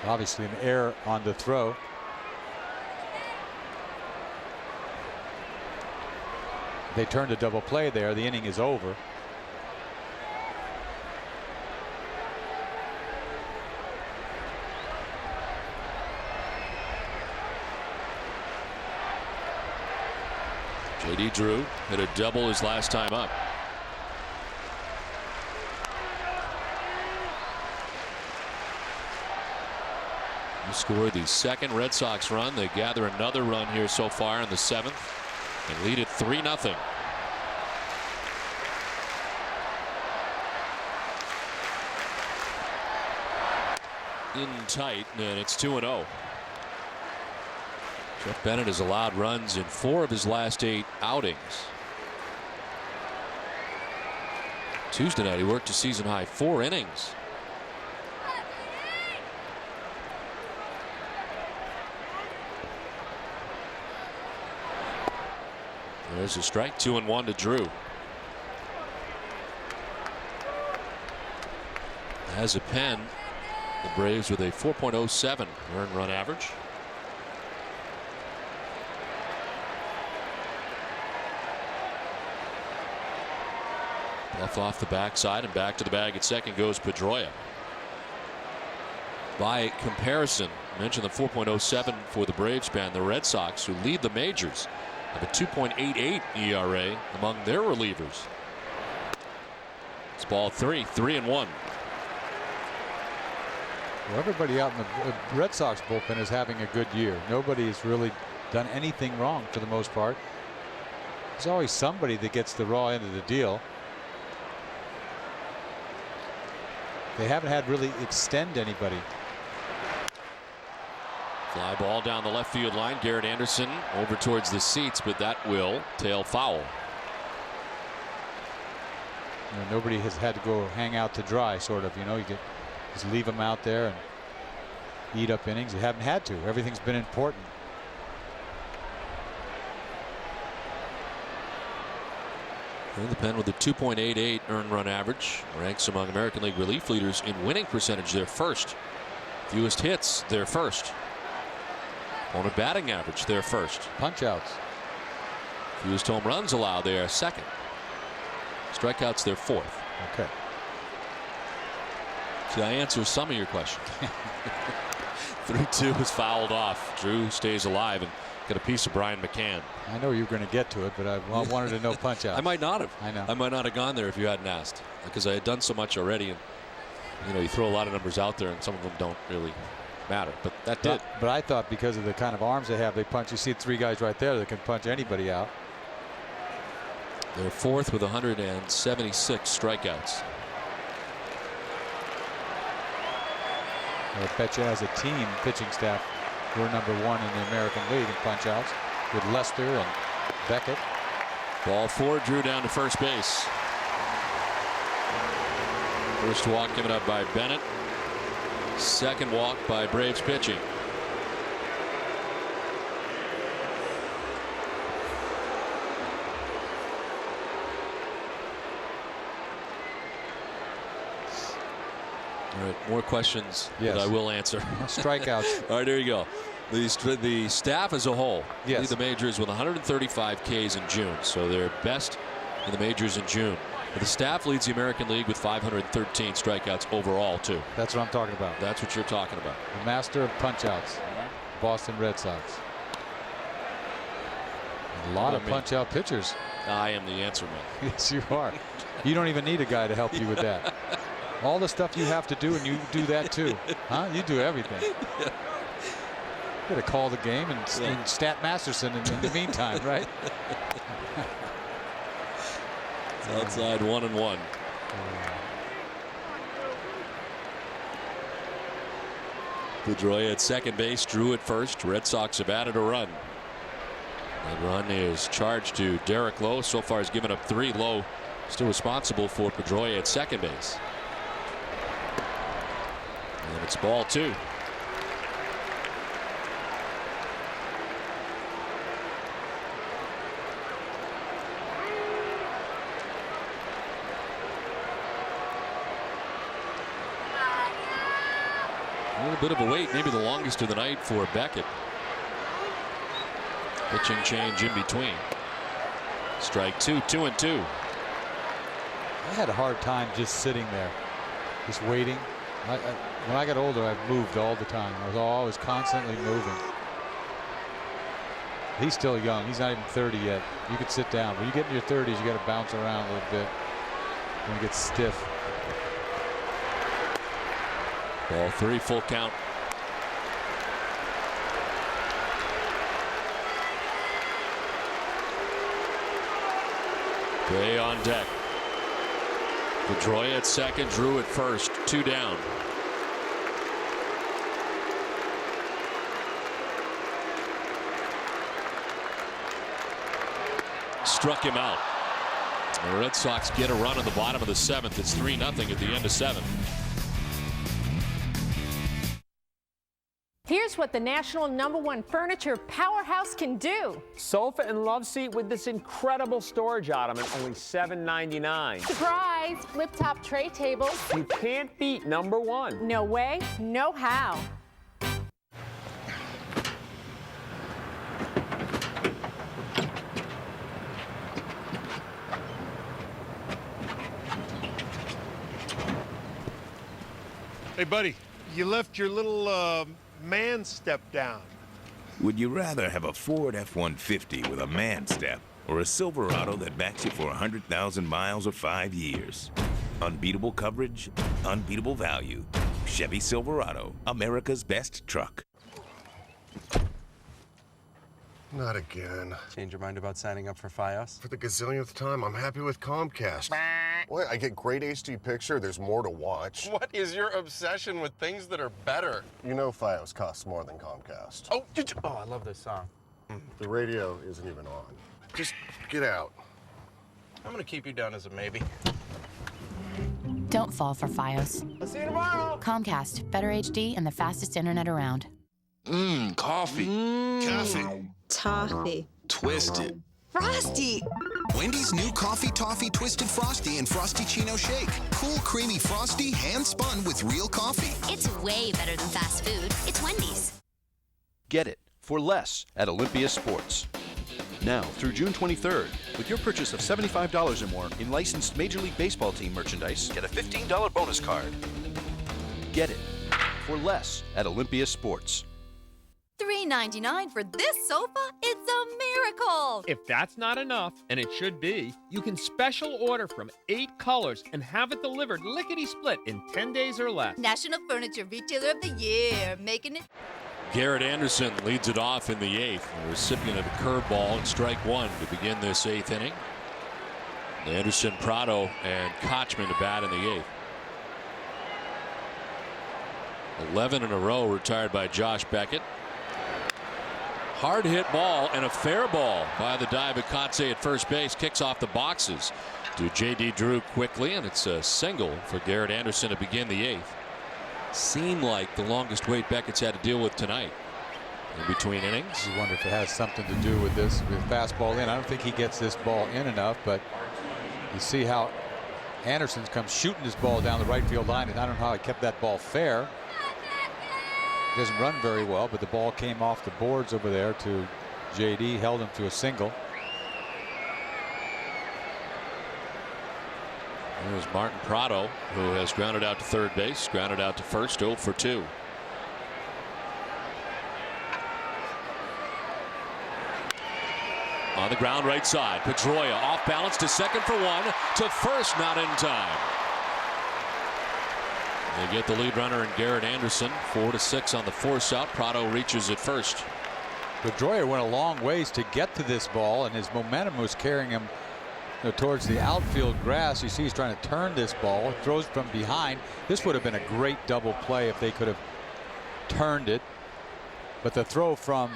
Obviously an error on the throw. They turned a double play there. The inning is over. J.D. Drew hit a double his last time up. He scored the second Red Sox run. They gather another run here so far in the 7th and lead it 3-0. In tight, and it's 2-0. Jeff Bennett has allowed runs in 4 of his last 8 outings. Tuesday night he worked a season high 4 innings. There's a strike. 2-1 to Drew. As a pen, the Braves with a 4.07 earned run average. Bluff off the backside and back to the bag at second goes Pedroia. By comparison, I mentioned the 4.07 for the Braves span. The Red Sox, who lead the majors, have a 2.88 ERA among their relievers. It's ball 3, 3-1. Well, everybody out in the Red Sox bullpen is having a good year. Nobody's really done anything wrong for the most part. There's always somebody that gets the raw end of the deal. They haven't had really extend anybody. Fly ball down the left field line. Garrett Anderson over towards the seats, but that will tail foul. You know, nobody has had to go hang out to dry, sort of. You know, you could just leave them out there and eat up innings. They haven't had to. Everything's been important. And the pen with a 2.88 earned run average ranks among American League relief leaders in winning percentage. They're first. Fewest hits, they're first. On a batting average, they're first. Punch outs. Fewest home runs allowed, they are second. Strikeouts, they're fourth. Okay. See, I answer some of your questions. 3-2 is fouled off. Drew stays alive and got a piece of Brian McCann. I know you were going to get to it, but I wanted to know punch out. I might not have. I know. I might not have gone there if you hadn't asked, because I had done so much already. And you know, you throw a lot of numbers out there, and some of them don't really matter. But that did. But I thought because of the kind of arms they have, they punch. You see 3 guys right there that can punch anybody out. They're fourth with 176 strikeouts. I bet you as a team, pitching staff, we're number 1 in the American League in punch outs with Lester and Beckett. Ball 4, Drew down to first base. First walk given up by Bennett. Second walk by Braves pitching. All right, more questions that I will answer. Strikeouts. All right, there you go. The staff as a whole lead Yes. the majors with 135 Ks in June, so they're best in the majors in June. But the staff leads the American League with 513 strikeouts overall, too. That's what I'm talking about. That's what you're talking about. The master of punch-outs, Boston Red Sox. A lot of punch-out pitchers. I am the answer man. Yes, you are. You don't even need a guy to help you with that. All the stuff you have to do, and you do that too. Huh? You do everything. You got to call the game and stat Masterson in the meantime, right? It's outside 1-1. Pedroia at second base, Drew at first. Red Sox have added a run. That run is charged to Derek Lowe. So far has given up 3. Lowe still responsible for Pedroia at second base. And it's ball 2. A little bit of a wait, maybe the longest of the night for Beckett. Pitching change in between. Strike 2, 2-2. I had a hard time just sitting there, just waiting. When I got older, I moved all the time. I was always constantly moving. He's still young. He's not even 30 yet. You could sit down. When you get in your 30s, you got to bounce around a little bit. When you get stiff. Ball 3, full count. Gray on deck. Pedroia at second, Drew at first, 2 down. Struck him out. The Red Sox get a run at the bottom of the 7th. It's 3-0 at the end of 7. Here's what the national #1 furniture powerhouse can do. Sofa and love seat with this incredible storage ottoman, only $7.99. Surprise! Flip-top tray table. You can't beat #1. No way, no how. Hey, buddy, you left your little man step down. Would you rather have a Ford F-150 with a man step or a Silverado that backs you for 100,000 miles or 5 years? Unbeatable coverage, unbeatable value. Chevy Silverado, America's best truck. Not again. Change your mind about signing up for Fios? For the gazillionth time, I'm happy with Comcast. What? I get great HD picture. There's more to watch. What is your obsession with things that are better? You know Fios costs more than Comcast. Oh, I love this song. The radio isn't even on. Just get out. I'm gonna keep you down as a maybe. Don't fall for Fios. I'll see you tomorrow. Comcast, better HD and the fastest internet around. Coffee. Coffee. Toffee. Twisted. Frosty. Wendy's new Coffee Toffee Twisted Frosty and Frosty Chino Shake. Cool, creamy Frosty, hand-spun with real coffee. It's way better than fast food. It's Wendy's. Get it for less at Olympia Sports. Now through June 23rd, with your purchase of $75 or more in licensed Major League Baseball team merchandise, get a $15 bonus card. Get it for less at Olympia Sports. $3.99 for this sofa? It's a miracle! If that's not enough, and it should be, you can special order from 8 colors and have it delivered lickety-split in 10 days or less. National Furniture Retailer of the Year, making it... Garrett Anderson leads it off in the 8th. The recipient of a curveball and strike 1 to begin this 8th inning. Anderson, Prado, and Kochman to bat in the 8th. 11 in a row retired by Josh Beckett. Hard hit ball and a fair ball by the dive at Kotsay at first base. Kicks off the boxes to J.D. Drew quickly, and it's a single for Garrett Anderson to begin the 8th. Seemed like the longest wait Beckett's had to deal with tonight in between innings. You wonder if it has something to do with this, with fastball in. I don't think he gets this ball in enough, but you see how Anderson comes shooting this ball down the right field line, and I don't know how he kept that ball fair. He doesn't run very well, but the ball came off the boards over there to JD, held him to a single. There's Martin Prado, who has grounded out to third base, grounded out to first, 0 for 2. On the ground right side, Pedroia off balance to second for 1, to first, not in time. They get the lead runner in Garrett Anderson, 4-6 on the force out. Prado reaches at first. Pedroia went a long ways to get to this ball, and his momentum was carrying him towards the outfield grass. You see he's trying to turn this ball, throws from behind. This would have been a great double play if they could have turned it, but the throw from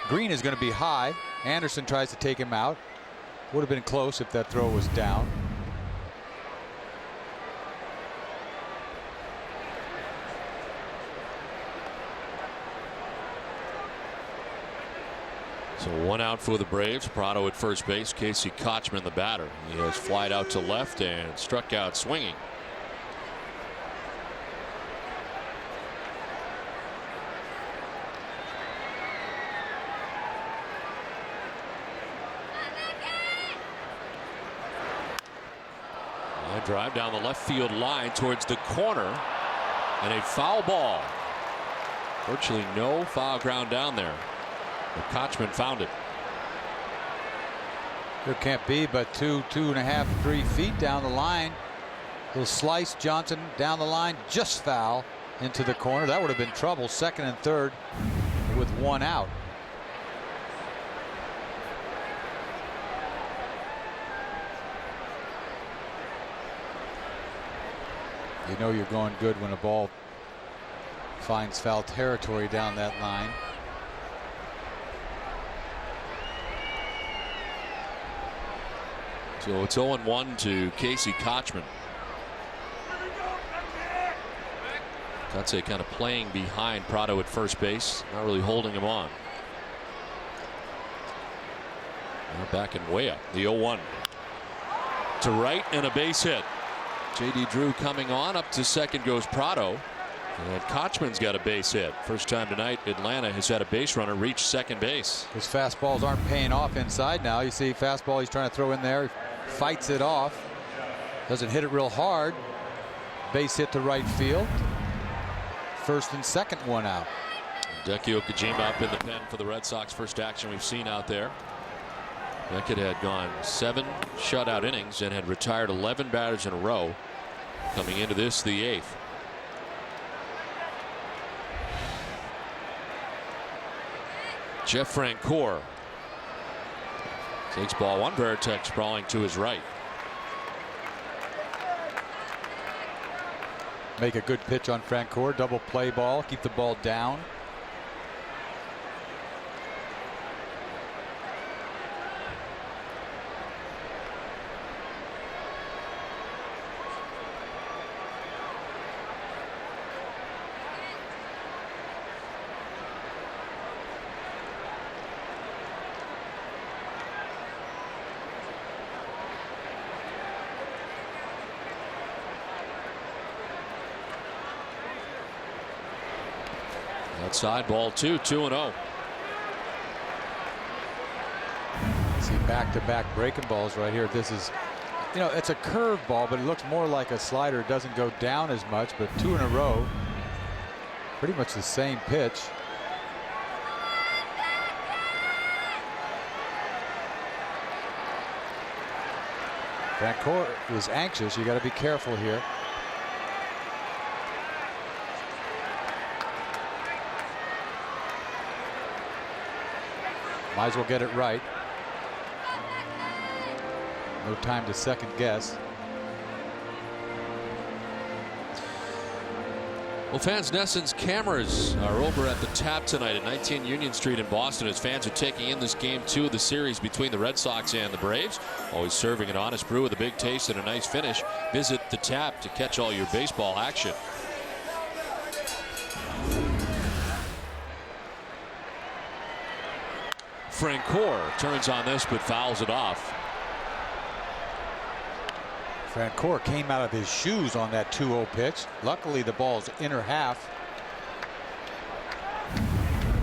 Green is going to be high. Anderson tries to take him out. Would have been close if that throw was down. So 1 out for the Braves. Prado at first base. Casey Kochman the batter. He has flied out to left and struck out swinging. A drive down the left field line towards the corner, and a foul ball. Virtually no foul ground down there. But Kochman found it. There can't be but 2.5, 3 feet down the line. He'll slice Johnson down the line, just foul into the corner. That would have been trouble. Second and third with 1 out. You know you're going good when a ball finds foul territory down that line. So it's 0-1 to Casey Kochman. Kotsay kind of playing behind Prado at first base, not really holding him on. Now backing way up. The 0-1 to right and a base hit. J.D. Drew coming on. Up to second goes Prado. And Kochman's got a base hit. First time tonight Atlanta has had a base runner reach second base. His fastballs aren't paying off inside now. You see fastball he's trying to throw in there. He fights it off. Doesn't hit it real hard. Base hit to right field. First and second, 1 out. Hideki Okajima up in the pen for the Red Sox. First action we've seen out there. Beckett had gone 7 shutout innings and had retired 11 batters in a row. Coming into this, the 8th. Jeff Francoeur takes ball 1. Veritek sprawling to his right. Make a good pitch on Francoeur. Double play ball. Keep the ball down. Outside ball 2, 2-0. See back-to-back breaking balls right here. This is, it's a curve ball, but it looks more like a slider. It doesn't go down as much, but 2 in a row. Pretty much the same pitch. Francoeur is anxious. You got to be careful here. Might as well get it right. No time to second guess. Well, fans, Nesson's cameras are over at the Tap tonight at 19 Union Street in Boston as fans are taking in this game 2 of the series between the Red Sox and the Braves. Always serving an honest brew with a big taste and a nice finish. Visit the Tap to catch all your baseball action. Francoeur turns on this but fouls it off. Francoeur came out of his shoes on that 2-0 pitch. Luckily, the ball's inner half.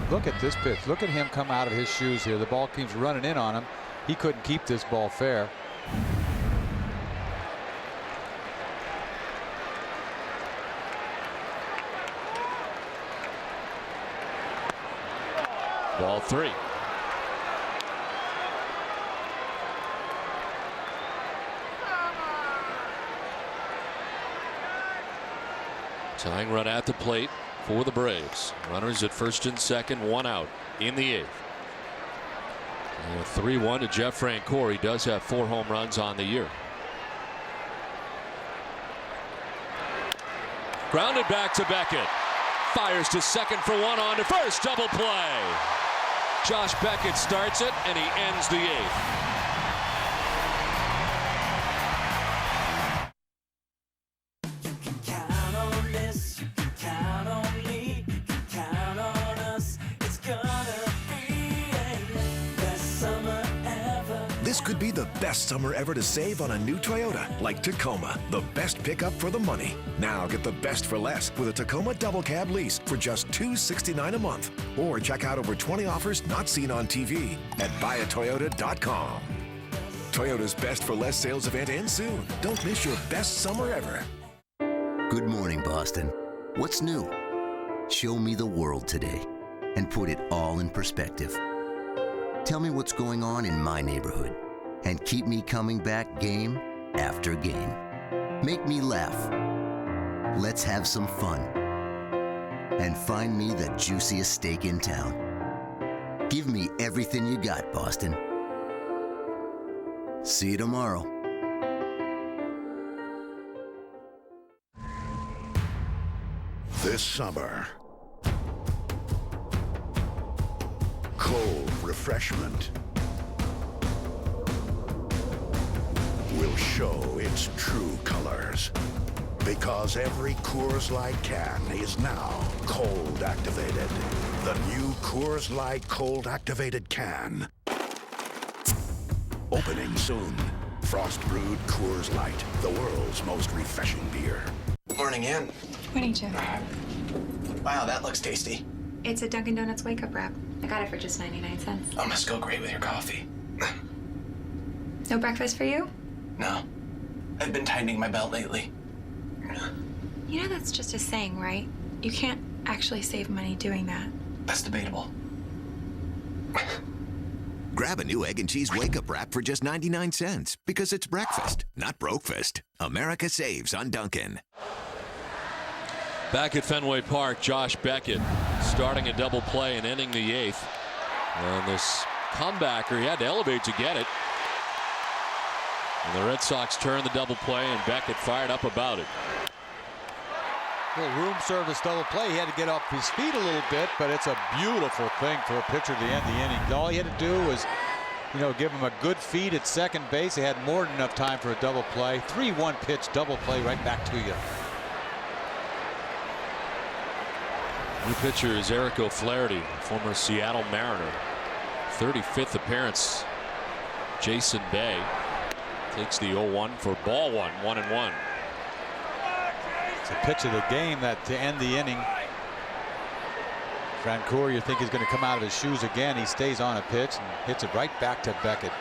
Look at this pitch. Look at him come out of his shoes here. The ball keeps running in on him. He couldn't keep this ball fair. Ball 3. Tying run at the plate for the Braves. Runners at first and second, 1 out in the 8th. 3-1 to Jeff Francoeur. He does have 4 home runs on the year. Grounded back to Beckett. Fires to second for 1, on to first. Double play. Josh Beckett starts it, and he ends the 8th. This could be the best summer ever to save on a new Toyota, like Tacoma, the best pickup for the money. Now get the best for less with a Tacoma double cab lease for just $269 a month. Or check out over 20 offers not seen on TV at buyatoyota.com. Toyota's best for less sales event ends soon. Don't miss your best summer ever. Good morning, Boston. What's new? Show me the world today and put it all in perspective. Tell me what's going on in my neighborhood and keep me coming back game after game. Make me laugh. Let's have some fun. And find me the juiciest steak in town. Give me everything you got, Boston. See you tomorrow. This summer, cold refreshment will show its true colors. Because every Coors Light can is now cold activated. The new Coors Light cold activated can. Opening soon. Frost brewed Coors Light, the world's most refreshing beer. Morning, Ann. Morning, Jim. Wow, that looks tasty. It's a Dunkin' Donuts wake-up wrap. I got it for just 99 cents. Oh, must go great with your coffee. No breakfast for you? No. I've been tightening my belt lately. You know that's just a saying, right? You can't actually save money doing that. That's debatable. Grab a new egg and cheese wake-up wrap for just 99 cents because it's breakfast, not brokefast. America saves on Dunkin'. Back at Fenway Park, Josh Beckett starting a double play and ending the 8th. And this comebacker, he had to elevate to get it. And the Red Sox turn the double play, and Beckett fired up about it. Little room service double play. He had to get off his feet a little bit, but it's a beautiful thing for a pitcher to end the inning. All he had to do was, give him a good feed at second base. He had more than enough time for a double play. 3-1 pitch, double play right back to you. New pitcher is Eric O'Flaherty, former Seattle Mariner. 35th appearance. Jason Bay takes the 0-1 for ball 1, 1-1. It's a pitch of the game that to end the inning. Francoeur, you think he's going to come out of his shoes again. He stays on a pitch and hits it right back to Beckett.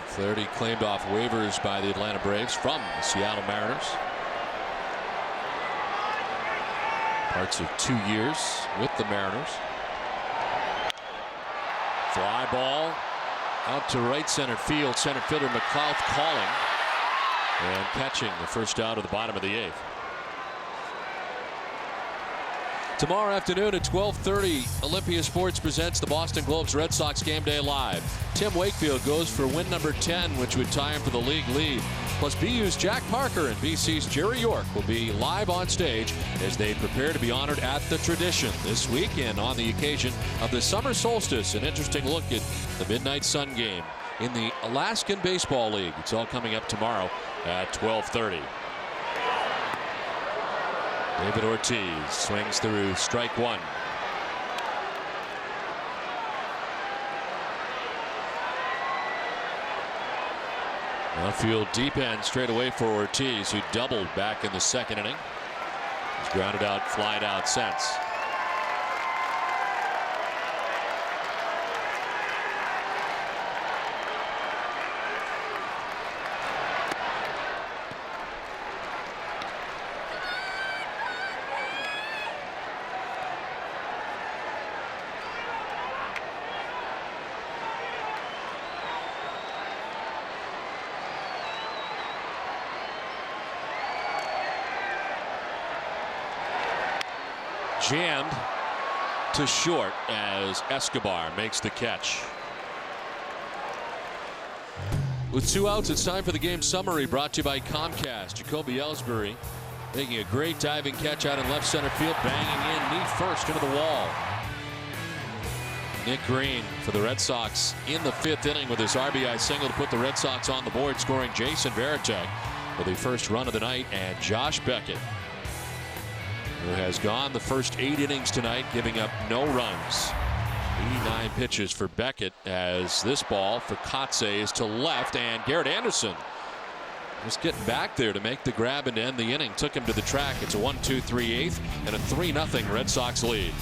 Flaherty claimed off waivers by the Atlanta Braves from the Seattle Mariners. Parts of 2 years with the Mariners. Fly ball out to right center field. Center fielder McLeod calling and catching the first out of the bottom of the 8th. Tomorrow afternoon at 12:30, Olympia Sports presents the Boston Globe's Red Sox Game Day Live. Tim Wakefield goes for win number 10, which would tie him for the league lead. Plus, BU's Jack Parker and BC's Jerry York will be live on stage as they prepare to be honored at the Tradition this weekend on the occasion of the summer solstice. An interesting look at the Midnight Sun game in the Alaskan Baseball League. It's all coming up tomorrow at 12:30. David Ortiz swings through strike 1. Outfield deep end straight away for Ortiz, who doubled back in the second inning. He's grounded out, flied out since. Jammed to short as Escobar makes the catch. With 2 outs, it's time for the game summary brought to you by Comcast. Jacoby Ellsbury making a great diving catch out in left center field, banging in knee first into the wall. Nick Green for the Red Sox in the 5th inning with his RBI single to put the Red Sox on the board, scoring Jason Varitek for the first run of the night, and Josh Beckett, who has gone the first 8 innings tonight, giving up no runs. 89 pitches for Beckett, as this ball for Kotze is to left, and Garrett Anderson just getting back there to make the grab and end the inning. Took him to the track. It's a 1-2, 3/8 and a 3-0 Red Sox lead.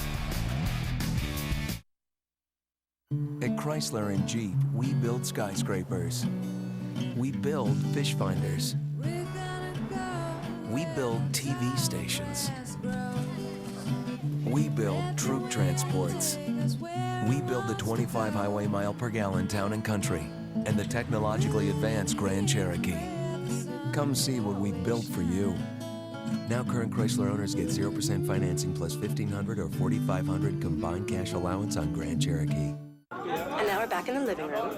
At Chrysler and Jeep, we build skyscrapers. We build fish finders. We build TV stations. We build troop transports. We build the 25 highway mile per gallon town and country and the technologically advanced Grand Cherokee. Come see what we built for you. Now current Chrysler owners get 0% financing plus $1,500 or $4,500 combined cash allowance on Grand Cherokee. And now we're back in the living room.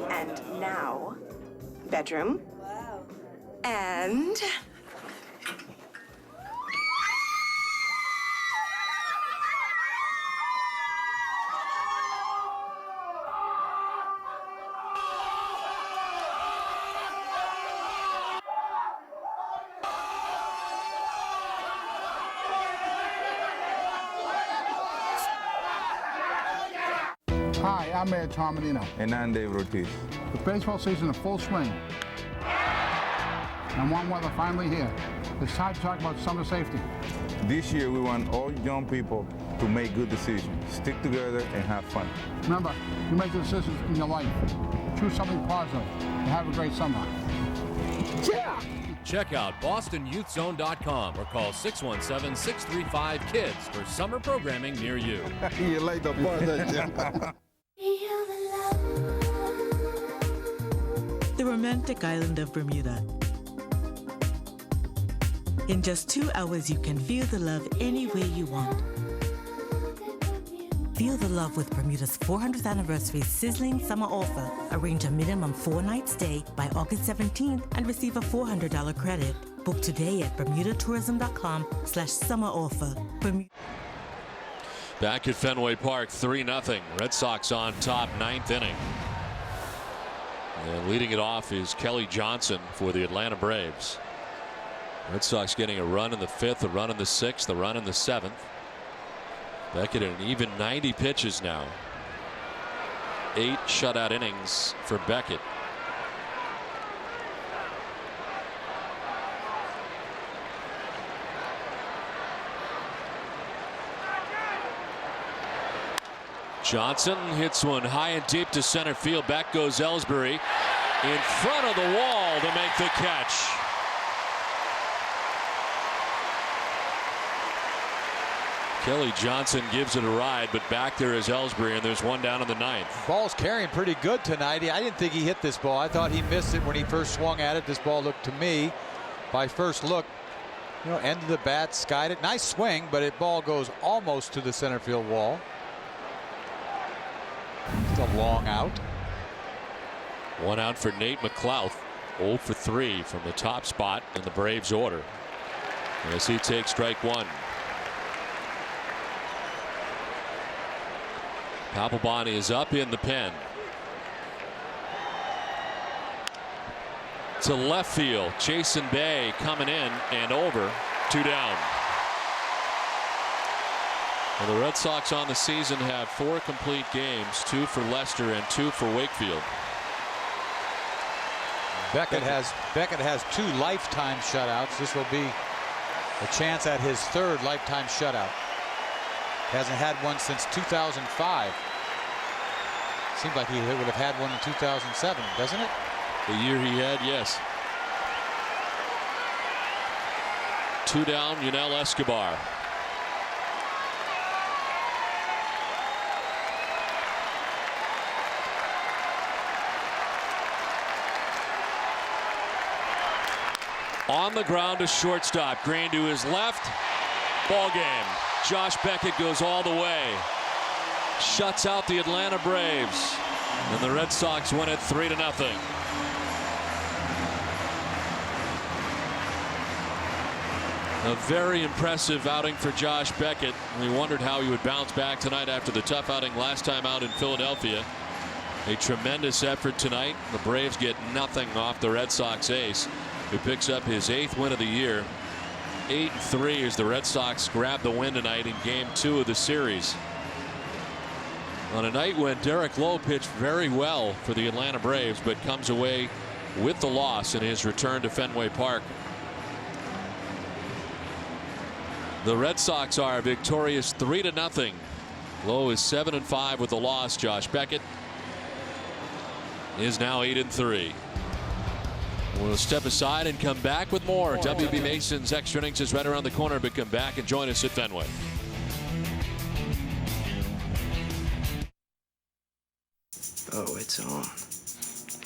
And now, bedroom. Wow. And... Hi, I'm Mayor Tom Menino. And I'm Dave Ortiz. The baseball season in full swing. And warm weather finally here. It's time to talk about summer safety. This year, we want all young people to make good decisions, stick together, and have fun. Remember, you make the decisions in your life. Choose something positive and have a great summer. Yeah! Check out BostonYouthZone.com or call 617-635-KIDS for summer programming near you. You like the buzz, don't The romantic island of Bermuda. In just 2 hours, you can feel the love any way you want. Feel the love with Bermuda's 400th anniversary sizzling summer offer. Arrange a minimum 4-night stay by August 17th and receive a $400 credit. Book today at bermudatourism.com/summer offer. Back at Fenway Park, 3-0. Red Sox on top, 9th inning. And leading it off is Kelly Johnson for the Atlanta Braves. Red Sox getting a run in the 5th, a run in the 6th, a run in the 7th. Beckett at an even 90 pitches now. 8 shutout innings for Beckett. Johnson hits one high and deep to center field. Back goes Ellsbury in front of the wall to make the catch. Kelly Johnson gives it a ride, but back there is Ellsbury, and there's one down in the 9th. Ball's carrying pretty good tonight. I didn't think he hit this ball. I thought he missed it when he first swung at it. This ball looked to me, by first look, end of the bat, skied it. Nice swing, but it ball goes almost to the center field wall. It's a long out. 1 out for Nate McLouth. 0 for 3 from the top spot in the Braves order, as he takes strike 1. Papelbon is up in the pen. To left field. Jason Bay coming in and over. 2 down. Well, the Red Sox on the season have 4 complete games, 2 for Leicester and 2 for Wakefield. Beckett has 2 lifetime shutouts. This will be a chance at his 3rd lifetime shutout. Hasn't had one since 2005. Seems like he would have had one in 2007, doesn't it? The year he had, yes. 2 down, Yunel Escobar. On the ground to shortstop. Green to his left. Ball game. Josh Beckett goes all the way. Shuts out the Atlanta Braves. And the Red Sox win it 3-0. A very impressive outing for Josh Beckett. We wondered how he would bounce back tonight after the tough outing last time out in Philadelphia. A tremendous effort tonight. The Braves get nothing off the Red Sox ace, who picks up his 8th win of the year. 8-3 as the Red Sox grab the win tonight in Game 2 of the series. On a night when Derek Lowe pitched very well for the Atlanta Braves, but comes away with the loss in his return to Fenway Park. The Red Sox are victorious 3-0. Lowe is 7-5 with the loss. Josh Beckett is now 8-3. We'll step aside and come back with more. WB Mason's Extra Innings is right around the corner, but come back and join us at Fenway. Oh, it's on.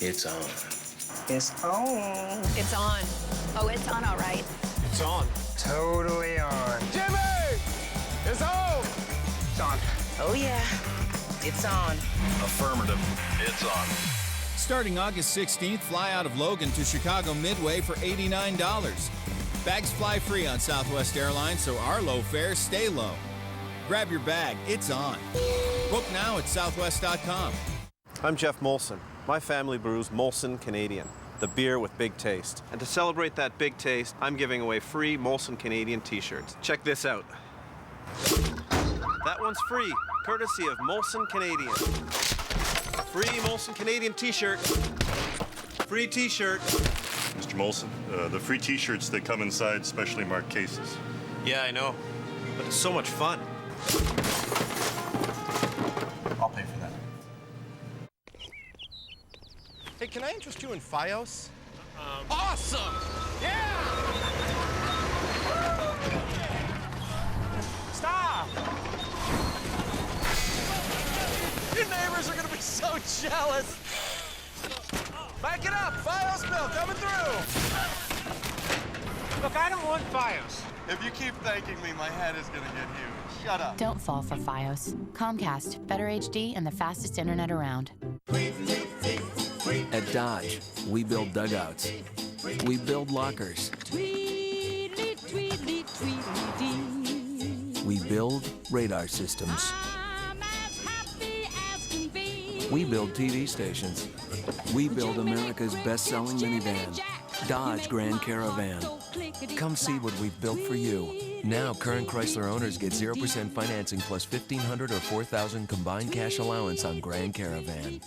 It's on. It's on. It's on. Oh, it's on, all right. It's on. Totally on. Jimmy! It's home! It's on. Oh, yeah. It's on. Affirmative. It's on. Starting August 16th, fly out of Logan to Chicago Midway for $89. Bags fly free on Southwest Airlines, so our low fares stay low. Grab your bag. It's on. Book now at southwest.com. I'm Jeff Molson. My family brews Molson Canadian, the beer with big taste. And to celebrate that big taste, I'm giving away free Molson Canadian t-shirts. Check this out. That one's free, courtesy of Molson Canadian. Free Molson Canadian t-shirt. Free t-shirt. Mr. Molson, the free t-shirts, they come inside specially marked cases. Yeah, I know, but it's so much fun. I'll pay for that. Hey, can I interest you in FiOS? Awesome! Yeah! Stop! Your neighbors are gonna be so jealous. Back it up, FiOS bill coming through. Look, I don't want FiOS. If you keep thanking me, my head is gonna get huge. Shut up. Don't fall for FiOS. Comcast, better HD and the fastest internet around. At Dodge, we build dugouts. We build lockers. We build radar systems. We build TV stations. We build America's best-selling minivan, Dodge Grand Caravan. Come see what we've built for you. Now, current Chrysler owners get 0% financing plus $1,500 or $4,000 combined cash allowance on Grand Caravan.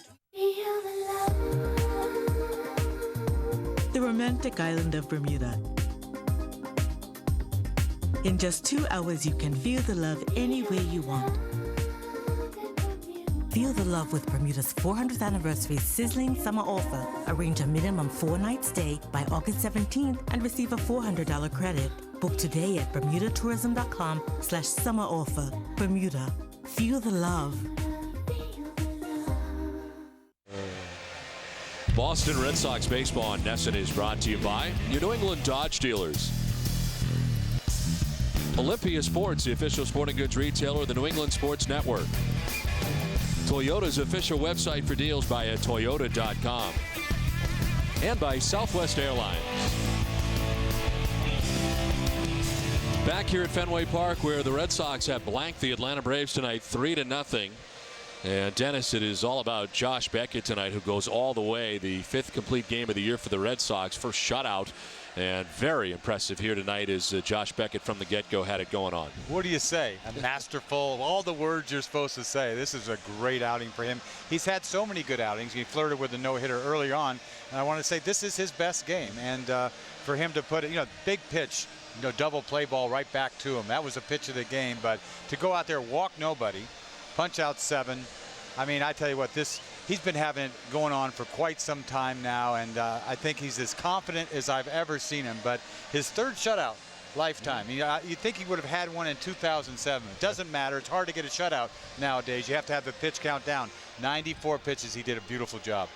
The romantic island of Bermuda. In just 2 hours, you can feel the love any way you want. Feel the love with Bermuda's 400th anniversary sizzling summer offer. Arrange a minimum 4-night stay by August 17th and receive a $400 credit. Book today at bermudatourism.com/summer offer. Bermuda. Feel the love. Boston Red Sox baseball on NESN is brought to you by your New England Dodge dealers. Olympia Sports, the official sporting goods retailer of the New England Sports Network. Toyota's official website for deals by toyota.com. And by Southwest Airlines. Back here at Fenway Park, where the Red Sox have blanked the Atlanta Braves tonight 3-0. And Dennis, it is all about Josh Beckett tonight, who goes all the way. The 5th complete game of the year for the Red Sox. First shutout And very impressive here tonight as Josh Beckett from the get-go had it going on. What do you say? A masterful, all the words you're supposed to say. This is a great outing for him. He's had so many good outings. He flirted with a no-hitter early on, and I want to say this is his best game. And for him to put it, big pitch, double play ball right back to him. That was a pitch of the game. But to go out there, walk nobody, punch out 7. I mean, I tell you what, he's been having it going on for quite some time now, and I think he's as confident as I've ever seen him. But his 3rd shutout lifetime. You'd think he would have had one in 2007. It doesn't matter. It's hard to get a shutout nowadays. You have to have the pitch count down. 94 pitches. He did a beautiful job.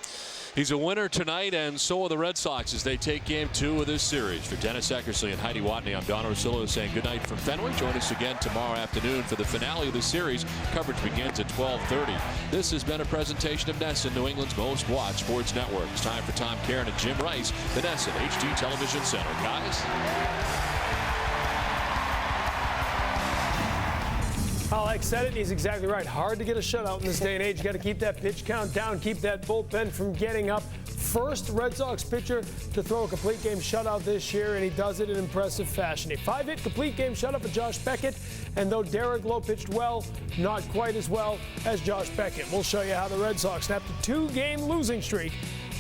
He's a winner tonight, and so are the Red Sox as they take Game 2 of this series. For Dennis Eckersley and Heidi Watney, I'm Don Orsillo saying good night from Fenway. Join us again tomorrow afternoon for the finale of the series. Coverage begins at 12:30. This has been a presentation of NESN, New England's most watched sports network. It's time for Tom Caron and Jim Rice, the NESN HD Television Center. Guys. Alex said it, and he's exactly right. Hard to get a shutout in this day and age. You got to keep that pitch count down, keep that bullpen from getting up. First Red Sox pitcher to throw a complete game shutout this year, and he does it in impressive fashion. A 5-hit complete game shutout for Josh Beckett, and though Derek Lowe pitched well, not quite as well as Josh Beckett. We'll show you how the Red Sox snapped a 2-game losing streak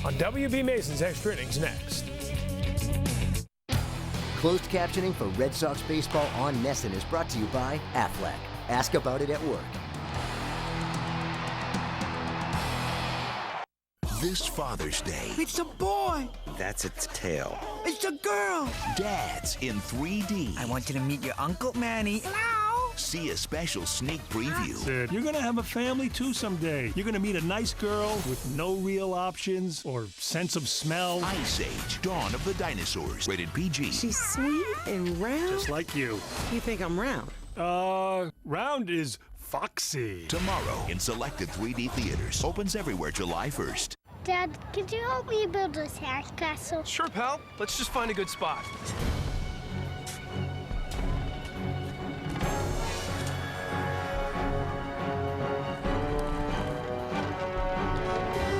on WB Mason's Extra Innings next. Closed captioning for Red Sox baseball on NESN is brought to you by Aflac. Ask about it at work. This Father's Day. It's a boy. That's its tail. It's a girl. Dads in 3D. I want you to meet your Uncle Manny. Hello. See a special sneak preview. Sid, you're going to have a family too someday. You're going to meet a nice girl with no real options or sense of smell. Ice Age, Dawn of the Dinosaurs. Rated PG. She's sweet and round. Just like you. You think I'm round? Round is foxy. Tomorrow in selected 3D theaters. Opens everywhere July 1st. Dad, could you help me build a sandcastle? Sure, pal. Let's just find a good spot.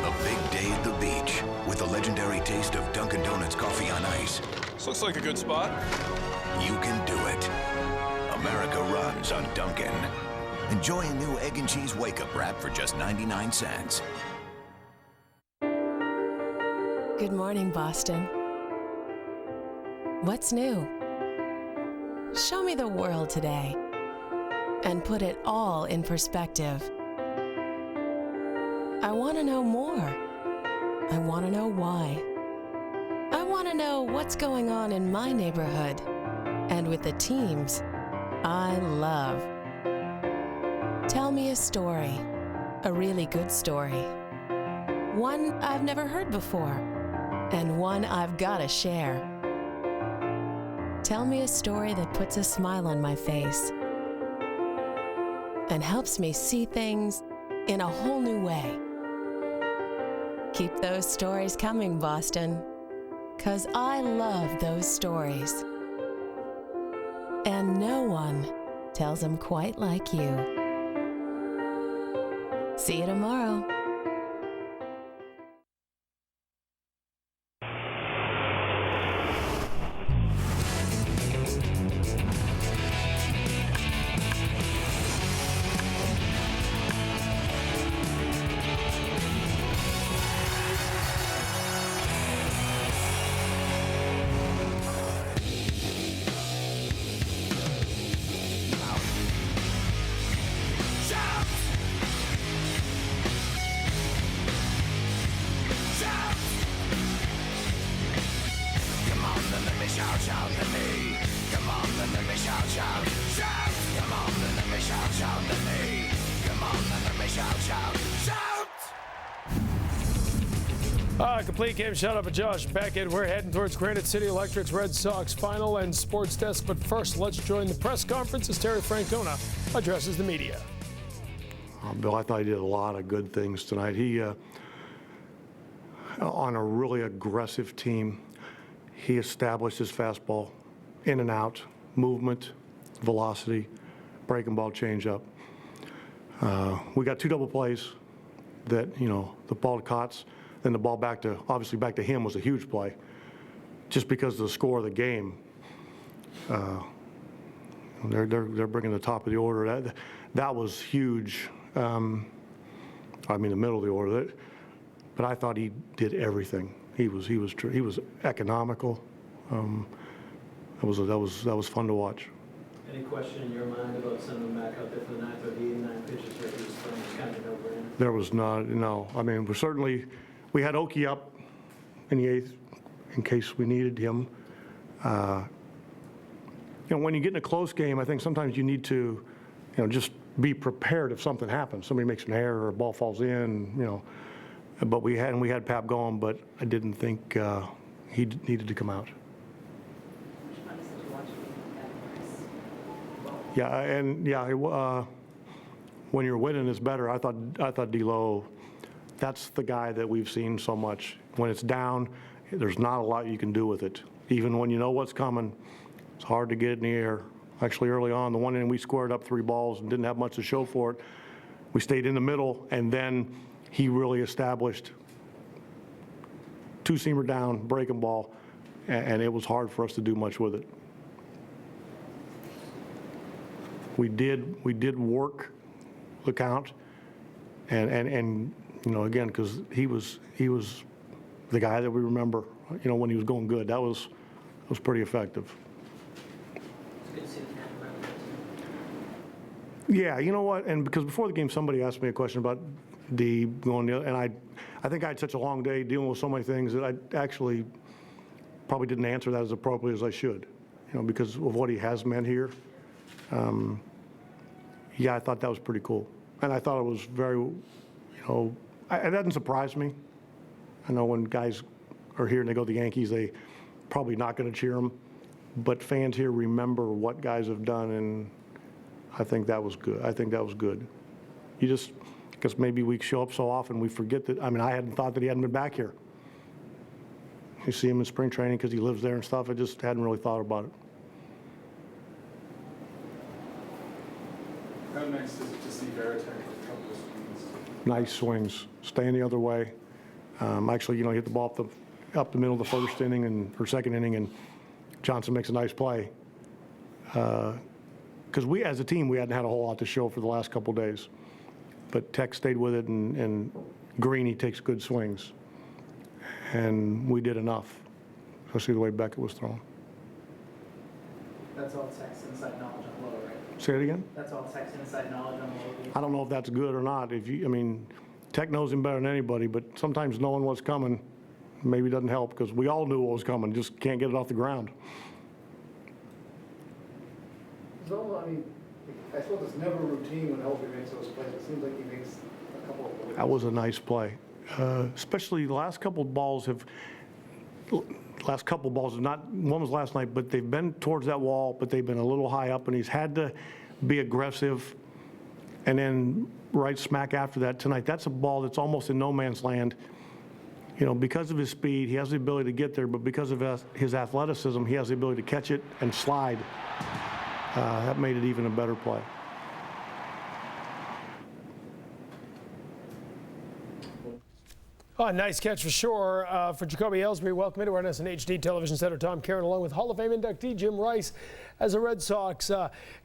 A big day at the beach with the legendary taste of Dunkin' Donuts coffee on ice. This looks like a good spot. You can do it. America runs on Dunkin'. Enjoy a new egg and cheese wake-up wrap for just 99 cents. Good morning, Boston. What's new? Show me the world today and put it all in perspective. I want to know more. I want to know why. I want to know what's going on in my neighborhood and with the teams I love. Tell me a story, a really good story. One I've never heard before, and one I've got to share. Tell me a story that puts a smile on my face and helps me see things in a whole new way. Keep those stories coming, Boston, 'cause I love those stories. And no one tells them quite like you. See you tomorrow. Complete game shout out for Josh Beckett. We're heading towards Granite City Electric's Red Sox final and sports desk. But first, let's join the press conference as Terry Francona addresses the media. Bill, I thought he did a lot of good things tonight. He, on a really aggressive team, he established his fastball in and out, movement, velocity, breaking ball, changeup. We got 2 double plays that, the ball to Kotz, then the ball obviously back to him was a huge play. just because of the score of the game. They're bringing the top of the order. That was huge. I mean, the middle of the order. But I thought he did everything. He was economical. That was fun to watch. Any question in your mind about sending him back out there for the ninth or the 89 pitches where he was throwing? It's kind of a no-brainer. There was not, no. I mean, we had Oki up in the 8th in case we needed him. When you get in a close game, I think sometimes you need to, just be prepared if something happens. Somebody makes an error or a ball falls in, But we had Pap going, but I didn't think he needed to come out. When you're winning, it's better. I thought Lowe, that's the guy that we've seen so much. When it's down, there's not a lot you can do with it. Even when you know what's coming, it's hard to get in the air. Actually, early on, the one inning we squared up 3 balls and didn't have much to show for it. We stayed in the middle, and then he really established 2-seamer down, breaking ball, and it was hard for us to do much with it. We did work the count, and again, because he was the guy that we remember, when he was going good. That was pretty effective. Yeah, you know what? And because before the game, somebody asked me a question about D going the other, and I think I had such a long day dealing with so many things that I actually probably didn't answer that as appropriately as I should, because of what he has meant here. Yeah, I thought that was pretty cool, and I thought it was very, it doesn't surprise me. I know when guys are here and they go to the Yankees, they probably not going to cheer them, but fans here remember what guys have done, and I think that was good. You just, because maybe we show up so often we forget that. I mean, I hadn't thought that he hadn't been back here. You see him in spring training because he lives there and stuff. I just hadn't really thought about it. How nice is it to see Beckett take a couple of swings? Nice swings, staying the other way. Actually, hit the ball up the middle of the first inning or second inning, and Johnson makes a nice play. Because we, as a team, we hadn't had a whole lot to show for the last couple days. But Tech stayed with it, and Greeny takes good swings. And we did enough, especially the way Beckett was thrown. That's all Tech's inside knowledge on Lowe, right? Say it again? That's all Tech's inside knowledge on Lowe. I don't know if that's good or not. Tech knows him better than anybody, but sometimes knowing what's coming maybe doesn't help, because we all knew what was coming, just can't get it off the ground. So, I suppose it's never routine when Helpy makes those plays. It seems like he makes a couple of plays. That was a nice play. Especially the last couple of balls have not, one was last night, but they've been towards that wall, but they've been a little high up, and he's had to be aggressive. And then right smack after that tonight, that's a ball that's almost in no man's land. Because of his speed, he has the ability to get there, but because of his athleticism, he has the ability to catch it and slide. That made it even a better play. Oh, nice catch for sure for Jacoby Ellsbury. Welcome into our NSN HD television center. Tom Karen along with Hall of Fame inductee Jim Rice as the Red Sox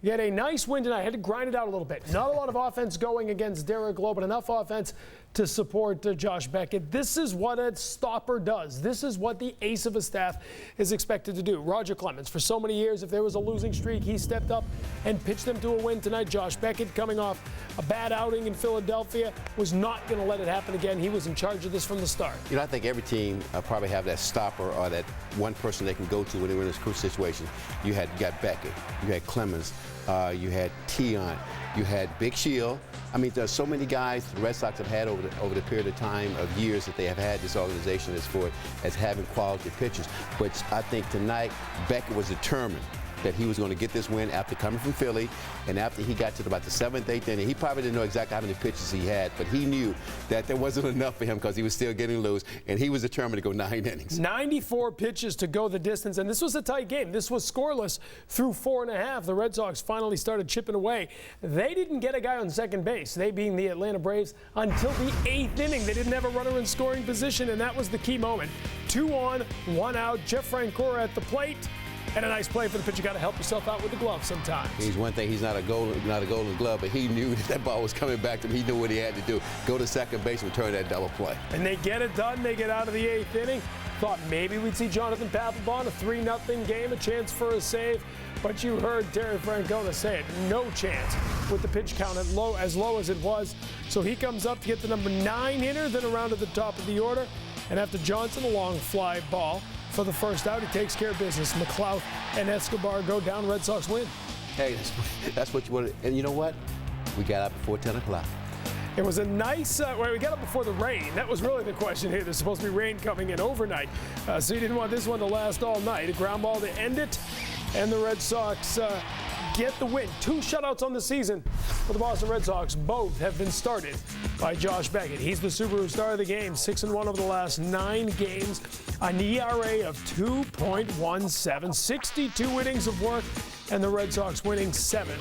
get a nice win tonight. Had to grind it out a little bit. Not a lot of offense going against Derek Lowe, but enough offense to support Josh Beckett. This is what a stopper does. This is what the ace of a staff is expected to do. Roger Clemens, for so many years, if there was a losing streak, he stepped up and pitched them to a win tonight. Josh Beckett, coming off a bad outing in Philadelphia, was not going to let it happen again. He was in charge of this from the start. I think every team probably have that stopper or that one person they can go to when they're in this crucial situation. You got Beckett, you had Clemens, you had Tion, you had Big Shield. There's so many guys the Red Sox have had over the period of time of years that they have had this organization as having quality pitchers. But I think tonight Beckett was determined that he was going to get this win after coming from Philly, and after he got to about the 7th, 8th inning, he probably didn't know exactly how many pitches he had, but he knew that there wasn't enough for him because he was still getting loose, and he was determined to go 9 innings. 94 pitches to go the distance, and this was a tight game. This was scoreless through 4.5. The Red Sox finally started chipping away. They didn't get a guy on second base, they being the Atlanta Braves, until the 8th inning. They didn't have a runner in scoring position, and that was the key moment. 2 on, 1 out. Jeff Francoeur at the plate. And a nice play for the pitcher. Got to help yourself out with the glove sometimes. He's one thing, he's not a golden glove, but he knew that ball was coming back to him. He knew what he had to do. Go to second base and return that double play. And they get it done. They get out of the 8th inning. Thought maybe we'd see Jonathan Papelbon, a 3-0 game, a chance for a save. But you heard Terry Francona say it. No chance with the pitch count as low as it was. So he comes up to get the number 9 hitter, then around to the top of the order. And after Johnson, a long fly ball for the first out, he takes care of business. McLeod and Escobar go down. Red Sox win. Hey, that's what you wanted. And you know what? We got out before 10 o'clock. It was a nice, we got up before the rain. That was really the question here. There's supposed to be rain coming in overnight. So you didn't want this one to last all night. A ground ball to end it. And the Red Sox get the win. 2 shutouts on the season for the Boston Red Sox. Both have been started by Josh Beckett. He's the Subaru star of the game. 6-1 over the last 9 games. An ERA of 2.17. 62 innings of work. And the Red Sox winning 7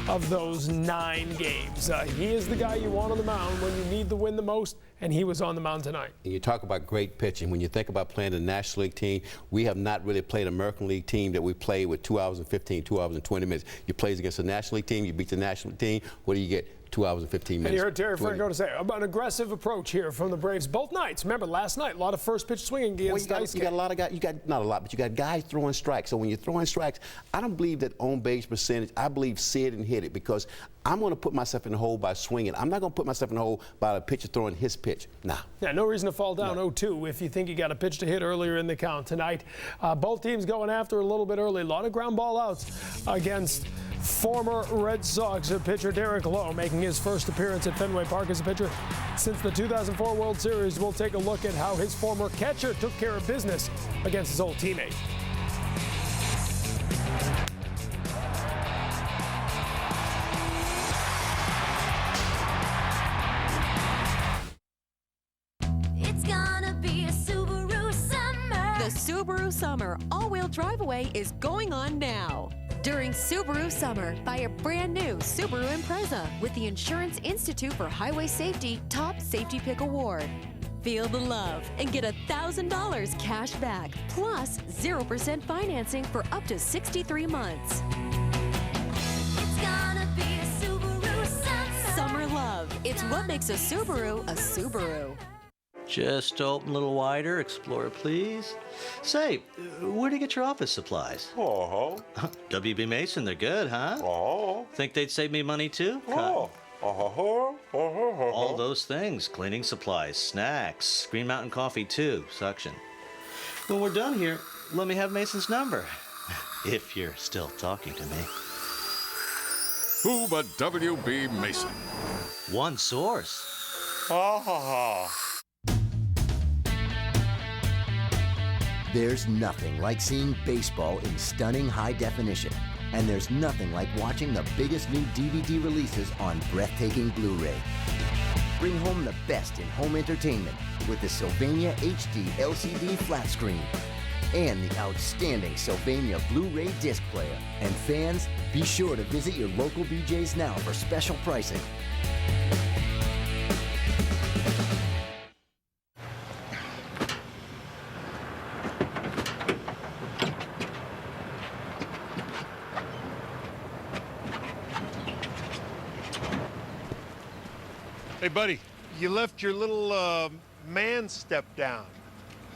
of those 9 games. He is the guy you want on the mound when you need the win the most, and he was on the mound tonight. And you talk about great pitching. When you think about playing the National League team, we have not really played an American League team that we played with 2 hours and 15, 2 hours and 20 minutes. You play against a National League team, you beat the National League team, what do you get? 2 hours and 15 minutes. And you heard Terry Francona say an aggressive approach here from the Braves both nights. Remember, last night, a lot of first pitch swinging against Dice. You got a lot of guys, not a lot, but you got guys throwing strikes. So when you're throwing strikes, I don't believe that on base percentage. I believe see it and hit it, because I'm going to put myself in the hole by swinging. I'm not going to put myself in the hole by the pitcher throwing his pitch. Nah. Yeah, no reason to fall down 0-2 if you think you got a pitch to hit earlier in the count tonight. Both teams going after a little bit early. A lot of ground ball outs against former Red Sox pitcher Derek Lowe, making his first appearance at Fenway Park as a pitcher since the 2004 World Series. We'll take a look at how his former catcher took care of business against his old teammate. It's gonna be a Subaru summer. The Subaru Summer all-wheel drive away is going on now. During Subaru Summer, buy a brand new Subaru Impreza with the Insurance Institute for Highway Safety Top Safety Pick Award. Feel the love and get $1,000 cash back, plus 0% financing for up to 63 months. It's gonna be a Subaru Summer. Summer love. It's what makes a Subaru a Subaru. Just open a little wider. Explorer, please. Say, where'd you get your office supplies? Oh. WB Mason, they're good, huh? Oh. Think they'd save me money too? Oh. All those things. Cleaning supplies, snacks, Green Mountain coffee too, suction. When we're done here, let me have Mason's number. If you're still talking to me. Who but WB Mason? One source. There's nothing like seeing baseball in stunning high definition. And there's nothing like watching the biggest new DVD releases on breathtaking Blu-ray. Bring home the best in home entertainment with the Sylvania HD LCD flat screen and the outstanding Sylvania Blu-ray disc player. And fans, be sure to visit your local BJ's now for special pricing. Hey, buddy, you left your little man step down.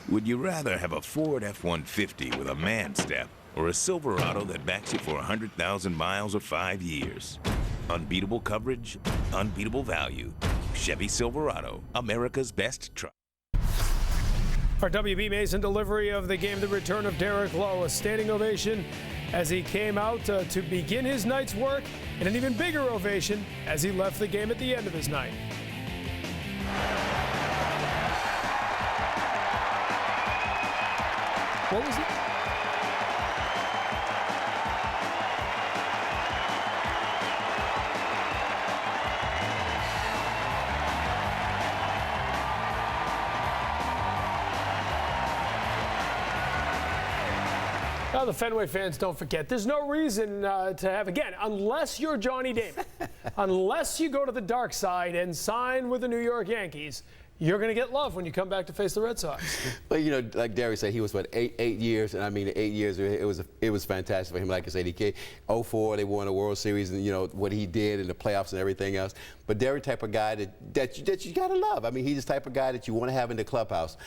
Would you rather have a Ford F-150 with a man step or a Silverado that backs you for 100,000 miles or 5 years? Unbeatable coverage, unbeatable value. Chevy Silverado, America's best truck. Our WB Mason delivery of the game, the return of Derek Lowe, a standing ovation as he came out to begin his night's work, and an even bigger ovation as he left the game at the end of his night. What was it? Now, the Fenway fans, don't forget, there's no reason to have, again, unless you're Johnny Damon, unless you go to the dark side and sign with the New York Yankees, you're going to get love when you come back to face the Red Sox. Well, you know, like Derry said, he was, what, eight years, and I mean, 8 years, it was fantastic for him. Like I said, he came 04, they won the World Series, and, you know, what he did in the playoffs and everything else. But Derry type of guy that you got to love. I mean, he's the type of guy that you want to have in the clubhouse.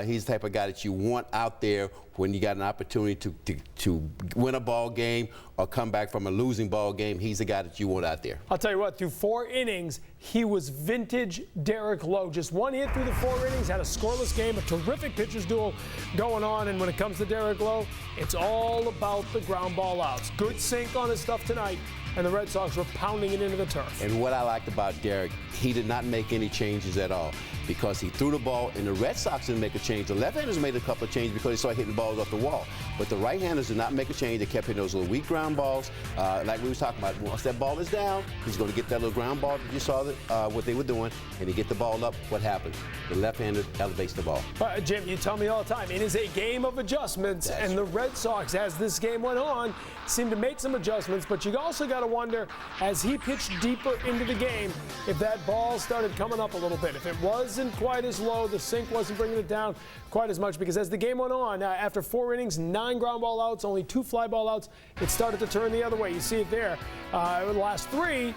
He's the type of guy that you want out there when you got an opportunity to win a ball game or come back from a losing ball game. He's the guy that you want out there. I'll tell you what, through 4 innings, he was vintage Derek Lowe. Just 1 hit through the 4 innings, had a scoreless game, a terrific pitcher's duel going on. And when it comes to Derek Lowe, it's all about the ground ball outs. Good sink on his stuff tonight, and the Red Sox were pounding it into the turf. And what I liked about Derek, he did not make any changes at all because he threw the ball, and the Red Sox didn't make a change. The left-handers made a couple of changes because they started hitting balls off the wall. But the right-handers did not make a change. They kept hitting those little weak ground balls. Like we was talking about, once that ball is down, he's going to get that little ground ball that you saw what they were doing, and he get the ball up. What happens? The left-hander elevates the ball. Jim, you tell me all the time, it is a game of adjustments, and the Red Sox, as this game went on, seemed to make some adjustments, but you also got to wonder, as he pitched deeper into the game, if that ball started coming up a little bit. If it wasn't quite as low, the sink wasn't bringing it down quite as much, because as the game went on, after 4 innings, 9 ground ball outs, only 2 fly ball outs, it started to turn the other way. You see it there. In the last 3,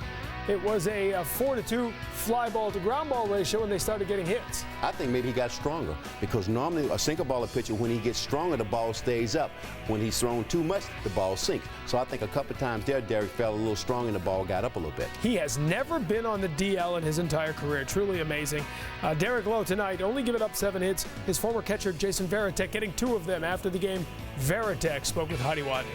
it was a 4-2 fly ball to ground ball ratio when they started getting hits. I think maybe he got stronger because normally a sinker baller pitcher, when he gets stronger, the ball stays up. When he's thrown too much, the ball sinks. So I think a couple of times there, Derek fell a little strong and the ball got up a little bit. He has never been on the DL in his entire career. Truly amazing. Derek Lowe tonight only giving up 7 hits. His former catcher, Jason Varitek, getting 2 of them. After the game, Varitek spoke with Heidi Wadden.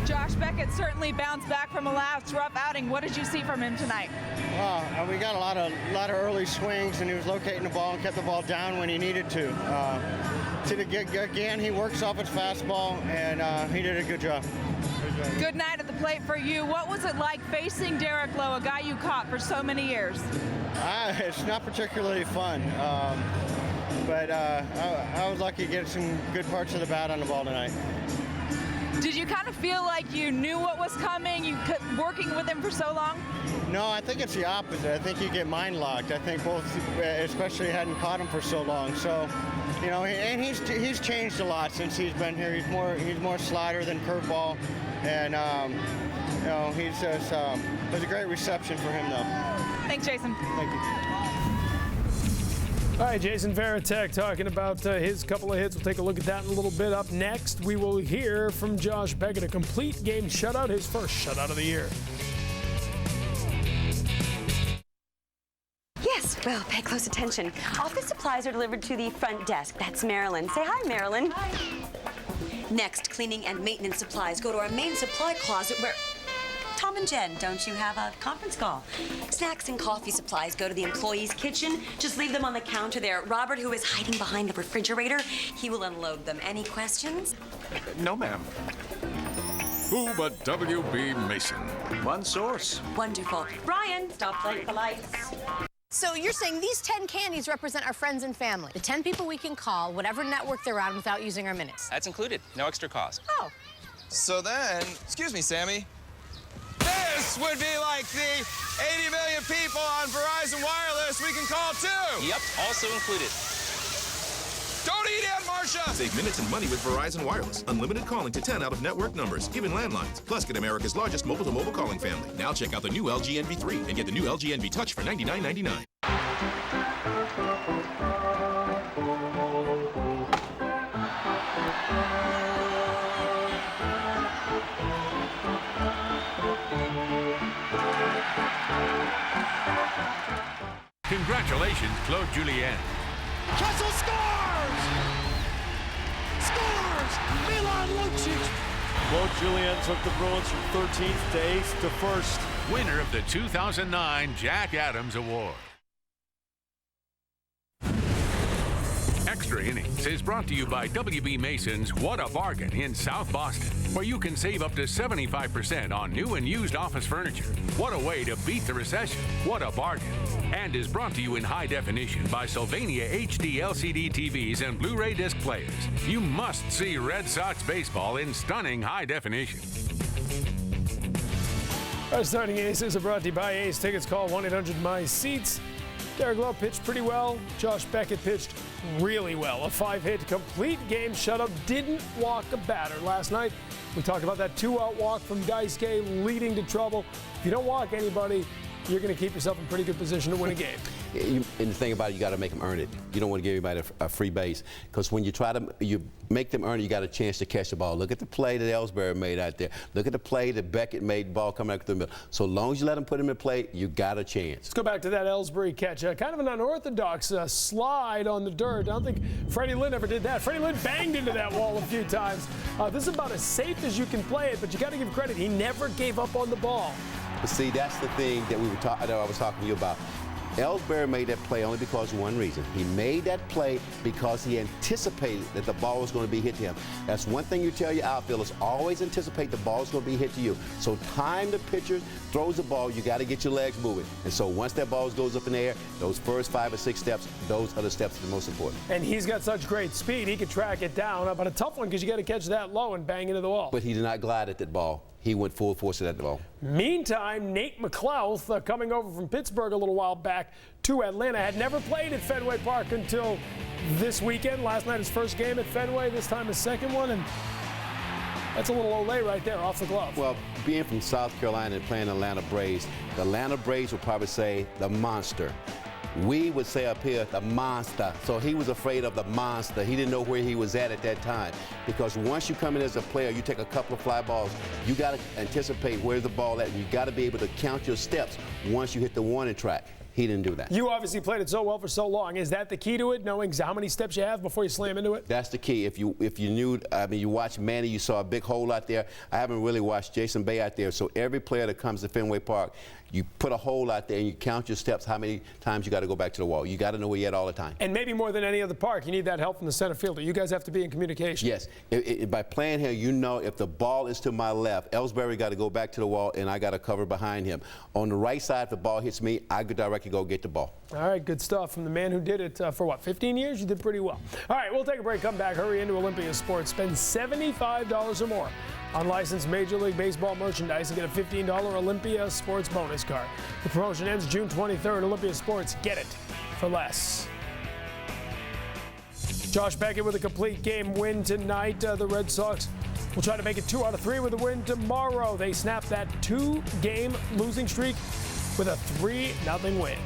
Josh Beckett certainly bounced back from a last rough outing. What did you see from him tonight? Well, we got a lot of early swings, and he was locating the ball and kept the ball down when he needed to. Again, he works off his fastball, and he did a good job. Good night at the plate for you. What was it like facing Derek Lowe, a guy you caught for so many years? It's not particularly fun, but I was lucky to get some good parts of the bat on the ball tonight. Did you kind of feel like you knew what was coming, you kept working with him for so long? No, I think it's the opposite. I think you get mind locked. I think both, especially hadn't caught him for so long. So, you know, and he's changed a lot since he's been here. He's more slider than curveball, and you know, he's just it was a great reception for him though. Thanks, Jason. Thank you. All right, Jason Varitek talking about his couple of hits. We'll take a look at that in a little bit. Up next, we will hear from Josh Beckett, a complete game shutout, his first shutout of the year. Yes, well, pay close attention. Office supplies are delivered to the front desk. That's Marilyn. Say hi, Marilyn. Hi. Next, cleaning and maintenance supplies go to our main supply closet where... Tom and Jen, don't you have a conference call? Snacks and coffee supplies go to the employee's kitchen. Just leave them on the counter there. Robert, who is hiding behind the refrigerator, he will unload them. Any questions? No, ma'am. Who but W.B. Mason? One source. Wonderful. Brian, stop playing the lights. So you're saying these 10 candies represent our friends and family, the 10 people we can call, whatever network they're on, without using our minutes? That's included. No extra cost. Oh. So then, excuse me, Sammy. This would be like the 80 million people on Verizon Wireless we can call too. Yep, also included. Don't eat it, Marcia! Save minutes and money with Verizon Wireless. Unlimited calling to 10 out-of-network numbers, even landlines. Plus, get America's largest mobile-to-mobile calling family. Now check out the new LG NV3 and get the new LG NV Touch for $99.99. Congratulations, Claude Julien. Kessel scores! Scores! Milan Lucic! Claude Julien took the Bruins from 13th to 8th to 1st. Winner of the 2009 Jack Adams Award. Extra Innings is brought to you by WB Mason's What a Bargain in South Boston, where you can save up to 75% on new and used office furniture. What a way to beat the recession. What a bargain. And is brought to you in high definition by Sylvania HD LCD TVs and Blu-ray disc players. You must see Red Sox baseball in stunning high definition. Our starting aces are brought to you by Ace. Tickets, call 1-800-MY-SEATS. Derek Lowe pitched pretty well. Josh Beckett pitched really well. A 5-hit complete game shutout. Didn't walk a batter last night. We talked about that 2-out walk from Daisuke leading to trouble. If you don't walk anybody, you're going to keep yourself in pretty good position to win a game. And the thing about it, you got to make them earn it. You don't want to give anybody a free base, because when you make them earn it, you got a chance to catch the ball. Look at the play that Ellsbury made out there. Look at the play that Beckett made, ball coming out the middle. So long as you let them put him in play, you got a chance. Let's go back to that Ellsbury catch. Kind of an unorthodox slide on the dirt. I don't think Freddie Lynn ever did that. Freddie Lynn banged into that wall a few times. This is about as safe as you can play it, but you got to give credit. He never gave up on the ball. But see, that's the thing that I was talking to you about. Ellsbury made that play only because of one reason. He made that play because he anticipated that the ball was going to be hit to him. That's one thing you tell your outfielders, always anticipate the ball's going to be hit to you. So time the pitcher throws the ball, you got to get your legs moving. And so once that ball goes up in the air, those first 5 or 6 steps, those are the steps that are the most important. And he's got such great speed, he could track it down. But a tough one because you got to catch that low and bang into the wall. But he did not glide at that ball. He went full force at that ball. Meantime, Nate McLouth, coming over from Pittsburgh a little while back to Atlanta, had never played at Fenway Park until this weekend. Last night his first game at Fenway, this time his second one, and that's a little Olay right there off the glove. Well, being from South Carolina and playing Atlanta Braves, the Atlanta Braves would probably say the monster. We would say up here, the monster. So he was afraid of the monster. He didn't know where he was at that time. Because once you come in as a player, you take a couple of fly balls, you got to anticipate where's the ball at, and you got to be able to count your steps once you hit the warning track. He didn't do that. You obviously played it so well for so long. Is that the key to it, knowing how many steps you have before you slam into it? That's the key. If you knew, I mean, you watched Manny, you saw a big hole out there. I haven't really watched Jason Bay out there. So every player that comes to Fenway Park, you put a hole out there and you count your steps, how many times you got to go back to the wall. You got to know where you're at all the time. And maybe more than any other park, you need that help from the center fielder. You guys have to be in communication. Yes. By playing here, you know if the ball is to my left, Ellsbury got to go back to the wall and I got to cover behind him. On the right side, if the ball hits me, I could directly go get the ball. All right, good stuff from the man who did it for what, 15 years? You did pretty well. All right, we'll take a break, come back, hurry into Olympia Sports. Spend $75 or more on licensed Major League Baseball merchandise and get a $15 Olympia Sports bonus card. The promotion ends June 23rd. Olympia Sports, get it for less. Josh Beckett with a complete game win tonight. The Red Sox will try to make it 2 out of 3 with a win tomorrow. They snap that 2-game losing streak with a 3-0 win.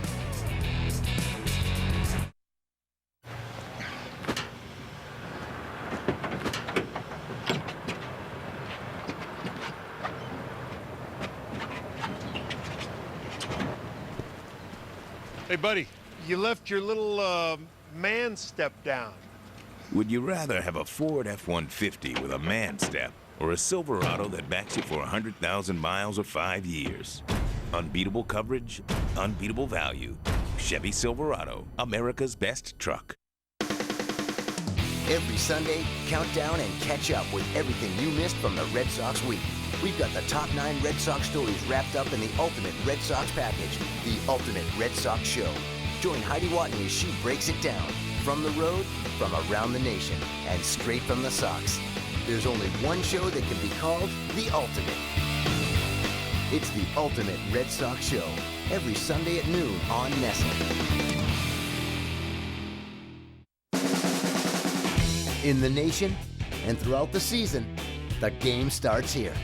Hey, buddy, you left your little man step down. Would you rather have a Ford F-150 with a man step or a Silverado that backs you for 100,000 miles or 5 years? Unbeatable coverage, unbeatable value. Chevy Silverado, America's best truck. Every Sunday, count down and catch up with everything you missed from the Red Sox week. We've got the top 9 Red Sox stories wrapped up in the ultimate Red Sox package, the Ultimate Red Sox Show. Join Heidi Watney as she breaks it down, from the road, from around the nation, and straight from the Sox. There's only one show that can be called the Ultimate. It's the Ultimate Red Sox Show, every Sunday at noon on Nestle. In the nation and throughout the season, the game starts here.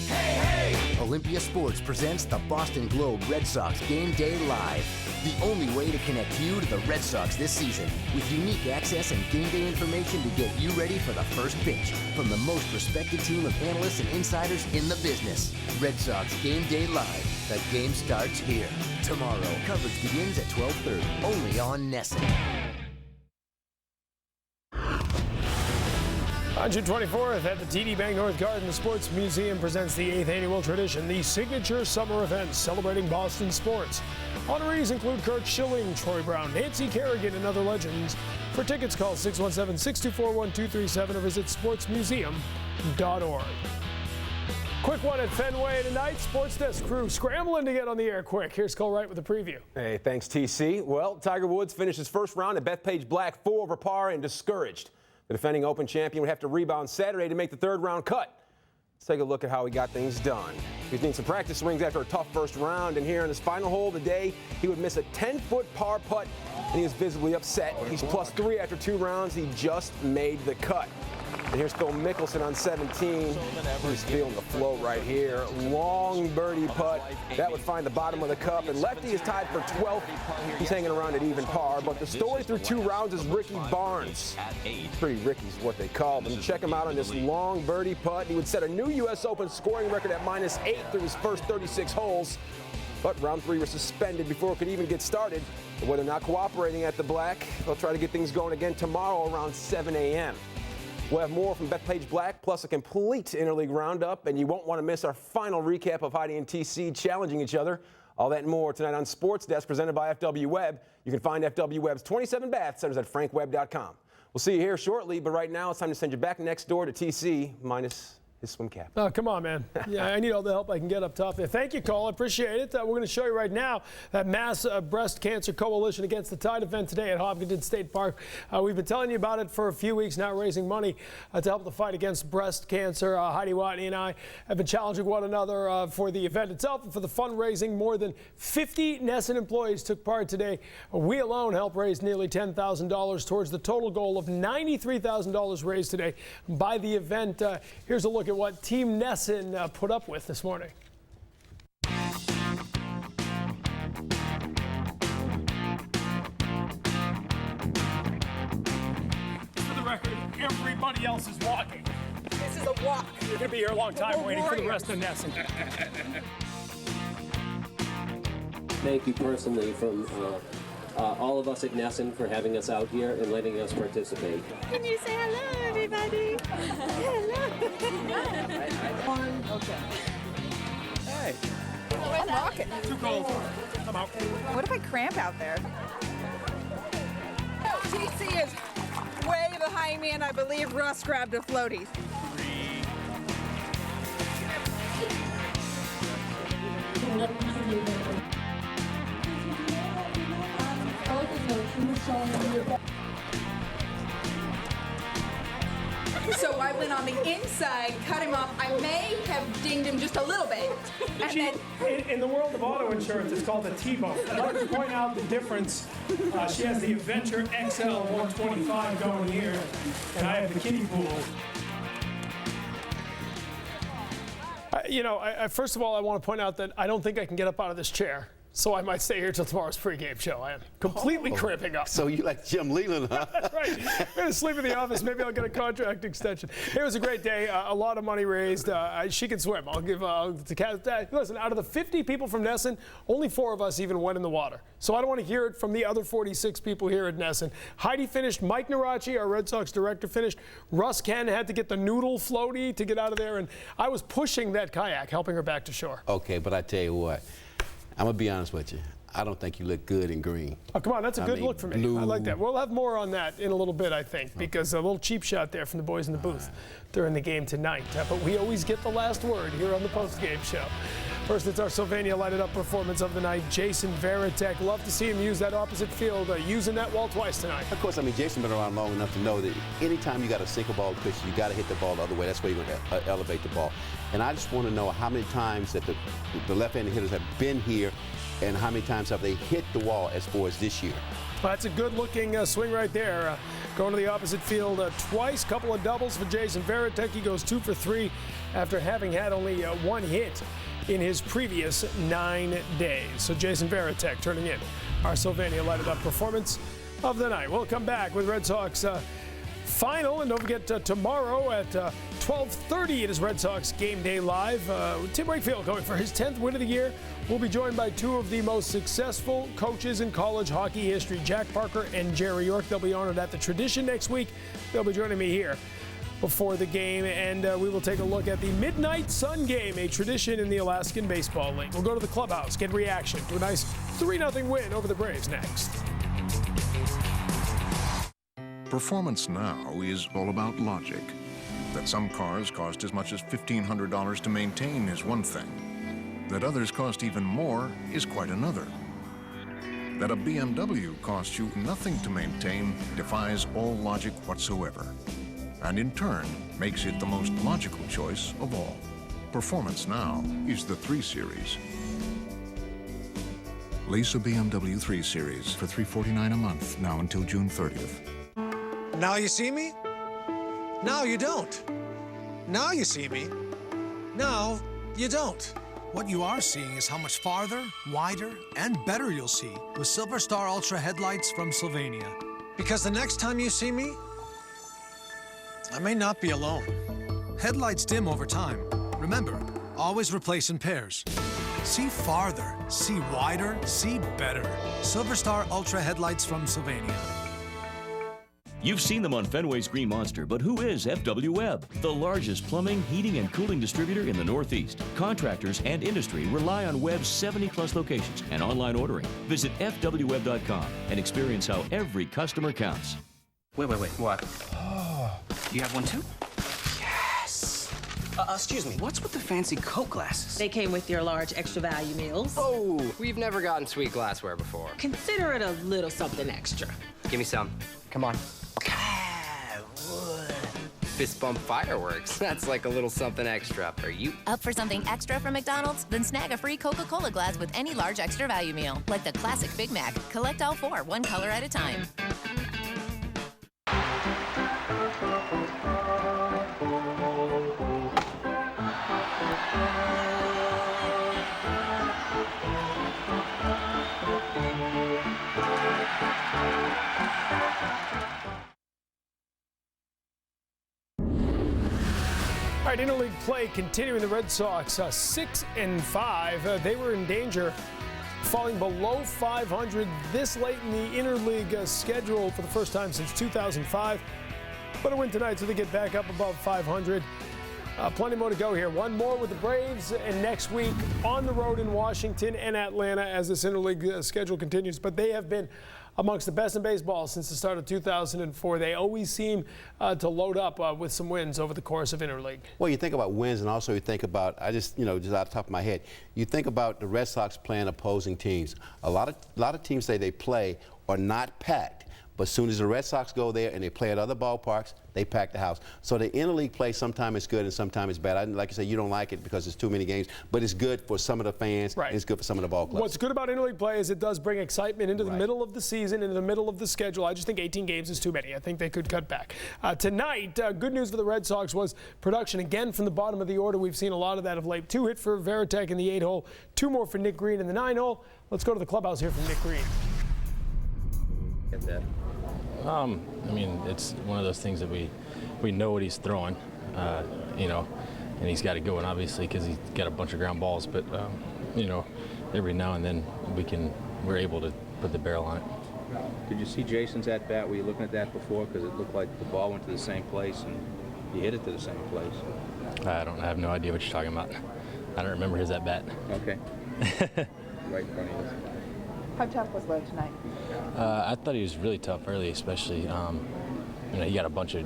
Hey, hey! Olympia Sports presents the Boston Globe Red Sox Game Day Live. The only way to connect you to the Red Sox this season, with unique access and game day information to get you ready for the first pitch from the most respected team of analysts and insiders in the business. Red Sox Game Day Live. The game starts here. Tomorrow, coverage begins at 12:30, only on Nestle. On June 24th at the TD Bank North Garden, the Sports Museum presents the 8th annual tradition, the Signature Summer Event celebrating Boston sports. Honorees include Kurt Schilling, Troy Brown, Nancy Kerrigan, and other legends. For tickets, call 617-624-1237 or visit sportsmuseum.org. Quick one at Fenway tonight. Sports Desk crew scrambling to get on the air quick. Here's Cole Wright with the preview. Hey, thanks, TC. Well, Tiger Woods finished his first round at Bethpage Black 4 over par and discouraged. The defending Open champion would have to rebound Saturday to make the third round cut. Let's take a look at how he got things done. He's needing some practice swings after a tough first round, and here in his final hole of the day, he would miss a 10-foot par putt, and he was visibly upset. He's +3 after 2 rounds. He just made the cut. And here's Phil Mickelson on 17. He's feeling the flow right here. Long birdie putt. That would find the bottom of the cup. And Lefty is tied for 12th. He's hanging around at even par. But the story through 2 rounds is Ricky Barnes. Pretty Ricky's what they call him. Check him out on this long birdie putt. He would set a new U.S. Open scoring record at -8 through his first 36 holes. But round 3 was suspended before it could even get started. The weather not cooperating at the Black. They'll try to get things going again tomorrow around 7 a.m. We'll have more from Bethpage Black, plus a complete interleague roundup, and you won't want to miss our final recap of Heidi and TC challenging each other. All that and more tonight on Sports Desk, presented by FW Web. You can find FW Web's 27 bath centers at frankweb.com. We'll see you here shortly, but right now it's time to send you back next door to TC minus his swim cap. Oh, come on, man. Yeah, I need all the help I can get up top there. Thank you, Cole. I appreciate it. We're going to show you right now that Mass Breast Cancer Coalition Against the Tide event today at Hopkinton State Park. We've been telling you about it for a few weeks now, raising money to help the fight against breast cancer. Heidi Watney and I have been challenging one another for the event itself and for the fundraising. More than 50 Nesson employees took part today. We alone helped raise nearly $10,000 towards the total goal of $93,000 raised today by the event. Here's a look at what Team Nesson put up with this morning. For the record, everybody else is walking. This is a walk. You're going to be here a long time waiting for the rest of Nesson. Thank you personally from all of us at Nesson for having us out here and letting us participate. Can you say hello, everybody? Hello. Okay. Hey. I'm rocking. Too cold. I'm out. What if I cramp out there? TC is way behind me, and I believe Russ grabbed a floaty. So I went on the inside, cut him off. I may have dinged him just a little bit. And then In the world of auto insurance, it's called a T-bone. I'd like to point out the difference. She has the Adventure XL 125 going here, and I have the kiddie pool. First of all, I want to point out that I don't think I can get up out of this chair. So I might stay here till tomorrow's pregame show. I am completely cramping up. So you like Jim Leland, huh? That's right. I'm going to sleep in the office. Maybe I'll get a contract extension. It was a great day. A lot of money raised. She can swim. I'll give to Kat. Listen, out of the 50 people from Nesson, only 4 of us even went in the water. So I don't want to hear it from the other 46 people here at Nesson. Heidi finished. Mike Narachi, our Red Sox director, finished. Russ Ken had to get the noodle floaty to get out of there. And I was pushing that kayak, helping her back to shore. Okay, but I tell you what. I'm going to be honest with you. I don't think you look good in green. Oh, come on. That's a good look for me. Blue. I like that. We'll have more on that in a little bit, I think, because a little cheap shot there from the boys in the booth during the game tonight. But we always get the last word here on the postgame show. First, it's our Sylvania lighted up performance of the night. Jason Varitek. Love to see him use that opposite field, using that wall twice tonight. Of course, Jason's been around long enough to know that anytime you got a single ball pitch, you got to hit the ball the other way. That's where you're going to elevate the ball. And I just want to know how many times that the left-handed hitters have been here and how many times have they hit the wall as far as this year. Well, that's a good-looking swing right there. Going to the opposite field twice, couple of doubles for Jason Varitek. He goes 2 for 3 after having had only 1 hit in his previous 9 days. So Jason Varitek turning in our Sylvania lighted up performance of the night. We'll come back with Red Sox final, and don't forget tomorrow at 12:30 it is Red Sox Game Day Live. Tim Wakefield going for his 10th win of the year. We'll be joined by 2 of the most successful coaches in college hockey history, Jack Parker and Jerry York. They'll be honored at the Tradition next week. They'll be joining me here before the game, and we will take a look at the Midnight Sun game, a tradition in the Alaskan Baseball League. We'll go to the clubhouse, get reaction to a nice 3-0 win over the Braves next. Performance now is all about logic. That some cars cost as much as $1,500 to maintain is one thing. That others cost even more is quite another. That a BMW costs you nothing to maintain defies all logic whatsoever, and in turn makes it the most logical choice of all. Performance now is the 3 Series. Lease a BMW 3 Series for $349 a month, now until June 30th. Now you see me? Now you don't. Now you see me. Now you don't. What you are seeing is how much farther, wider, and better you'll see with Silver Star Ultra headlights from Sylvania. Because the next time you see me, I may not be alone. Headlights dim over time. Remember, always replace in pairs. See farther, see wider, see better. Silver Star Ultra headlights from Sylvania. You've seen them on Fenway's Green Monster, but who is FW Webb? The largest plumbing, heating, and cooling distributor in the Northeast. Contractors and industry rely on Webb's 70-plus locations and online ordering. Visit fwweb.com and experience how every customer counts. Wait, what? Oh, you have one too? Yes! Excuse me, what's with the fancy Coke glasses? They came with your large extra value meals. Oh, we've never gotten sweet glassware before. Consider it a little something extra. Give me some. Come on. Fist bump fireworks. That's like a little something extra. Are you up for something extra from McDonald's? Then snag a free Coca-Cola glass with any large extra value meal, like the classic Big Mac. Collect all 4, one color at a time. All right, interleague play continuing. The Red Sox 6-5. They were in danger falling below 500 this late in the interleague schedule for the first time since 2005. But a win tonight, so they get back up above 500. Plenty more to go here. One more with the Braves, and next week on the road in Washington and Atlanta as this interleague schedule continues. But they have been amongst the best in baseball since the start of 2004. They always seem to load up with some wins over the course of interleague. Well, you think about wins, and also you think about, just out the top of my head, you think about the Red Sox playing opposing teams. A lot of teams say they play are not packed. But as soon as the Red Sox go there and they play at other ballparks, they pack the house. So the interleague play sometimes is good and sometimes it's bad. Like I say, you don't like it because it's too many games, but it's good for some of the fans. Right. And it's good for some of the ball clubs. What's good about interleague play is it does bring excitement into the middle of the season, into the middle of the schedule. I just think 18 games is too many. I think they could cut back. Tonight, good news for the Red Sox was production again from the bottom of the order. We've seen a lot of that of late. 2 hit for Veritek in the 8-hole, 2 more for Nick Green in the 9-hole. Let's go to the clubhouse here from Nick Green. Get that. I mean, it's one of those things that we know what he's throwing, and he's got to go in obviously because he's got a bunch of ground balls. But every now and then we're able to put the barrel on it. Did you see Jason's at bat? Were you looking at that before? Because it looked like the ball went to the same place and he hit it to the same place. I have no idea what you're talking about. I don't remember his at bat. Okay. Right in front of you. How tough was Lowe tonight? I thought he was really tough early, especially. He got a bunch of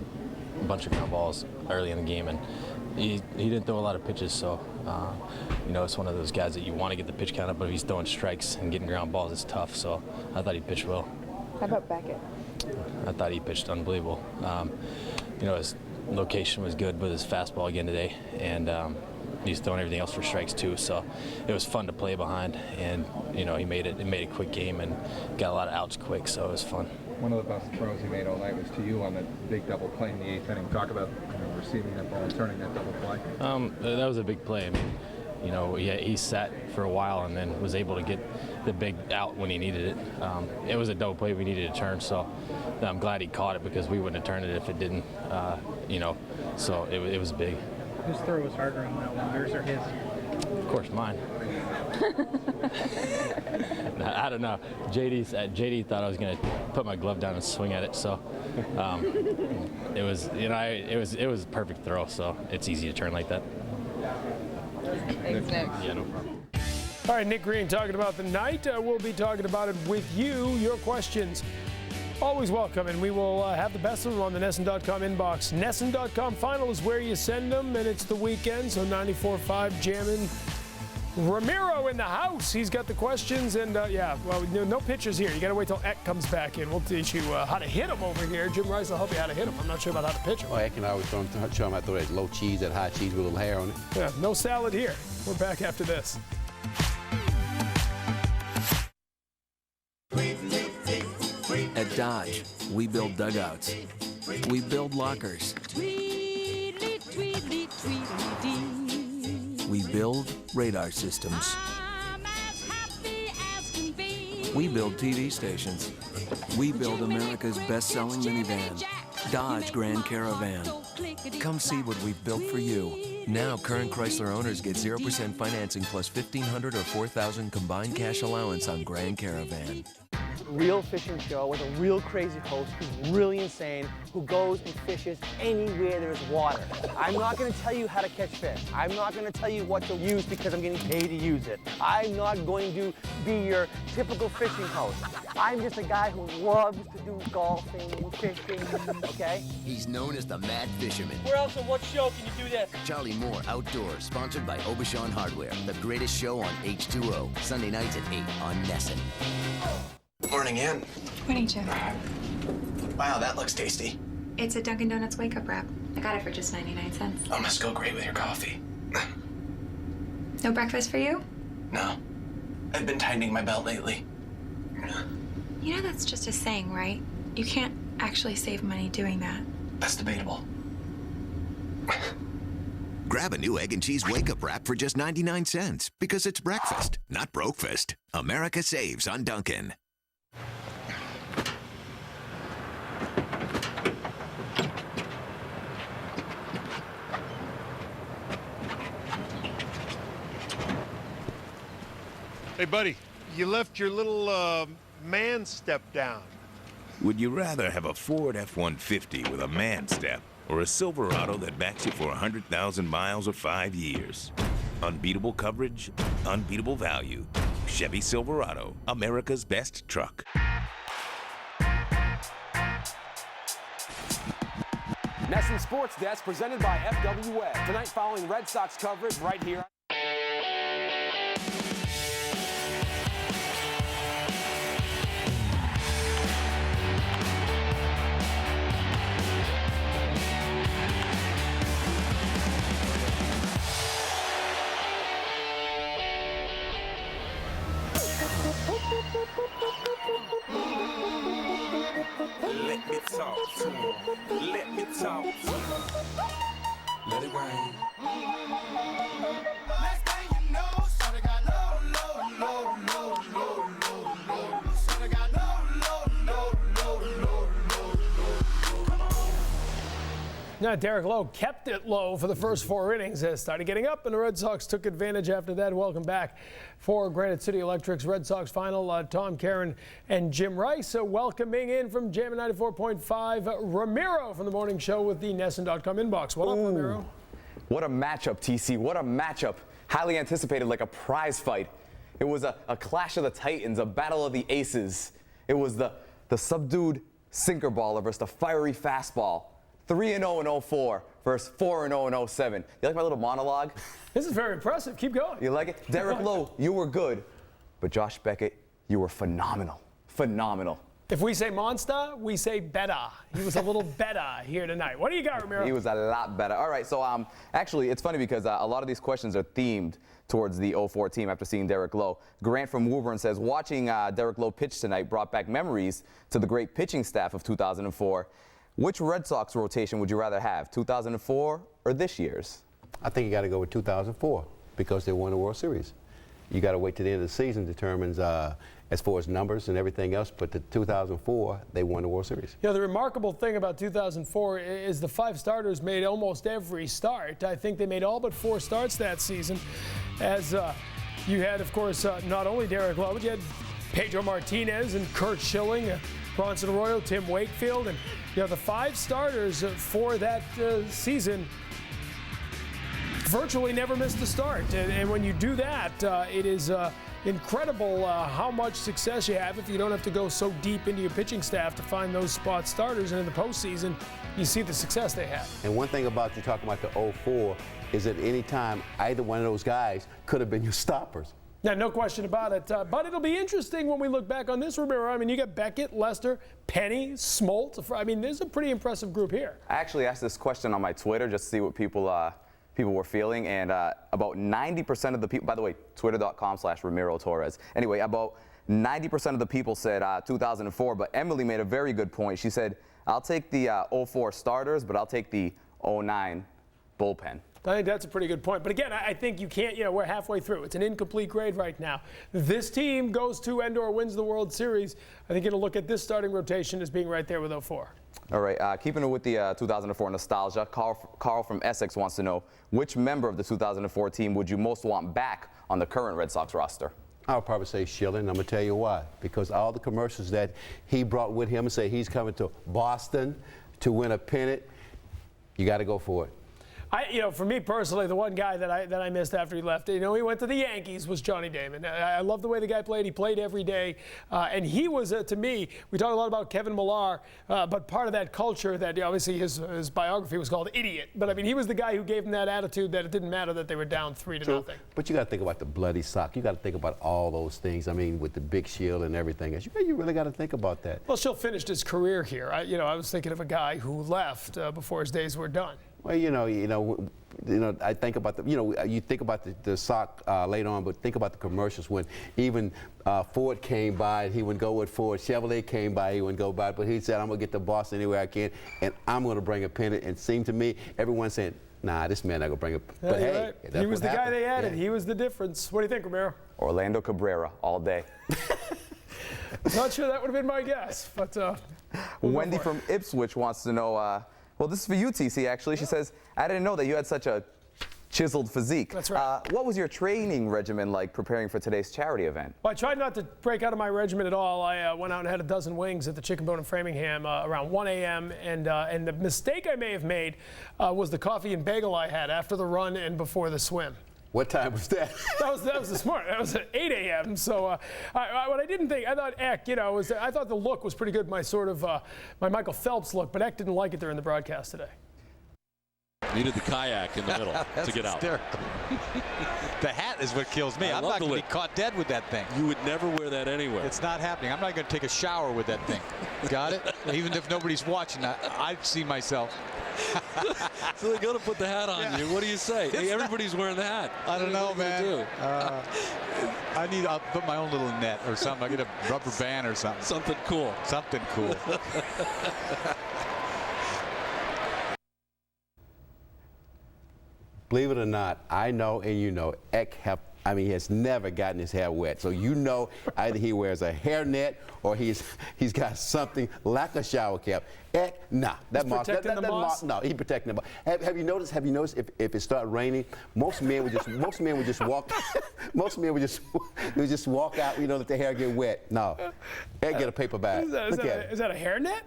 ground balls early in the game, and he didn't throw a lot of pitches. So, it's one of those guys that you want to get the pitch count up, but if he's throwing strikes and getting ground balls, it's tough. So, I thought he pitched well. How about Beckett? I thought he pitched unbelievable. His location was good with his fastball again today, and he's throwing everything else for strikes too, so it was fun to play behind, and he made a quick game and got a lot of outs quick, so it was fun. One of the best throws he made all night was to you on that big double play in the 8th inning. Talk about receiving that ball and turning that double play. That was a big play. I mean, he sat for a while and then was able to get the big out when he needed it. It was a double play we needed to turn, so I'm glad he caught it because we wouldn't have turned it if it didn't, so it was big. Whose throw was harder on that one, yours or his? Of course, mine. I don't know. JD thought I was going to put my glove down and swing at it, so it was, you know, it was a perfect throw, so it's easy to turn like that. Thanks, Nick. Yeah, no problem. All right, Nick Green talking about the night. We'll be talking about it with you. Your questions always welcome, and we will have the best of them on the NESN.com inbox. NESN.com final is where you send them, and it's the weekend, so 94.5 jamming. Ramiro in the house. He's got the questions, and yeah, well, no pictures here. You got to wait till Eck comes back in. We'll teach you how to hit him over here. Jim Rice will help you how to hit him. I'm not sure about how to pitch him. Well, Eck can always show him how to throw that low cheese, that high cheese with a little hair on it. Yeah, no salad here. We're back after this. At Dodge, we build dugouts. We build lockers. We build radar systems. We build TV stations. We build America's best-selling minivan, Dodge Grand Caravan. Come see what we've built for you. Now, current Chrysler owners get 0% financing plus $1,500 or $4,000 combined cash allowance on Grand Caravan. Real fishing show with a real crazy host who's really insane, who goes and fishes anywhere there's water. I'm not going to tell you how to catch fish. I'm not going to tell you what to use because I'm getting paid to use it. I'm not going to be your typical fishing host. I'm just a guy who loves to do golfing and fishing, okay? He's known as the Mad Fisherman. Where else and what show can you do this? Charlie Moore Outdoors, sponsored by Obashan Hardware. The greatest show on H2O. Sunday nights at 8 on NESN. Morning, Ann. Morning, Jim. Wow, that looks tasty. It's a Dunkin' Donuts wake-up wrap. I got it for just 99 cents. Oh, must go great with your coffee. No breakfast for you? No. I've been tightening my belt lately. You know that's just a saying, right? You can't actually save money doing that. That's debatable. Grab a new egg and cheese wake-up wrap for just 99 cents because it's breakfast, not brokefast. America saves on Dunkin'. Hey, buddy, you left your little man step down. Would you rather have a Ford F-150 with a man step or a Silverado that backs you for 100,000 miles or 5 years? Unbeatable coverage, unbeatable value. Chevy Silverado, America's best truck. NESN Sports Desk presented by FWA. Tonight following Red Sox coverage right here. Let me talk to him. Let me talk to him. Let it rain. Next thing you know, shawty got low. Shawty got low. Now, Derek Lowe kept it low for the first 4 innings. Started getting up, and the Red Sox took advantage after that. Welcome back for Granite City Electric's Red Sox final. Tom Karen and Jim Rice. So welcoming in from Jam 94.5, Ramiro from the morning show with the NESN.com inbox. What up, Ramiro? What a matchup, TC. What a matchup. Highly anticipated, like a prize fight. It was a clash of the Titans, a battle of the aces. It was the subdued sinker baller versus the fiery fastball. 3-0 in 04 versus 4-0 in 07. You like my little monologue? This is very impressive. Keep going. You like it? Derek Lowe, you were good. But Josh Beckett, you were phenomenal. Phenomenal. If we say monster, we say better. He was a little better here tonight. What do you got, Ramiro? He was a lot better. All right, so actually, it's funny because a lot of these questions are themed towards the 04 team after seeing Derek Lowe. Grant from Woburn says, watching Derek Lowe pitch tonight brought back memories to the great pitching staff of 2004. Which Red Sox rotation would you rather have, 2004 or this year's? I think you got to go with 2004 because they won the World Series. You got to wait till the end of the season determines as far as numbers and everything else, but the 2004, they won the World Series. You know, the remarkable thing about 2004 is the 5 starters made almost every start. I think they made all but 4 starts that season. as you had, of course, not only Derek Lowe, but you had Pedro Martinez and Kurt Schilling, Bronson Arroyo, Tim Wakefield, and the 5 starters for that season virtually never missed a start. And when you do that, it is incredible how much success you have if you don't have to go so deep into your pitching staff to find those spot starters. And in the postseason, you see the success they have. And one thing about you talking about the 04 is at any time, either one of those guys could have been your stoppers. Yeah, no question about it. But it'll be interesting when we look back on this, Romero. I mean, you got Beckett, Lester, Penny, Smoltz. I mean, there's a pretty impressive group here. I actually asked this question on my Twitter just to see what people were feeling, and about 90% of the people, by the way, twitter.com/Ramiro Torres. Anyway, about 90% of the people said 2004, but Emily made a very good point. She said, I'll take the 04 starters, but I'll take the 09 bullpen. I think that's a pretty good point. But again, I think you can't, we're halfway through. It's an incomplete grade right now. This team goes to and/or wins the World Series. I think it'll look at this starting rotation as being right there with 04. All right, keeping it with the 2004 nostalgia, Carl from Essex wants to know, which member of the 2004 team would you most want back on the current Red Sox roster? I'll probably say Schilling, and I'm going to tell you why. Because all the commercials that he brought with him and say he's coming to Boston to win a pennant, you got to go for it. For me personally, the one guy that I missed after he left, he went to the Yankees, was Johnny Damon. I love the way the guy played. He played every day, and he was, to me, we talk a lot about Kevin Millar, but part of that culture that obviously his biography was called Idiot. But I mean, he was the guy who gave him that attitude that it didn't matter that they were down 3-0. But you got to think about the bloody sock. You got to think about all those things. I mean, with the big shield and everything else, you really got to think about that. Well, Schill finished his career here. I was thinking of a guy who left before his days were done. Well, I think about you think about the sock later on, but think about the commercials when even Ford came by, he would go with Ford. Chevrolet came by, he would go by, but he said, I'm going to get to Boston anywhere I can, and I'm going to bring a pennant. And it seemed to me, everyone saying, nah, this man not going to bring a but hey, right. He was the guy they added. Yeah. He was the difference. What do you think, Romero? Orlando Cabrera, all day. Not sure that would have been my guess, but Wendy from Ipswich wants to know, well, this is for you, TC, actually. She says, I didn't know that you had such a chiseled physique. That's right. What was your training regimen like preparing for today's charity event? Well, I tried not to break out of my regimen at all. I went out and had a dozen wings at the Chicken Bone in Framingham around 1 a.m. And the mistake I may have made was the coffee and bagel I had after the run and before the swim. What time was that? That was this morning. That was at 8 a.m. So what I didn't think, I thought Eck, I thought the look was pretty good, my sort of, my Michael Phelps look, but Eck didn't like it during the broadcast today. Needed the kayak in the middle to get out. The hat is what kills me. I'm not going to be caught dead with that thing. You would never wear that anywhere. It's not happening. I'm not going to take a shower with that thing. Got it? Even if nobody's watching, I'd see myself. So they're going to put the hat on you. What do you say? Hey, everybody's wearing the hat. I don't know, man. I'll put my own little net or something. I'll get a rubber band or something. Something cool. Something cool. Believe it or not, I know and you know, Eck he has never gotten his hair wet. So either he wears a hairnet or he's got something like a shower cap. Eck, nah. He's protecting the moss? No, he's protecting the moss. Have you noticed if it started raining, most men would just walk out, let their hair get wet. No. Eck get a paper bag. Is that a hairnet?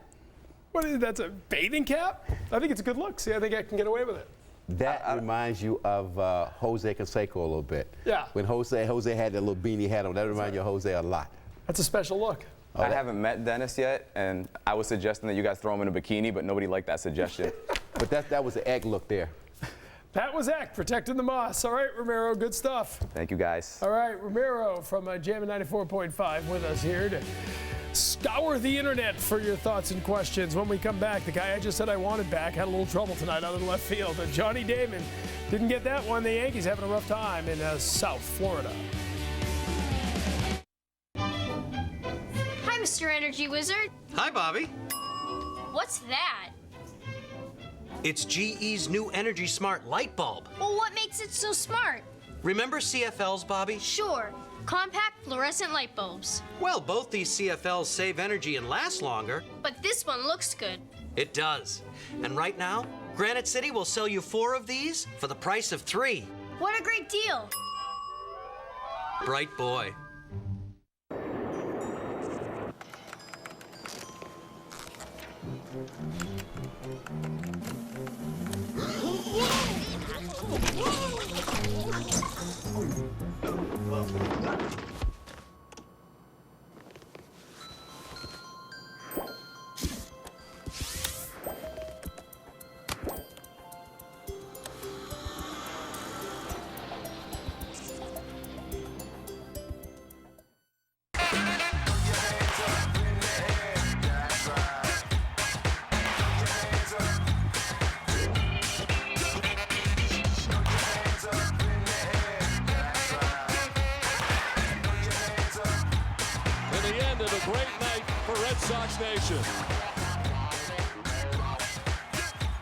What is that's a bathing cap? I think it's a good look. See, I think Eck can get away with it. That reminds you of Jose Canseco a little bit. Yeah. When Jose had that little beanie hat on, that reminds you of Jose a lot. That's a special look. I haven't met Dennis yet, and I was suggesting that you guys throw him in a bikini, but nobody liked that suggestion. But that was the Eck look there. That was Eck, protecting the moss. All right, Romero, good stuff. Thank you, guys. All right, Romero from Jammin' 94.5 with us here to scour the internet for your thoughts and questions. When we come back, the guy I just said I wanted back had a little trouble tonight out in left field. Johnny Damon didn't get that one. The Yankees having a rough time in South Florida. Hi, Mr. Energy Wizard. Hi, Bobby. What's that? It's GE's new Energy Smart light bulb. Well, what makes it so smart? Remember CFLs, Bobby? Sure. Compact fluorescent light bulbs. Well, both these CFLs save energy and last longer. But this one looks good. It does. And right now, Granite City will sell you 4 of these for the price of 3. What a great deal. Bright boy.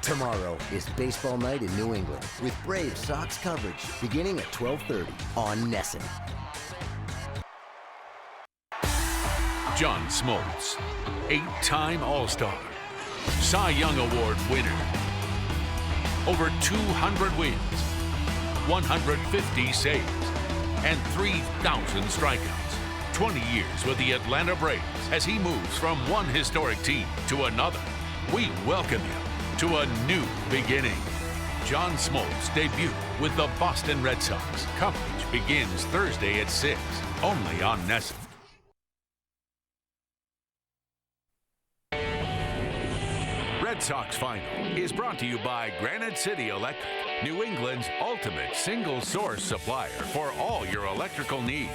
Tomorrow is baseball night in New England with Braves Sox coverage beginning at 12:30 on Nesson. John Smoltz, 8-time All-Star, Cy Young Award winner, over 200 wins, 150 saves, and 3,000 strikeouts. 20 years with the Atlanta Braves as he moves from one historic team to another. We welcome him to a new beginning. John Smoltz debut with the Boston Red Sox. Coverage begins Thursday at 6, only on Nesson. Red Sox Final is brought to you by Granite City Electric, New England's ultimate single source supplier for all your electrical needs.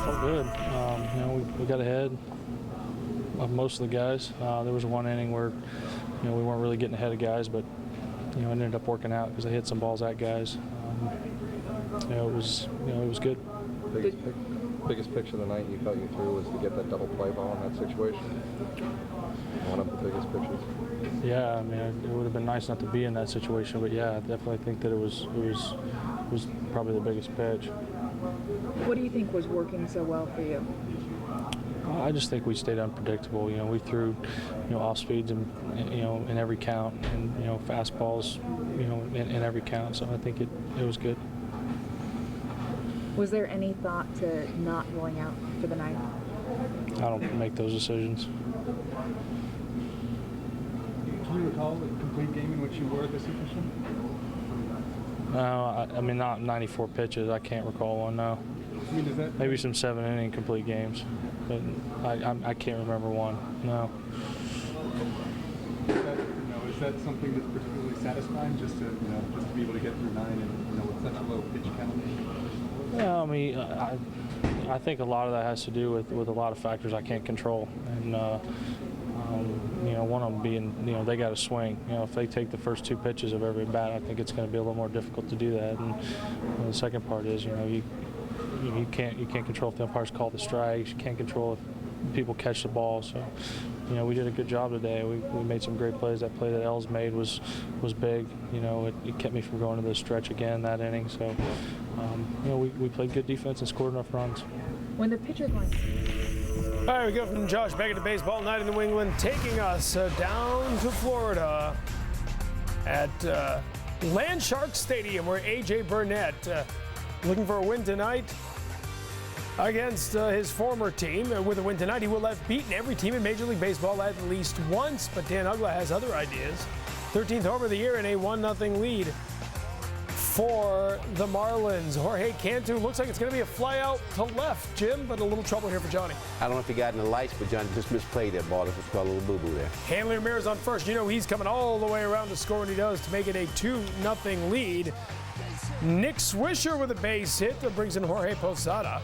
Felt good. You know, we got ahead of most of the guys. There was one inning where, you know, we weren't really getting ahead of guys, but you know, it ended up working out because they hit some balls at guys. You know, it was good. Biggest picture of the night you felt you threw was to get that double play ball in that situation. One of the biggest pictures. Yeah, I mean, it would have been nice not to be in that situation, but yeah, I definitely think that it was probably the biggest pitch. What do you think was working so well for you? I just think we stayed unpredictable. You know, we threw, you know, off speeds and, you know, in every count, and, you know, fastballs, you know, in every count. So I think it was good. Was there any thought to not going out for the night? I don't make those decisions. Do you recall a complete game in which you were this efficient? No, I mean, not 94 pitches. I can't recall one, no. I mean, does that... Maybe some 7-inning complete games, but I can't remember one, no. Is that something that's particularly satisfying, just to be able to get through 9 and, you know, with such a low pitch count? Yeah, I mean, I think a lot of that has to do with a lot of factors I can't control, and you know, one of them being, you know, they got to swing. You know, if they take the first 2 pitches of every bat, I think it's going to be a little more difficult to do that. And you know, the second part is, you know, you can't control if the umpires call the strikes. You can't control if people catch the ball. So, you know, we did a good job today. We made some great plays. That play that Els made was big. You know, it kept me from going to the stretch again that inning. So, you know, we played good defense and scored enough runs. When the pitcher went. All right, we go from Josh Beckett to Baseball Night in New England, taking us down to Florida at Landshark Stadium, where A.J. Burnett looking for a win tonight against his former team. With a win tonight, he will have beaten every team in Major League Baseball at least once, but Dan Uggla has other ideas. 13th homer of the year and a 1-0 lead for the Marlins. Jorge Cantu looks like it's going to be a fly out to left, Jim, but a little trouble here for Johnny. I don't know if he got in the lights, but Johnny just misplayed that ball. This was called a little boo-boo there. Hanley Ramirez on first. You know he's coming all the way around to score when he does to make it a 2-0 lead. Nick Swisher with a base hit that brings in Jorge Posada.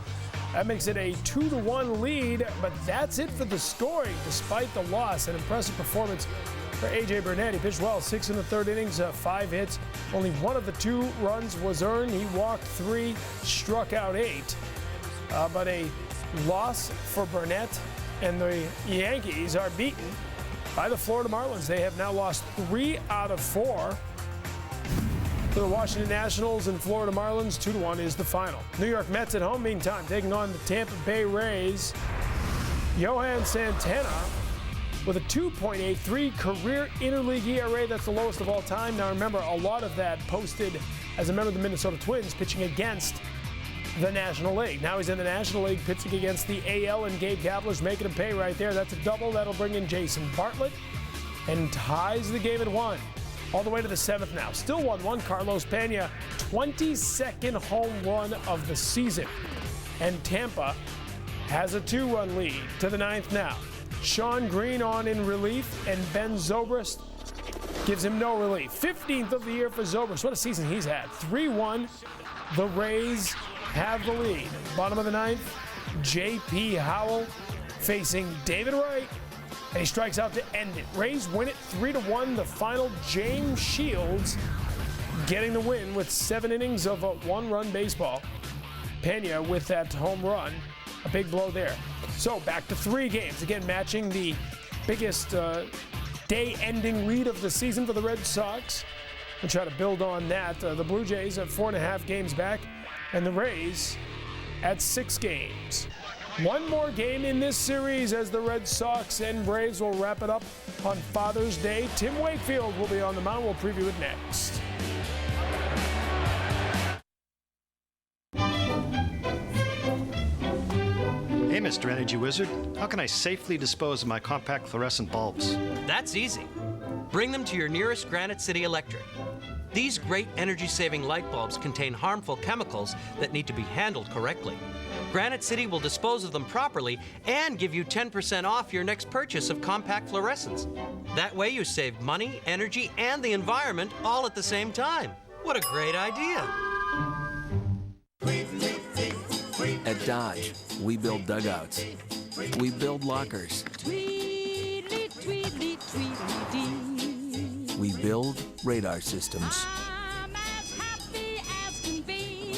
That makes it a 2-1 lead, but that's it for the scoring despite the loss. An impressive performance for A.J. Burnett. He pitched well, 6 in the third innings, 5 hits. Only one of the 2 runs was earned. He walked 3, struck out 8. But a loss for Burnett, and the Yankees are beaten by the Florida Marlins. They have now lost 3 out of 4. For the Washington Nationals and Florida Marlins, 2-1 is the final. New York Mets at home, meantime, taking on the Tampa Bay Rays. Johan Santana with a 2.83 career interleague ERA. That's the lowest of all time. Now remember, a lot of that posted as a member of the Minnesota Twins pitching against the National League. Now he's in the National League pitching against the AL, and Gabe Kapler's making him pay right there. That's a double. That'll bring in Jason Bartlett and ties the game at 1. All the way to the 7th now. Still 1-1. Carlos Pena, 22nd home run of the season. And Tampa has a 2-run lead to the 9th now. Sean Green on in relief, and Ben Zobrist gives him no relief. 15th of the year for Zobrist. What a season he's had. 3-1. The Rays have the lead. Bottom of the 9th, J.P. Howell facing David Wright, and he strikes out to end it. Rays win it 3-1. The final, James Shields getting the win with 7 innings of a 1-run baseball. Pena with that home run, a big blow there. So back to 3 games. Again, matching the biggest day-ending lead of the season for the Red Sox. We'll try to build on that. The Blue Jays at 4.5 games back, and the Rays at 6 games. One more game in this series as the Red Sox and Braves will wrap it up on Father's Day. Tim Wakefield will be on the mound. We'll preview it next. Hey, Mr. Energy Wizard. How can I safely dispose of my compact fluorescent bulbs? That's easy. Bring them to your nearest Granite City Electric. These great energy-saving light bulbs contain harmful chemicals that need to be handled correctly. Granite City will dispose of them properly and give you 10% off your next purchase of compact fluorescents. That way you save money, energy, and the environment all at the same time. What a great idea! At Dodge, we build dugouts. We build lockers. We build radar systems.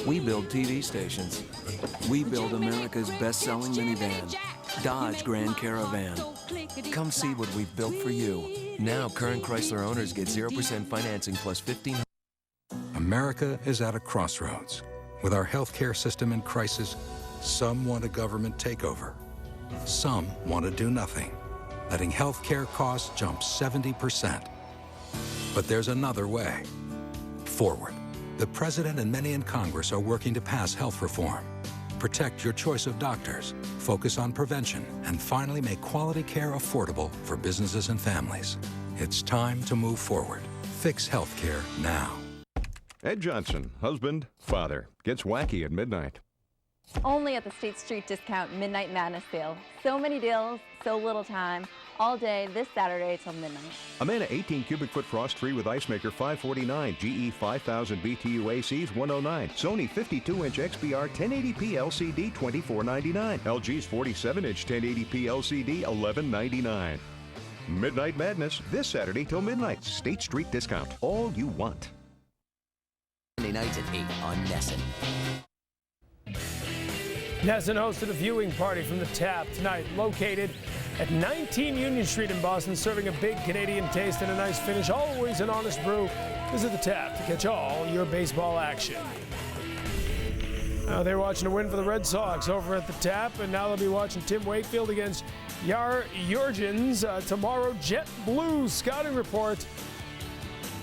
We build TV stations. We build America's best-selling minivan, Dodge Grand Caravan. Come see what we've built for you. Now, current Chrysler owners get 0% financing plus $1,500. America is at a crossroads. With our healthcare system in crisis, some want a government takeover. Some want to do nothing, letting healthcare costs jump 70%. But there's another way. Forward. The President and many in Congress are working to pass health reform. Protect your choice of doctors, focus on prevention, and finally make quality care affordable for businesses and families. It's time to move forward. Fix healthcare now. Ed Johnson, husband, father, gets wacky at midnight. Only at the State Street Discount Midnight Madness Sale. So many deals, so little time. All day this Saturday till midnight. Amana 18 cubic foot frost free with ice maker $549. GE 5000 BTU ACs $109. Sony 52-inch XBR 1080p LCD $24.99. LG's 47-inch 1080p LCD $11.99. Midnight Madness this Saturday till midnight. State Street Discount. All you want. Sunday nights at 8 on Nesson. Nesson hosted a viewing party from the Tap tonight, located at 19 Union Street in Boston, serving a big Canadian taste and a nice finish. Always an honest brew. Visit the Tap to catch all your baseball action. Now they're watching a win for the Red Sox over at the Tap, and now they'll be watching Tim Wakefield against Yar Jurgens. Tomorrow, JetBlue scouting report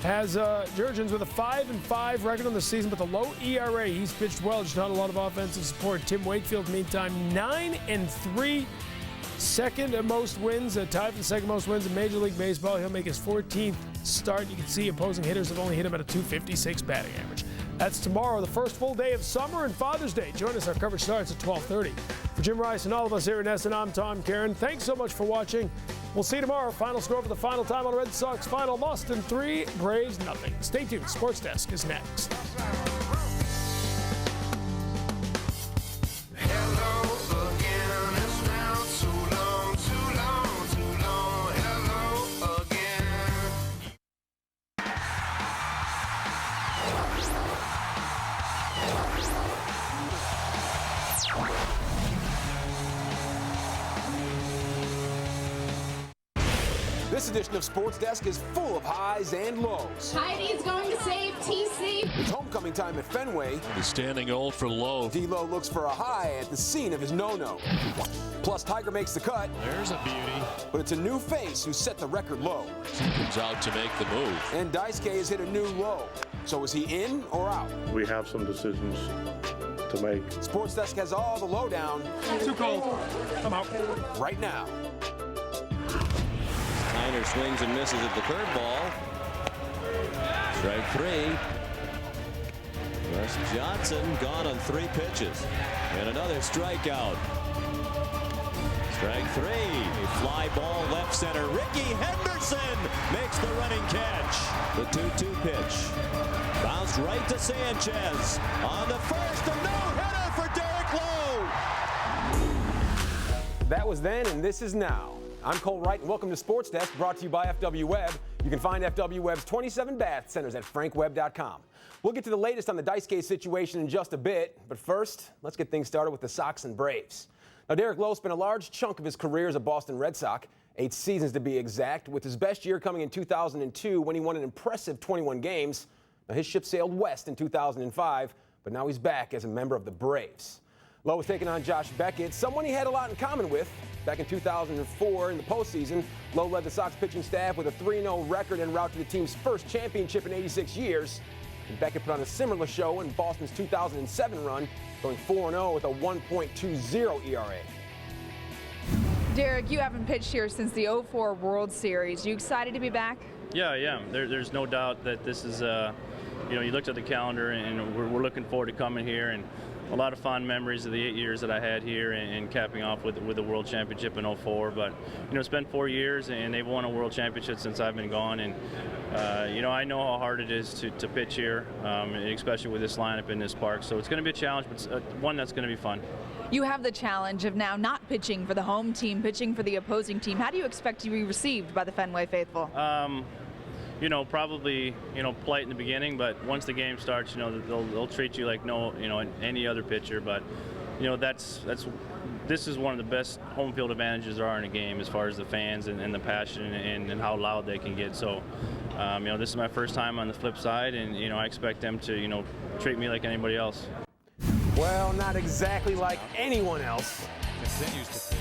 has Jurgens with a 5-5 record on the season, but the low ERA. He's pitched well, just not a lot of offensive support. Tim Wakefield, meantime, 9-3, second most wins, tied for the second most wins in Major League Baseball. He'll make his 14th start. You can see opposing hitters have only hit him at a .256 batting average. That's tomorrow, the first full day of summer and Father's Day. Join us. Our coverage starts at 12:30. For Jim Rice and all of us here at Nesson, I'm Tom Caron. Thanks so much for watching. We'll see you tomorrow. Final score for the final time on Red Sox final. Boston 3, Braves nothing. Stay tuned. Sports Desk is next. This edition of Sports Desk is full of highs and lows. Heidi's going to save TC. It's homecoming time at Fenway. The standing old for Lowe. D-Lo looks for a high at the scene of his no-no. Plus, Tiger makes the cut. There's a beauty. But it's a new face who set the record low. He comes out to make the move. And Daisuke has hit a new low. So is he in or out? We have some decisions to make. Sports Desk has all the lowdown. Too cold. I'm out. Right now. Steiner swings and misses at the curveball. Strike 3. Russ Johnson gone on 3 pitches. And another strikeout. Strike 3. A fly ball left center. Ricky Henderson makes the running catch. The 2-2 pitch. Bounced right to Sanchez. On the first, a no-hitter for Derek Lowe. That was then, and this is now. I'm Cole Wright, and welcome to Sports Desk, brought to you by FW Web. You can find FW Web's 27 bath centers at frankweb.com. We'll get to the latest on the Daisuke situation in just a bit, but first, let's get things started with the Sox and Braves. Now, Derek Lowe spent a large chunk of his career as a Boston Red Sox, 8 seasons to be exact, with his best year coming in 2002 when he won an impressive 21 games. Now, his ship sailed west in 2005, but now he's back as a member of the Braves. Lowe was taking on Josh Beckett, someone he had a lot in common with. Back in 2004 in the postseason, Lowe led the Sox pitching staff with a 3-0 record en route to the team's first championship in 86 years. And Beckett put on a similar show in Boston's 2007 run, going 4-0 with a 1.20 ERA. Derek, you haven't pitched here since the 04 World Series. You excited to be back? Yeah, I am. There's no doubt that this is, you looked at the calendar and we're looking forward to coming here, and a lot of fond memories of the 8 years that I had here and capping off with the World Championship in 04. But, it's been 4 years and they've won a World Championship since I've been gone. And, I know how hard it is to pitch here, especially with this lineup in this park. So it's going to be a challenge, but one that's going to be fun. You have the challenge of now not pitching for the home team, pitching for the opposing team. How do you expect to be received by the Fenway faithful? Probably, polite in the beginning, but once the game starts, they'll treat you like any other pitcher. But, this is one of the best home field advantages there are in a game as far as the fans and the passion and how loud they can get. So, this is my first time on the flip side, and, I expect them to, treat me like anybody else. Well, not exactly like anyone else. Continues to pitch.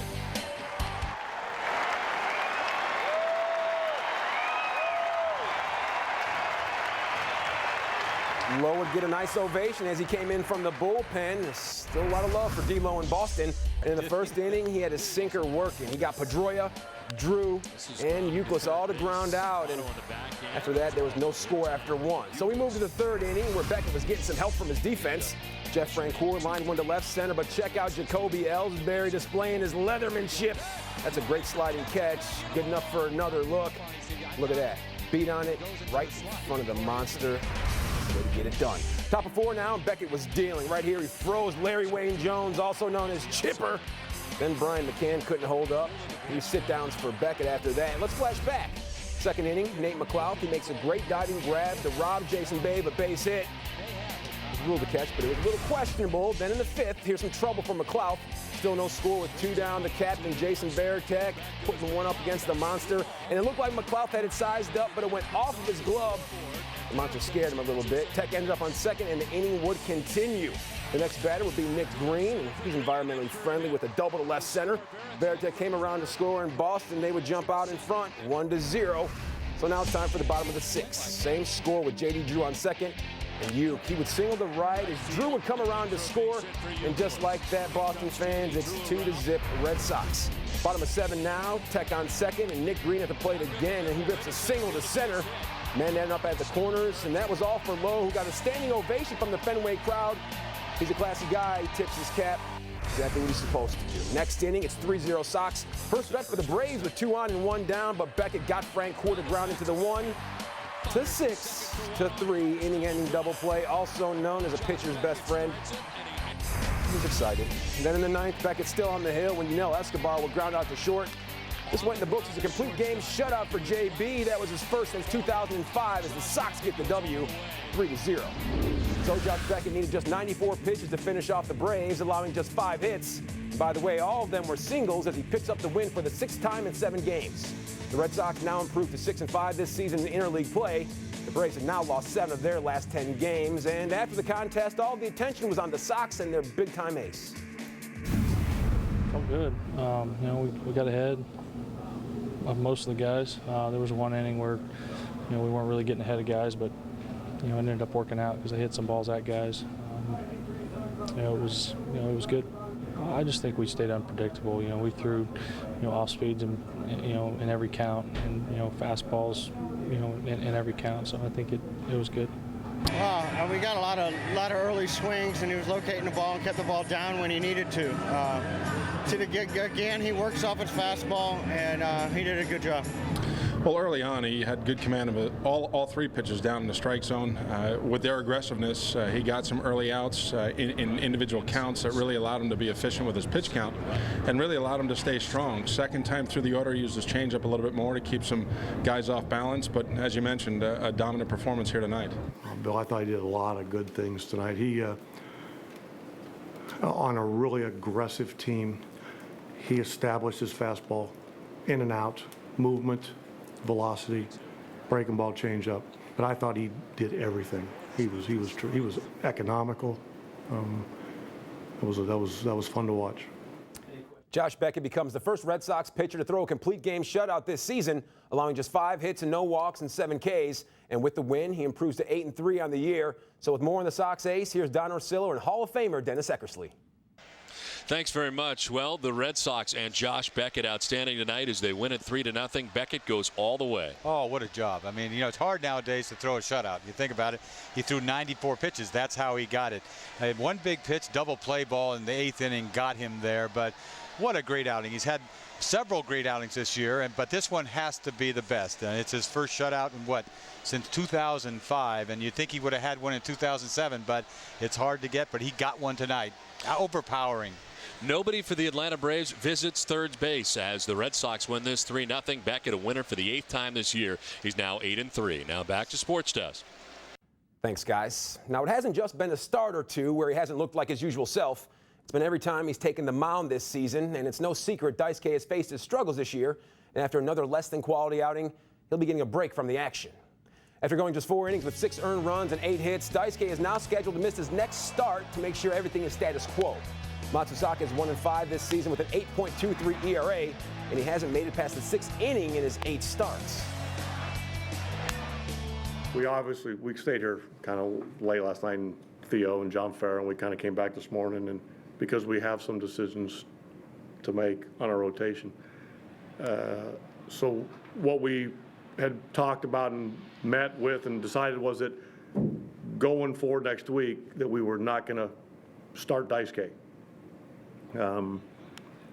Lowe would get a nice ovation as he came in from the bullpen. There's still a lot of love for D-Lo in Boston. And in the first inning, he had his sinker working. He got Pedroia, Drew, and Euclid all to ground out. And after that, there was no score after 1. So we moved to the third inning where Beckett was getting some help from his defense. Jeff Francoeur lined one to left center, but check out Jacoby Ellsbury displaying his leathermanship. That's a great sliding catch. Good enough for another look. Look at that. Beat on it right in front of the monster. Way to get it done. Top of 4 now, Beckett was dealing. Right here, he froze Larry Wayne Jones, also known as Chipper. Then Brian McCann couldn't hold up. 3 sit-downs for Beckett after that. Let's flash back. Second inning, Nate McLeod, he makes a great diving grab to rob Jason Babe a base hit. It was ruled to catch, but it was a little questionable. Then in the 5th, here's some trouble for McLeod. Still no score with 2 down. The captain, Jason Varitek, putting one up against the monster. And it looked like McLeod had it sized up, but it went off of his glove. The monster scared him a little bit. Tech ended up on second, and the inning would continue. The next batter would be Nick Green, and he's environmentally friendly with a double to left center. Varitek came around to score in Boston. They would jump out in front, 1-0. So now it's time for the bottom of the 6th. Same score with J.D. Drew on second. And he would single to right as Drew would come around to score. And just like that, Boston fans, it's 2-0 Red Sox. Bottom of 7 now, Tech on second, and Nick Green at the plate again, and he rips a single to center. Men ended up at the corners, and that was all for Lowe, who got a standing ovation from the Fenway crowd. He's a classy guy. He tips his cap. Exactly what he's supposed to do. Next inning, it's 3-0 Sox. First bet for the Braves with 2 on and 1 down, but Beckett got Francoeur to ground into the 1-6-3 inning-ending double play, also known as a pitcher's best friend. He was excited. And then in the 9th, Beckett still on the hill when Escobar will ground out to short. This went in the books as a complete game shutout for JB. That was his first since 2005 as the Sox get the W 3-0. So Josh Beckett needed just 94 pitches to finish off the Braves, allowing just 5 hits. By the way, all of them were singles as he picks up the win for the 6th time in 7 games. The Red Sox now improved to 6-5 this season in interleague play. The Braves have now lost 7 of their last 10 games, and after the contest, all the attention was on the Sox and their big-time ace. Felt good. We got ahead of most of the guys. There was one inning where, we weren't really getting ahead of guys, but it ended up working out because they hit some balls at guys. It was good. I just think we stayed unpredictable. We threw, off speeds and in every count, and fastballs, in every count. So I think it was good. We got a lot of early swings, and he was locating the ball and kept the ball down when he needed to. Again, he works off his fastball, and he did a good job. Well, early on, he had good command of it. All 3 pitches down in the strike zone. With their aggressiveness, he got some early outs in individual counts that really allowed him to be efficient with his pitch count and really allowed him to stay strong. Second time through the order, he used his changeup a little bit more to keep some guys off balance. But as you mentioned, a dominant performance here tonight. Bill, I thought he did a lot of good things tonight. He, on a really aggressive team, he established his fastball in and out, movement, velocity, breaking ball, change up. But I thought he did everything. He was economical. That was fun to watch. Josh Beckett becomes the first Red Sox pitcher to throw a complete game shutout this season, allowing just 5 hits and no walks and 7 Ks. And with the win, he improves to 8-3 on the year. So with more on the Sox ace, here's Don Orsillo and Hall of Famer Dennis Eckersley. Thanks very much. Well, the Red Sox and Josh Beckett outstanding tonight as they win it 3-0. Beckett goes all the way. Oh, what a job. I mean, it's hard nowadays to throw a shutout. You think about it, he threw 94 pitches. That's how he got it. One big pitch, double play ball in the 8th inning got him there. But what a great outing. He's had several great outings this year, but this one has to be the best. And it's his first shutout in since 2005. And you'd think he would have had one in 2007, but it's hard to get. But he got one tonight. Overpowering. Nobody for the Atlanta Braves visits third base as the Red Sox win this 3-0. Beckett a winner for the 8th time this year. He's now 8-3. Now back to Sports Desk. Thanks, guys. Now, it hasn't just been a start or two where he hasn't looked like his usual self. It's been every time he's taken the mound this season, and it's no secret Daisuke has faced his struggles this year. And after another less-than-quality outing, he'll be getting a break from the action. After going just 4 innings with 6 earned runs and 8 hits, Daisuke is now scheduled to miss his next start to make sure everything is status quo. Matsusaka is 1-5 this season with an 8.23 ERA, and he hasn't made it past the 6th inning in his 8 starts. We stayed here kind of late last night, and Theo and John Farrow, and we kind of came back this morning, and because we have some decisions to make on our rotation. So what we had talked about and met with and decided was that going forward next week that we were not going to start Daisuke.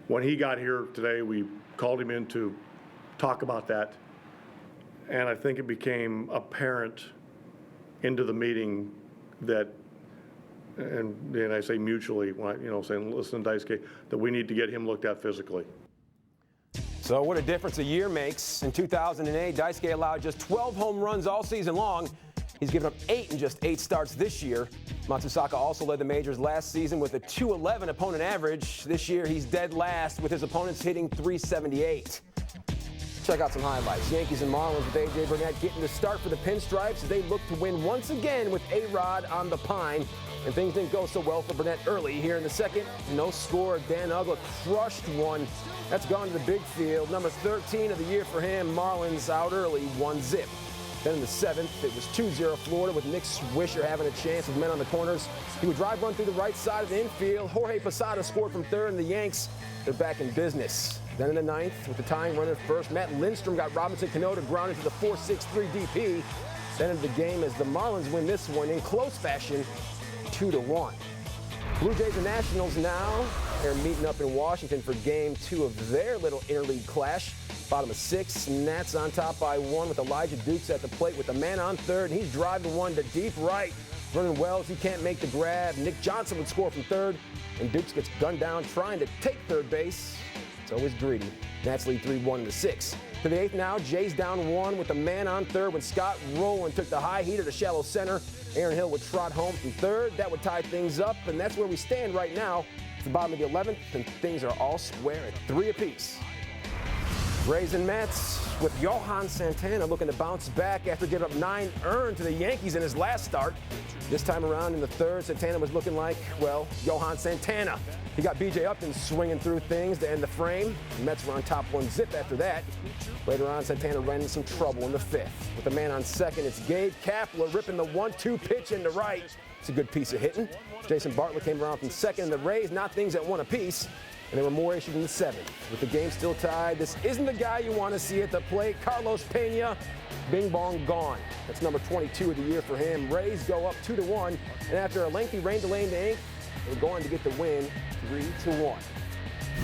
When he got here today, we called him in to talk about that, and I think it became apparent into the meeting that, and I say mutually, saying, listen, Daisuke, that we need to get him looked at physically. So what a difference a year makes. In 2008, Daisuke allowed just 12 home runs all season long. He's given up 8 in just 8 starts this year. Matsusaka also led the majors last season with a .211 opponent average. This year, he's dead last with his opponents hitting .378. Check out some highlights. Yankees and Marlins with A.J. Burnett getting the start for the Pinstripes as they look to win once again with A-Rod on the pine. And things didn't go so well for Burnett early. Here in the second, no score. Dan Uggla crushed one. That's gone to the big field. Number 13 of the year for him. Marlins out early, 1-0. Then in the 7th, it was 2-0 Florida with Nick Swisher having a chance with men on the corners. He would drive one through the right side of the infield. Jorge Posada scored from third, and the Yanks, they're back in business. Then in the 9th, with the tying runner at first, Matt Lindstrom got Robinson Cano to ground into the 4-6-3 DP. Then into the game as the Marlins win this one in close fashion, 2-1. Blue Jays and Nationals now, they're meeting up in Washington for game 2 of their little interleague clash. Bottom of 6, Nats on top by 1 with Elijah Dukes at the plate with a man on third, and he's driving one to deep right. Vernon Wells, he can't make the grab. Nick Johnson would score from third, and Dukes gets gunned down trying to take third base. So is Greedy. Nats lead 3-1 in the 6th. To the 8th now, Jays down 1 with a man on third when Scott Rowland took the high heater to shallow center. Aaron Hill would trot home from third. That would tie things up, and that's where we stand right now. It's the bottom of the 11th, and things are all square at 3 apiece. Rays and Mets with Johan Santana looking to bounce back after giving up 9 earned to the Yankees in his last start. This time around in the 3rd, Santana was looking like, well, Johan Santana. He got B.J. Upton swinging through things to end the frame. The Mets were on top 1-0 after that. Later on, Santana ran into some trouble in the 5th. With the man on second, it's Gabe Kapler ripping the 1-2 pitch into right. It's a good piece of hitting. Jason Bartlett came around from second, and the Rays knocked things at 1 apiece. And there were more issues in the 7th. With the game still tied, this isn't the guy you want to see at the plate. Carlos Pena, bing bong gone. That's number 22 of the year for him. Rays go up 2-1, and after a lengthy rain delay in the ink, they're going to get the win 3-1.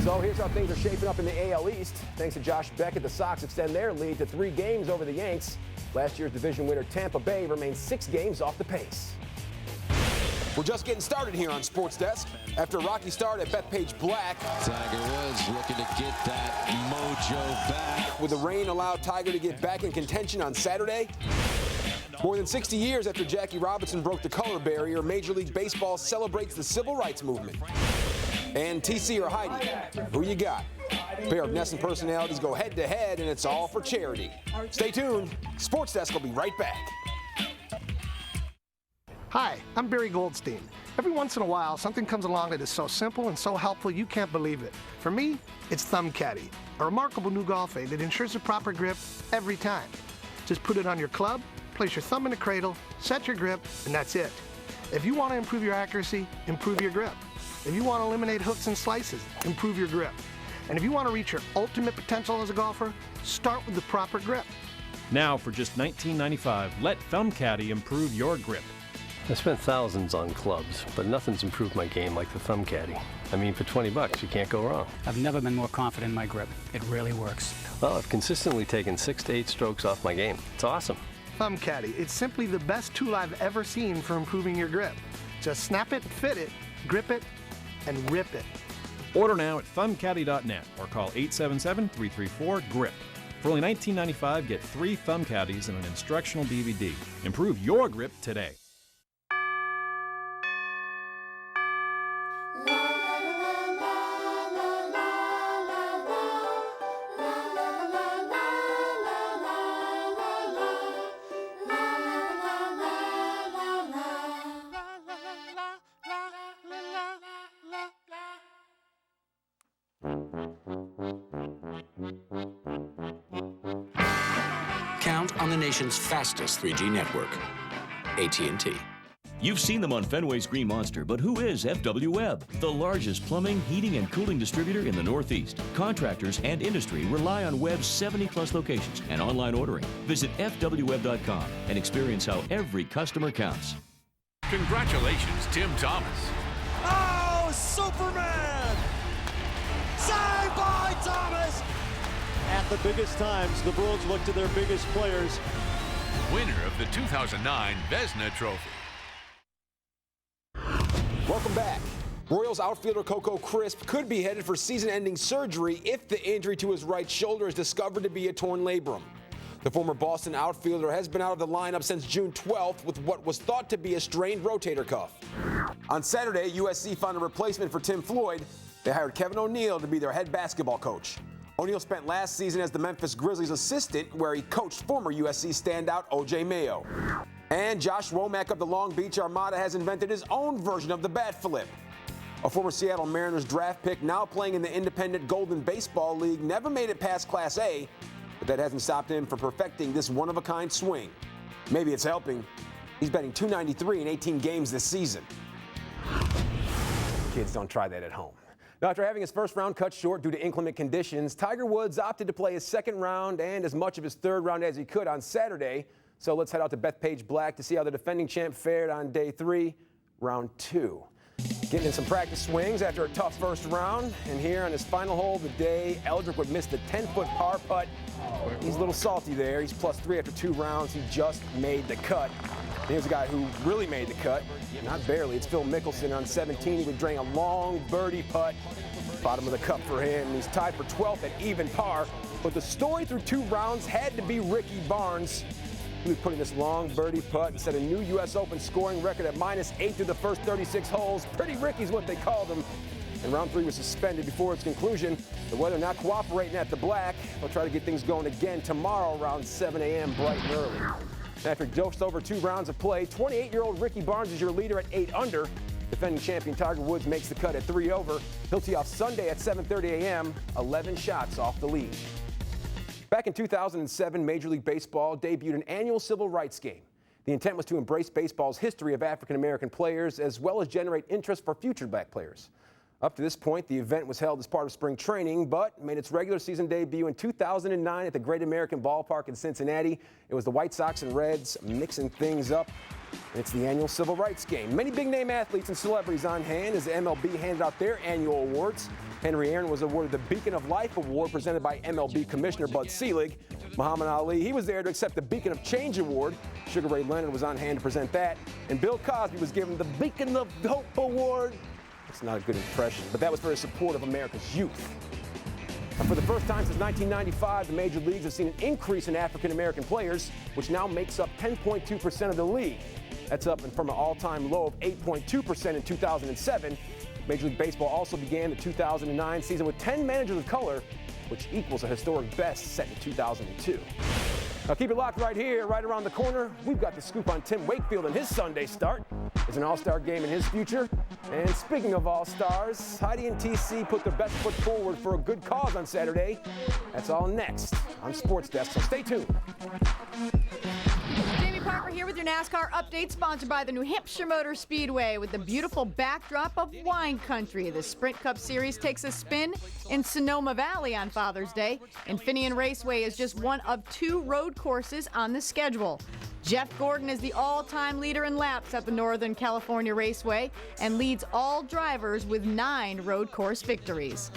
So here's how things are shaping up in the AL East. Thanks to Josh Beckett, the Sox extend their lead to 3 games over the Yanks. Last year's division winner Tampa Bay remains 6 games off the pace. We're just getting started here on Sports Desk. After a rocky start at Bethpage Black, Tiger Woods looking to get that mojo back. Will the rain allow Tiger to get back in contention on Saturday? More than 60 years after Jackie Robinson broke the color barrier, Major League Baseball celebrates the civil rights movement. And TC or Heidi, who you got? A pair of Nesson personalities go head-to-head, and it's all for charity. Stay tuned. Sports Desk will be right back. Hi, I'm Barry Goldstein. Every once in a while, something comes along that is so simple and so helpful you can't believe it. For me, it's Thumb Caddy, a remarkable new golf aid that ensures a proper grip every time. Just put it on your club, place your thumb in the cradle, set your grip, and that's it. If you want to improve your accuracy, improve your grip. If you want to eliminate hooks and slices, improve your grip. And if you want to reach your ultimate potential as a golfer, start with the proper grip. Now for just $19.95, let Thumb Caddy improve your grip. I spent thousands on clubs, but nothing's improved my game like the Thumb Caddy. I mean, for $20, you can't go wrong. I've never been more confident in my grip. It really works. Well, I've consistently taken 6 to 8 strokes off my game. It's awesome. Thumb Caddy, it's simply the best tool I've ever seen for improving your grip. Just snap it, fit it, grip it, and rip it. Order now at thumbcaddy.net or call 877-334-GRIP. For only $19.95, get 3 Thumb Caddies and an instructional DVD. Improve your grip today. Count on the nation's fastest 3G network, AT&T. You've seen them on Fenway's Green Monster, but who is FW Webb? The largest plumbing, heating, and cooling distributor in the Northeast. Contractors and industry rely on Webb's 70-plus locations and online ordering. Visit fwweb.com and experience how every customer counts. Congratulations, Tim Thomas. Oh, Superman! Saved by Thomas! At the biggest times, the Bruins look to their biggest players. Winner of the 2009 Vezina Trophy. Welcome back. Royals outfielder Coco Crisp could be headed for season-ending surgery if the injury to his right shoulder is discovered to be a torn labrum. The former Boston outfielder has been out of the lineup since June 12th with what was thought to be a strained rotator cuff. On Saturday, USC found a replacement for Tim Floyd. They hired Kevin O'Neill to be their head basketball coach. O'Neill spent last season as the Memphis Grizzlies assistant, where he coached former USC standout O.J. Mayo. And Josh Womack of the Long Beach Armada has invented his own version of the bat flip. A former Seattle Mariners draft pick now playing in the independent Golden Baseball League never made it past Class A, but that hasn't stopped him from perfecting this one-of-a-kind swing. Maybe it's helping. He's batting .293 in 18 games this season. Kids, don't try that at home. Now, after having his first round cut short due to inclement conditions, Tiger Woods opted to play his second round and as much of his third round as he could on Saturday. So let's head out to Bethpage Black to see how the defending champ fared on day 3, round 2. Getting in some practice swings after a tough first round. And here on his final hole of the day, Eldrick would miss the 10-foot par putt. He's a little salty there. He's +3 after 2 rounds. He just made the cut. And here's a guy who really made the cut. Not barely. It's Phil Mickelson on 17. He would drain a long birdie putt. Bottom of the cup for him. He's tied for 12th at even par. But the story through 2 rounds had to be Ricky Barnes. He was putting this long birdie putt and set a new U.S. Open scoring record at -8 through the first 36 holes. Pretty Ricky's what they called him. And round 3 was suspended before its conclusion. The weather not cooperating at the Black. They'll try to get things going again tomorrow around 7 a.m. bright and early. After just over 2 rounds of play, 28-year-old Ricky Barnes is your leader at 8 under. Defending champion Tiger Woods makes the cut at 3 over. He'll tee off Sunday at 7:30 a.m., 11 shots off the lead. Back in 2007, Major League Baseball debuted an annual civil rights game. The intent was to embrace baseball's history of African-American players as well as generate interest for future black players. Up to this point, the event was held as part of spring training, but made its regular season debut in 2009 at the Great American Ballpark in Cincinnati. It was the White Sox and Reds mixing things up. It's the annual civil rights game. Many big-name athletes and celebrities on hand as the MLB handed out their annual awards. Henry Aaron was awarded the Beacon of Life Award presented by MLB Commissioner Bud Selig. Muhammad Ali, he was there to accept the Beacon of Change Award. Sugar Ray Leonard was on hand to present that. And Bill Cosby was given the Beacon of Hope Award. It's not a good impression, but that was for his support of America's youth. And for the first time since 1995, the major leagues have seen an increase in African-American players, which now makes up 10.2% of the league. That's up from an all-time low of 8.2% in 2007. Major League Baseball also began the 2009 season with 10 managers of color, which equals a historic best set in 2002. Now keep it locked right here, right around the corner. We've got the scoop on Tim Wakefield and his Sunday start. It's an all-star game in his future. And speaking of all-stars, Heidi and TC put their best foot forward for a good cause on Saturday. That's all next on Sports Desk, so stay tuned. Jamie Parker here with your NASCAR update, sponsored by the New Hampshire Motor Speedway. With the beautiful backdrop of wine country, the Sprint Cup Series takes a spin in Sonoma Valley on Father's Day. Infineon Raceway is just one of 2 road courses on the schedule. Jeff Gordon is the all-time leader in laps at the Northern California Raceway and leads all drivers with 9 road course victories.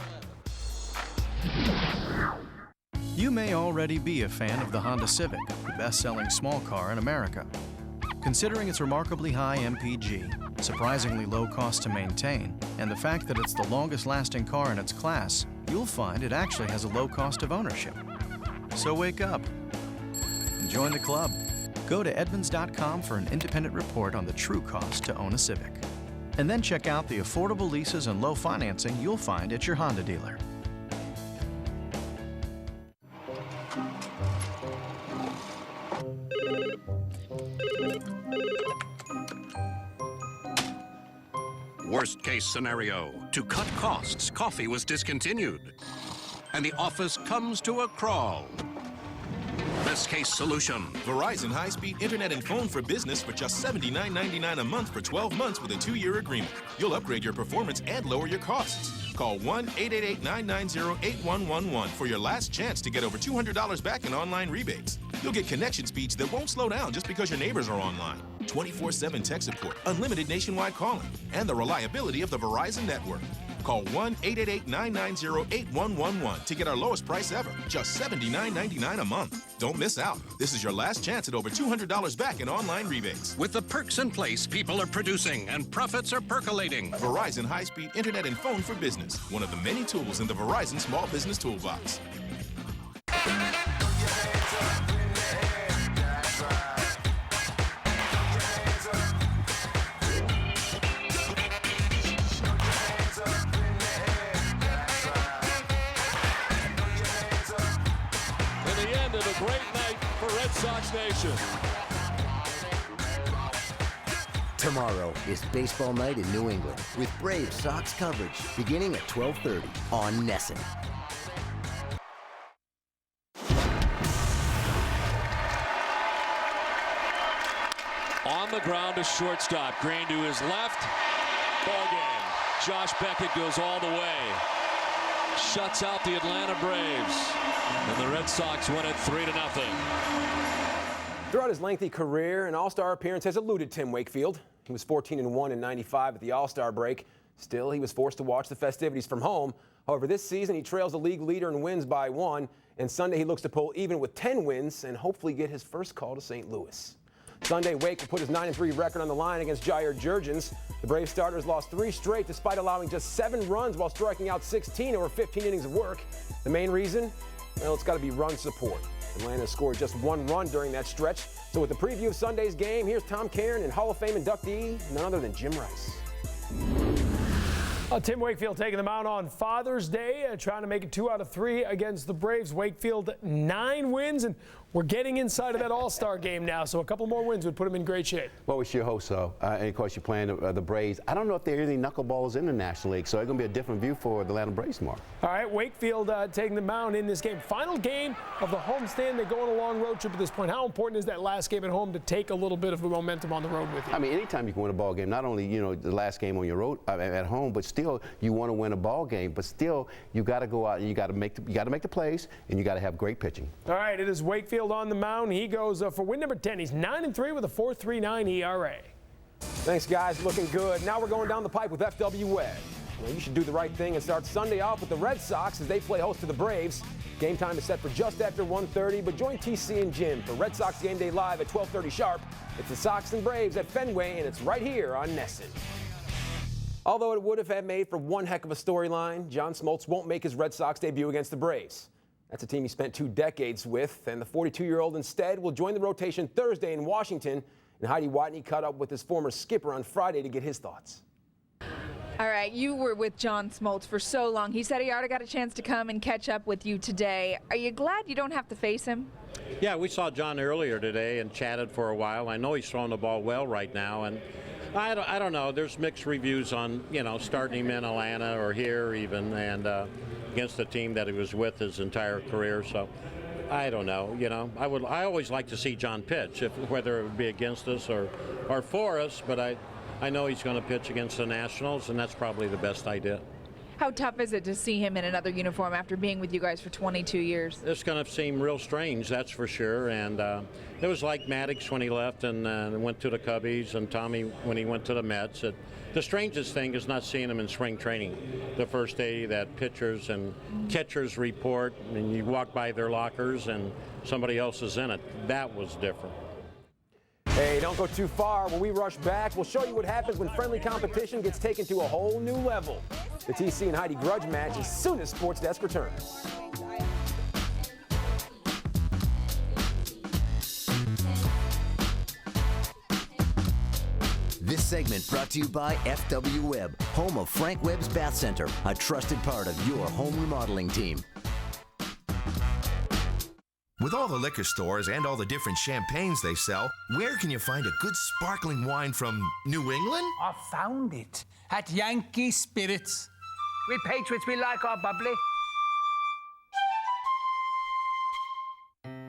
You may already be a fan of the Honda Civic, the best-selling small car in America. Considering its remarkably high MPG, surprisingly low cost to maintain, and the fact that it's the longest-lasting car in its class, you'll find it actually has a low cost of ownership. So wake up and join the club. Go to Edmunds.com for an independent report on the true cost to own a Civic. And then check out the affordable leases and low financing you'll find at your Honda dealer. Worst case scenario, to cut costs, coffee was discontinued. And the office comes to a crawl. Best case solution. Verizon high-speed internet and phone for business for just $79.99 a month for 12 months with a 2-year agreement. You'll upgrade your performance and lower your costs. Call 1-888-990-8111 for your last chance to get over $200 back in online rebates. You'll get connection speeds that won't slow down just because your neighbors are online. 24/7 tech support, unlimited nationwide calling, and the reliability of the Verizon network. Call 1-888-990-8111 to get our lowest price ever, just $79.99 a month. Don't miss out. This is your last chance at over $200 back in online rebates. With the perks in place, people are producing and profits are percolating. Verizon high-speed internet and phone for business, one of the many tools in the Verizon Small Business Toolbox. Great night for Red Sox Nation. Tomorrow is baseball night in New England with Braves Sox coverage beginning at 12:30 on NESN. On the ground to shortstop. Green to his left. Ball game. Josh Beckett goes all the way. Shuts out the Atlanta Braves. And the Red Sox win it 3-0. Throughout his lengthy career, an All-Star appearance has eluded Tim Wakefield. He was 14-1 in '95 at the All-Star break. Still, he was forced to watch the festivities from home. However, this season he trails the league leader in wins by 1. And Sunday he looks to pull even with 10 wins and hopefully get his first call to St. Louis. Sunday, Wake will put his 9-3 record on the line against Jair Jurgens. The Braves starters lost 3 straight despite allowing just 7 runs while striking out 16 over 15 innings of work. The main reason? Well, it's got to be run support. Atlanta scored just 1 run during that stretch. So with the preview of Sunday's game, here's Tom Cairn and Hall of Fame inductee, none other than Jim Rice. Tim Wakefield taking the mound on Father's Day, trying to make it 2 out of 3 against the Braves. Wakefield 9 wins, and we're getting inside of that All-Star game now, so a couple more wins would put him in great shape. Well, we sure hope so. And of course, you're playing the Braves. I don't know if there are any knuckleballs in the National League, so it's going to be a different view for the Atlanta Braves tomorrow. All right, Wakefield taking the mound in this game. Final game of the homestand. They go on a long road trip at this point. How important is that last game at home to take a little bit of the momentum on the road with you? I mean, anytime you can win a ball game, not only, the last game on your road at home, but still you want to win a ball game. But still, you got to go out and you got to make the plays, and you got to have great pitching. All right, it is Wakefield on the mound. He goes for win number 10. He's 9-3 with a 4.39 ERA. Thanks, guys. Looking good. Now we're going down the pipe with FW Webb. Well, you should do the right thing and start Sunday off with the Red Sox as they play host to the Braves. Game time is set for just after 1:30, but join TC and Jim for Red Sox Game Day Live at 12:30 sharp. It's the Sox and Braves at Fenway, and it's right here on NESN. Although it would have had made for one heck of a storyline, John Smoltz won't make his Red Sox debut against the Braves. That's a team he spent 2 decades with, and the 42-year-old instead will join the rotation Thursday in Washington. And Heidi Watney caught up with his former skipper on Friday to get his thoughts. All right, you were with John Smoltz for so long. He said he already got a chance to come and catch up with you today. Are you glad you don't have to face him? Yeah, we saw John earlier today and chatted for a while. I know he's throwing the ball well right now, and I don't know. There's mixed reviews on, starting him in Atlanta or here even, and against the team that he was with his entire career. So I don't know. I always like to see John pitch, whether it would be against us or for us. But I know he's going to pitch against the Nationals, and that's probably the best idea. How tough is it to see him in another uniform after being with you guys for 22 years? It's going to seem real strange, that's for sure. And it was like Maddox when he left and went to the Cubbies, and Tommy when he went to the Mets. The strangest thing is not seeing him in spring training. The first day that pitchers and catchers report, and you walk by their lockers and somebody else is in it. That was different. Hey, don't go too far. When we rush back, we'll show you what happens when friendly competition gets taken to a whole new level. The TC and Heidi Grudge match as soon as Sports Desk returns. This segment brought to you by FW Webb, home of Frank Webb's Bath Center, a trusted part of your home remodeling team. With all the liquor stores and all the different champagnes they sell, where can you find a good sparkling wine from New England? I found it at Yankee Spirits. We Patriots, we like our bubbly.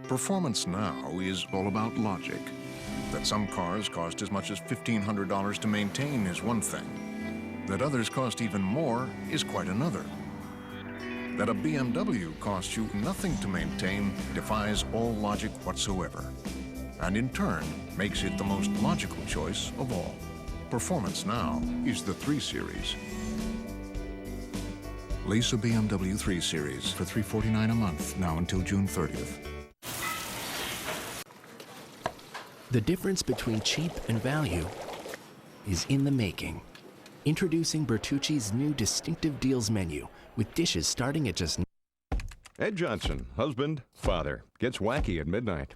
Performance now is all about logic. That some cars cost as much as $1,500 to maintain is one thing. That others cost even more is quite another. That a BMW costs you nothing to maintain defies all logic whatsoever, and in turn makes it the most logical choice of all. Performance now is the 3 Series. Lease a BMW 3 Series for $349 a month, now until June 30th. The difference between cheap and value is in the making. Introducing Bertucci's new distinctive deals menu, with dishes starting at just... Ed Johnson, husband, father, gets wacky at midnight.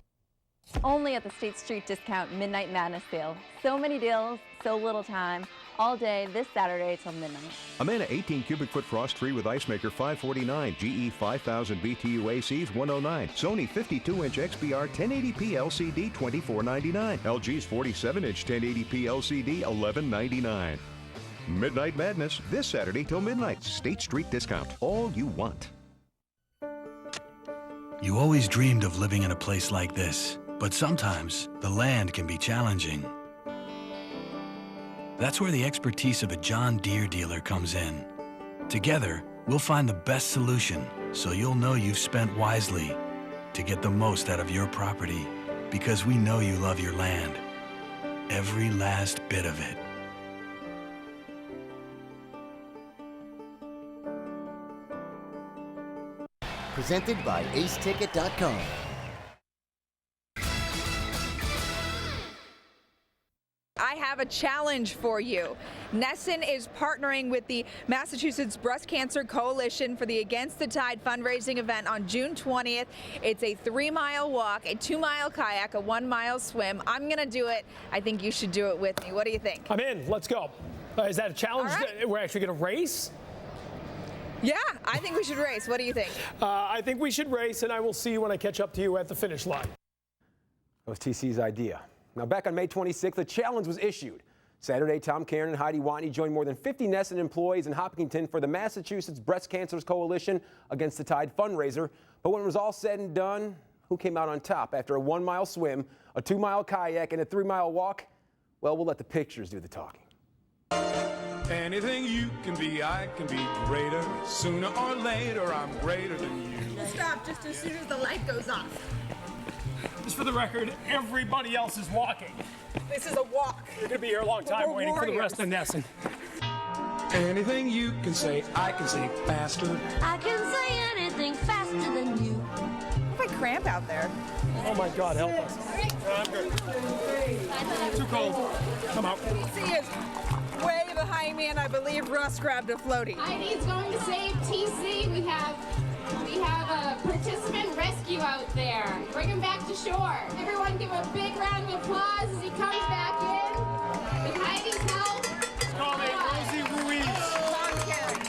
Only at the State Street Discount Midnight Madness sale. So many deals, so little time. All day this Saturday till midnight. Amana 18 cubic foot frost 3 with ice maker $549. GE 5000 BTU ACs $109. Sony 52-inch XBR 1080p LCD $24.99. LG's 47-inch 1080p LCD $11.99. Midnight Madness this Saturday till midnight. State Street Discount. All you want. You always dreamed of living in a place like this, but sometimes the land can be challenging. That's where the expertise of a John Deere dealer comes in. Together, we'll find the best solution so you'll know you've spent wisely to get the most out of your property, because we know you love your land. Every last bit of it. Presented by aceticket.com. I have a challenge for you. Nesson is partnering with the Massachusetts Breast Cancer Coalition for the Against the Tide fundraising event on June 20th. It's a 3-mile walk, a 2-mile kayak, a 1-mile swim. I'm going to do it. I think you should do it with me. What do you think? I'm in. Let's go. Is that a challenge? Right. We're actually going to race? Yeah, I think we should race. What do you think? I think we should race, and I will see you when I catch up to you at the finish line. That was TC's idea. Now, back on May 26th, a challenge was issued. Saturday, Tom Cairn and Heidi Watney joined more than 50 Nesson employees in Hopkinton for the Massachusetts Breast Cancer Coalition Against the Tide fundraiser. But when it was all said and done, who came out on top after a 1-mile swim, a 2-mile kayak, and a 3-mile walk? Well, we'll let the pictures do the talking. Anything you can be, I can be greater. Sooner or later, I'm greater than you. Stop just as soon as the light goes off. Just for the record, everybody else is walking. This is a walk. You're going to be here a long time We're waiting for the warriors. rest of Nesson. Anything you can say, I can say faster. I can say anything faster than you. What if I cramp out there? Oh my God, help us. I'm good. Too cold. Come out. TC is way behind me, and I believe Russ grabbed a floaty. Heidi's going to save TC. We have a participant rescue out there. Bring him back to shore. Everyone give a big round of applause as he comes back in. With Heidi's help. It's called a Rosie Ruiz.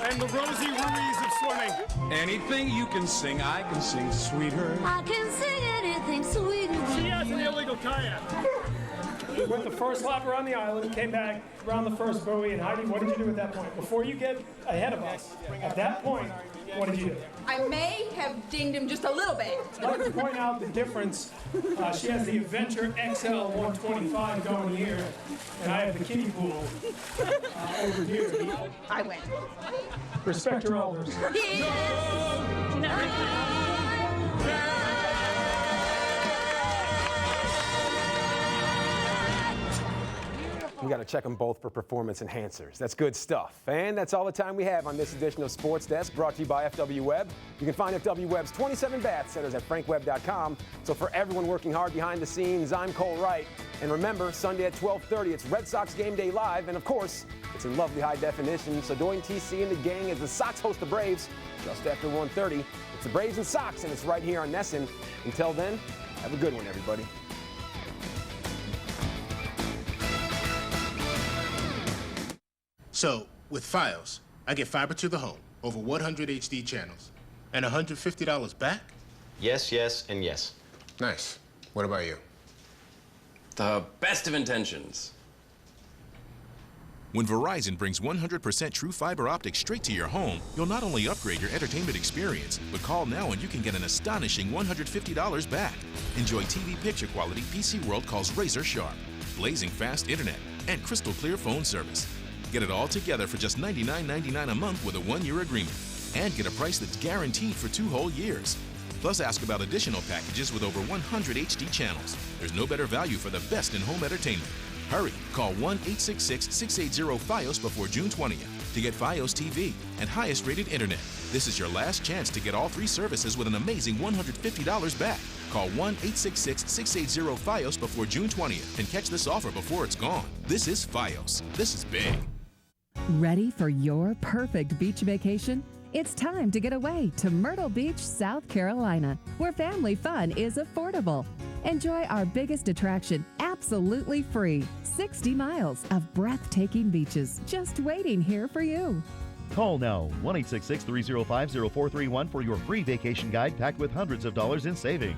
I'm the Rosie Ruiz of swimming. Anything you can sing, I can sing sweeter. I can sing anything sweeter than She has an illegal kayak. We went the first lap around the island, came back around the first buoy, and Heidi, what did you do at that point? Before you get ahead of us, at that point, what did you do? I may have dinged him just a little bit. I'd like to point out the difference. She has the Adventure XL 125 going here, and I have the kiddie pool over here. I win. Respect your elders. We got to check them both for performance enhancers. That's good stuff. And that's all the time we have on this edition of Sports Desk, brought to you by FW Web. You can find FW Web's 27 bath centers at frankweb.com. So for everyone working hard behind the scenes, I'm Cole Wright. And remember, Sunday at 12:30, it's Red Sox Game Day Live. And of course, it's in lovely high definition. So join TC and the gang as the Sox host the Braves just after 1:30. It's the Braves and Sox, and it's right here on Nesson. Until then, have a good one, everybody. So, with Fios, I get fiber to the home, over 100 HD channels, and $150 back? Yes, yes, and yes. Nice. What about you? The best of intentions. When Verizon brings 100% true fiber optics straight to your home, you'll not only upgrade your entertainment experience, but call now and you can get an astonishing $150 back. Enjoy TV picture quality PC World calls razor sharp, blazing fast internet, and crystal clear phone service. Get it all together for just $99.99 a month with a 1-year agreement. And get a price that's guaranteed for 2 whole years. Plus, ask about additional packages with over 100 HD channels. There's no better value for the best in home entertainment. Hurry, call 1-866-680-FIOS before June 20th to get Fios TV and highest rated internet. This is your last chance to get all 3 services with an amazing $150 back. Call 1-866-680-FIOS before June 20th and catch this offer before it's gone. This is Fios. This is big. Ready for your perfect beach vacation? It's time to get away to Myrtle Beach, South Carolina, where family fun is affordable. Enjoy our biggest attraction absolutely free. 60 miles of breathtaking beaches just waiting here for you. Call now, 1-866-305-0431 for your free vacation guide packed with hundreds of dollars in savings.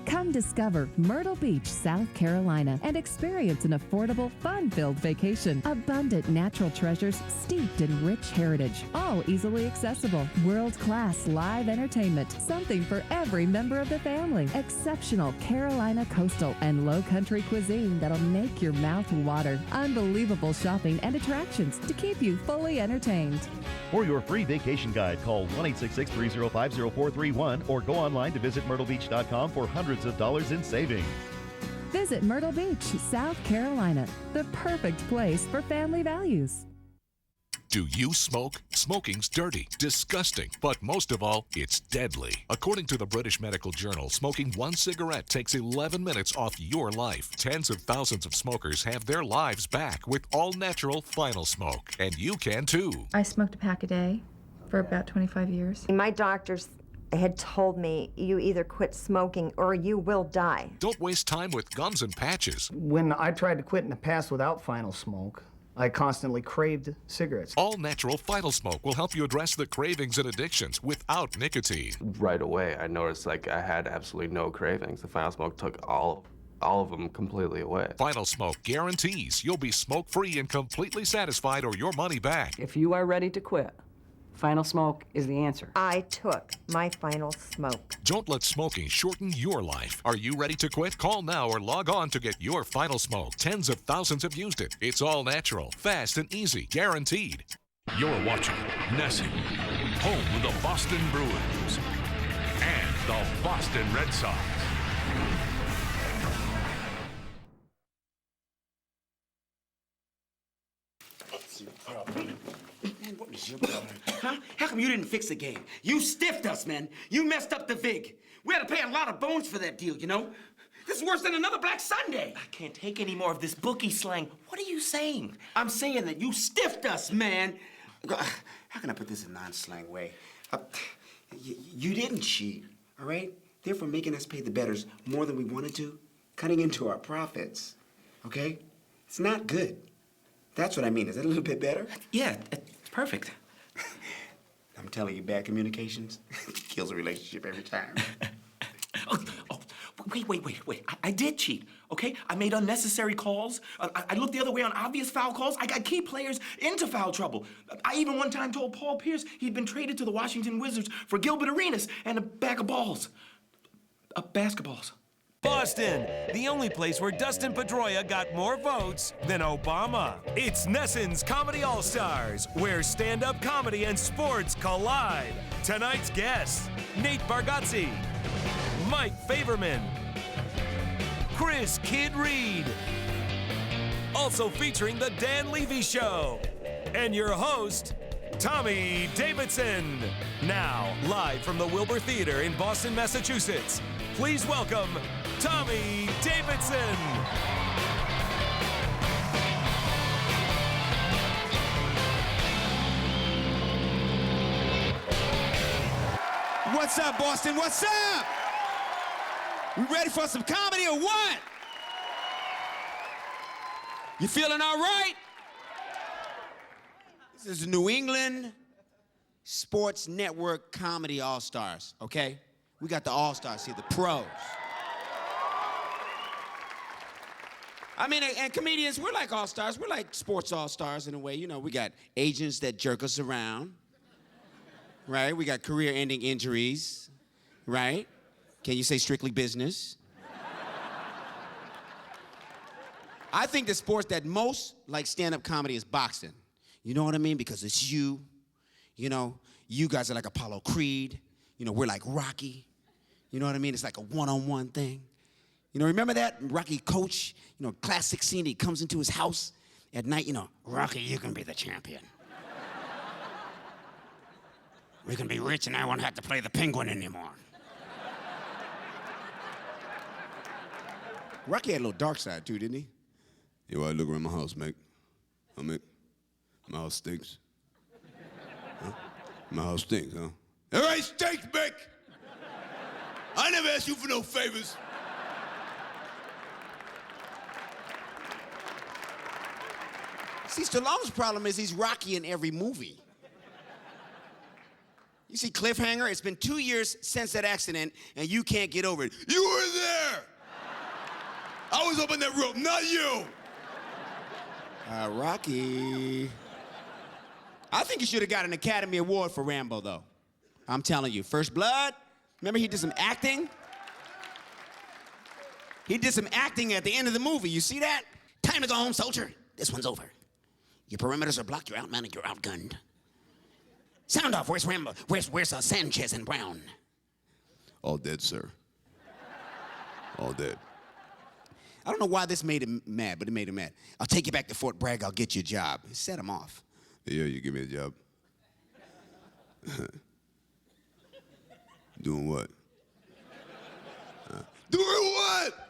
Come discover Myrtle Beach, South Carolina, and experience an affordable, fun-filled vacation. Abundant natural treasures steeped in rich heritage, all easily accessible. World-class live entertainment, something for every member of the family. Exceptional Carolina coastal and low country cuisine that'll make your mouth water. Unbelievable shopping and attractions to keep you fully entertained. For your free vacation guide, call 1-866-305-0431 or go online to visit myrtlebeach.com for hundreds of dollars in savings. Visit Myrtle Beach, South Carolina, the perfect place for family values. Do you smoke? Smoking's dirty, disgusting, but most of all, it's deadly. According to the British Medical Journal, smoking one cigarette takes 11 minutes off your life. Tens of thousands of smokers have their lives back with all-natural Final Smoke, and you can too. I smoked a pack a day for about 25 years. My doctors had told me, you either quit smoking or you will die. Don't waste time with gums and patches. When I tried to quit in the past without Final Smoke, I constantly craved cigarettes. All-natural Final Smoke will help you address the cravings and addictions without nicotine. Right away, I noticed I had absolutely no cravings. The Final Smoke took all of them completely away. Final Smoke guarantees you'll be smoke-free and completely satisfied or your money back. If you are ready to quit, Final Smoke is the answer. I took my Final Smoke. Don't let smoking shorten your life. Are you ready to quit? Call now or log on to get your Final Smoke. Tens of thousands have used it. It's all natural, fast, and easy, guaranteed. You're watching NESN, home of the Boston Bruins and the Boston Red Sox. Man, what is your problem? Huh? How come you didn't fix the game? You stiffed us, man. You messed up the vig. We had to pay a lot of bones for that deal, you know? This is worse than another Black Sunday. I can't take any more of this bookie slang. What are you saying? I'm saying that you stiffed us, man. How can I put this in non-slang way? You didn't cheat, all right? Therefore, making us pay the bettors more than we wanted to, cutting into our profits, okay? It's not good. That's what I mean. Is that a little bit better? Yeah, perfect. I'm telling you, bad communications kills a relationship every time. Wait. I did cheat, okay? I made unnecessary calls. I looked the other way on obvious foul calls. I got key players into foul trouble. I even one time told Paul Pierce he'd been traded to the Washington Wizards for Gilbert Arenas and a bag of balls. Basketballs. Boston, the only place where Dustin Pedroia got more votes than Obama. It's NESN's Comedy All-Stars, where stand-up comedy and sports collide. Tonight's guests, Nate Bargatze, Mike Favorman, Chris Kid Reed. Also featuring The Dan Levy Show. And your host, Tommy Davidson. Now, live from the Wilbur Theater in Boston, Massachusetts, please welcome Tommy Davidson. What's up, Boston? What's up? We ready for some comedy or what? You feeling all right? This is the New England Sports Network Comedy All-Stars, okay? We got the All-Stars here, the pros. I mean, and comedians, we're like all-stars. We're like sports all-stars in a way. You know, we got agents that jerk us around, right? We got career-ending injuries, right? Can you say strictly business? I think the sports that most like stand-up comedy is boxing. You know what I mean? Because it's you know, you guys are like Apollo Creed. You know, we're like Rocky. You know what I mean? It's like a one-on-one thing. You know, remember that? Rocky coach, you know, classic scene, he comes into his house at night, you know, Rocky, you can be the champion. We can be rich and I won't have to play the penguin anymore. Rocky had a little dark side too, didn't he? Yeah, well, I look around my house, mate. My house stinks. Huh? My house stinks, huh? All right, stinks, Mick! I never asked you for no favors. See, Stallone's problem is he's Rocky in every movie. You see Cliffhanger? It's been 2 years since that accident, and you can't get over it. You were there! I was up on that rope, not you! Rocky. I think he should have got an Academy Award for Rambo, though. I'm telling you, First Blood, remember he did some acting? He did some acting at the end of the movie. You see that? Time to go home, soldier. This one's over. Your perimeters are blocked, you're outmanned, you're outgunned. Sound off, where's Rambo? Where's Sanchez and Brown? All dead, sir. All dead. I don't know why this made him mad, but it made him mad. I'll take you back to Fort Bragg, I'll get you a job. It set him off. Yeah, you give me a job. Doing what? Doing what?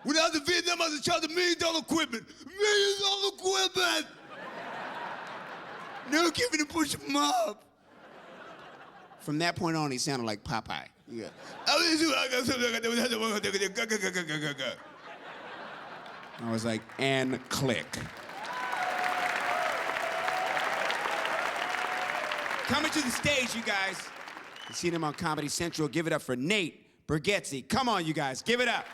Without the Vietnam, I was charged $1 million equipment. $1 million equipment! No giving to push him up. From that point on, he sounded like Popeye. Yeah. I was like, and click. Coming to the stage, you guys. You've seen him on Comedy Central. Give it up for Nate Bargatze. Come on, you guys, give it up.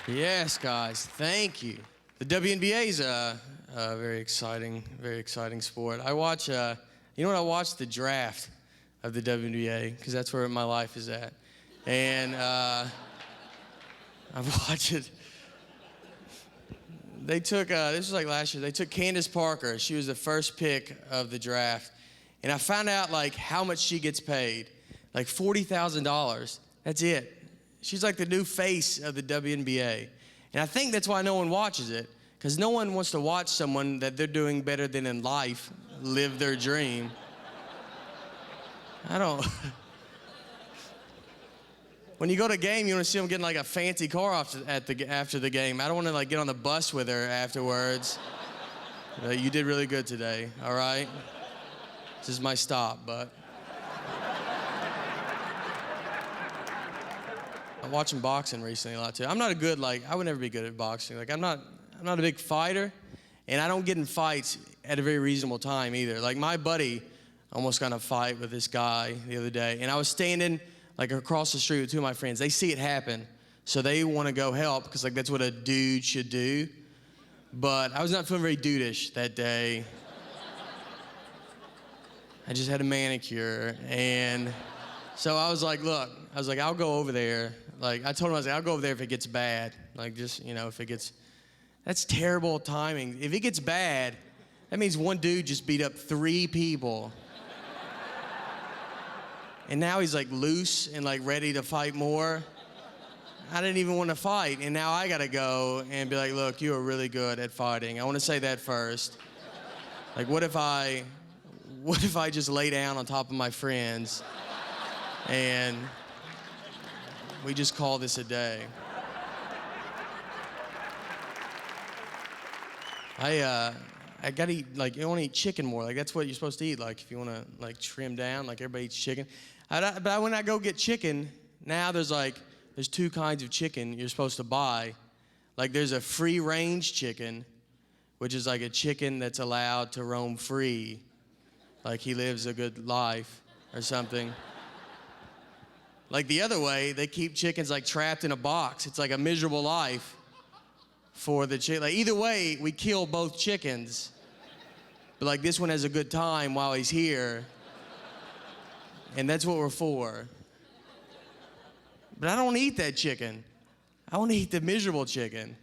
Yes, guys, thank you. The WNBA is a very exciting sport. I watch, you know what, I watch the draft of the WNBA, because that's where my life is at. And I watch it. They took, this was like last year, they took Candace Parker. She was the first pick of the draft. And I found out like how much she gets paid. Like $40,000, that's it. She's like the new face of the WNBA. And I think that's why no one watches it, because no one wants to watch someone that they're doing better than in life live their dream. I don't. When you go to a game, you want to see them getting like a fancy car after the game. I don't want to like get on the bus with her afterwards. You did really good today, all right? This is my stop, but. I'm watching boxing recently a lot too. I'm not a good, like, I would never be good at boxing. Like, I'm not a big fighter, and I don't get in fights at a very reasonable time either. Like, my buddy almost got in a fight with this guy the other day, and I was standing like across the street with two of my friends. They see it happen, so they want to go help, because like that's what a dude should do. But I was not feeling very dudish that day. I just had a manicure, and so I was like, look, I'll go over there. Like, I told him, I was like, I'll go over there if it gets bad. Like, just, you know, if it gets, that's terrible timing. If it gets bad, that means one dude just beat up 3 people. And now he's like loose and like ready to fight more. I didn't even want to fight, and now I gotta go and be like, look, you are really good at fighting. I want to say that first. Like, what if I just lay down on top of my friends and we just call this a day? I gotta eat, like, you want to eat chicken more. Like, that's what you're supposed to eat. Like, if you want to, like, trim down, like, everybody eats chicken. But when I go get chicken, now there's 2 kinds of chicken you're supposed to buy. Like, there's a free-range chicken, which is like a chicken that's allowed to roam free. Like, he lives a good life or something. Like, the other way, they keep chickens, like, trapped in a box. It's like a miserable life for the chicken. Like, either way, we kill both chickens. But, like, this one has a good time while he's here. And that's what we're for. But I don't want to eat that chicken. I want to eat the miserable chicken.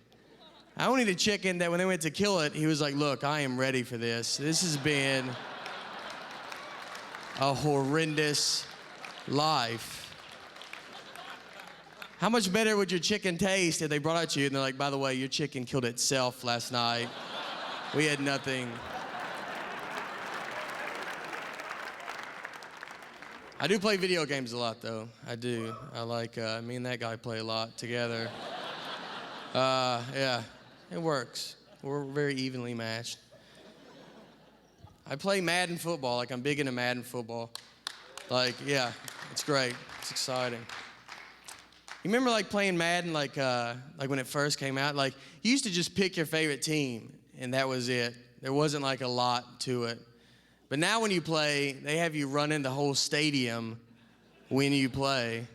I want to eat a chicken that when they went to kill it, he was like, look, I am ready for this. This has been a horrendous life. How much better would your chicken taste if they brought it to you and they're like, by the way, your chicken killed itself last night. We had nothing. I do play video games a lot, though. I do. I like, me and that guy play a lot together. Yeah, it works. We're very evenly matched. I play Madden football. Like, I'm big into Madden football. Like, yeah, it's great. It's exciting. You remember, like, playing Madden, like when it first came out? Like, you used to just pick your favorite team, and that was it. There wasn't, like, a lot to it. But now when you play, they have you run in the whole stadium when you play.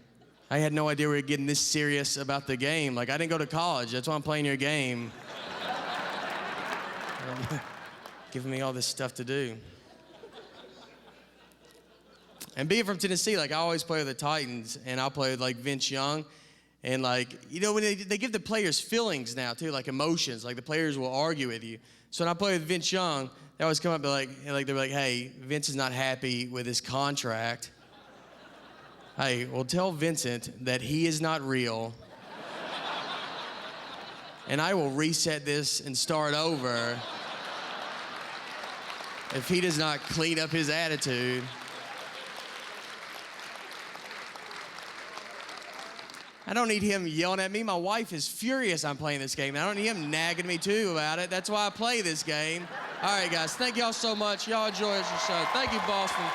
I had no idea we were getting this serious about the game. Like, I didn't go to college. That's why I'm playing your game. Giving me all this stuff to do. And being from Tennessee, like, I always play with the Titans, and I'll play with, like, Vince Young. And, like, you know, when they give the players feelings now, too, like emotions. Like, the players will argue with you. So when I play with Vince Young, they always come up and they're like, hey, Vince is not happy with his contract. Hey, well, tell Vincent that he is not real. and I will reset this and start over if he does not clean up his attitude. I don't need him yelling at me. My wife is furious I'm playing this game. I don't need him nagging me too about it. That's why I play this game. All right, guys, thank y'all so much. Y'all enjoy your show. Thank you, Boston.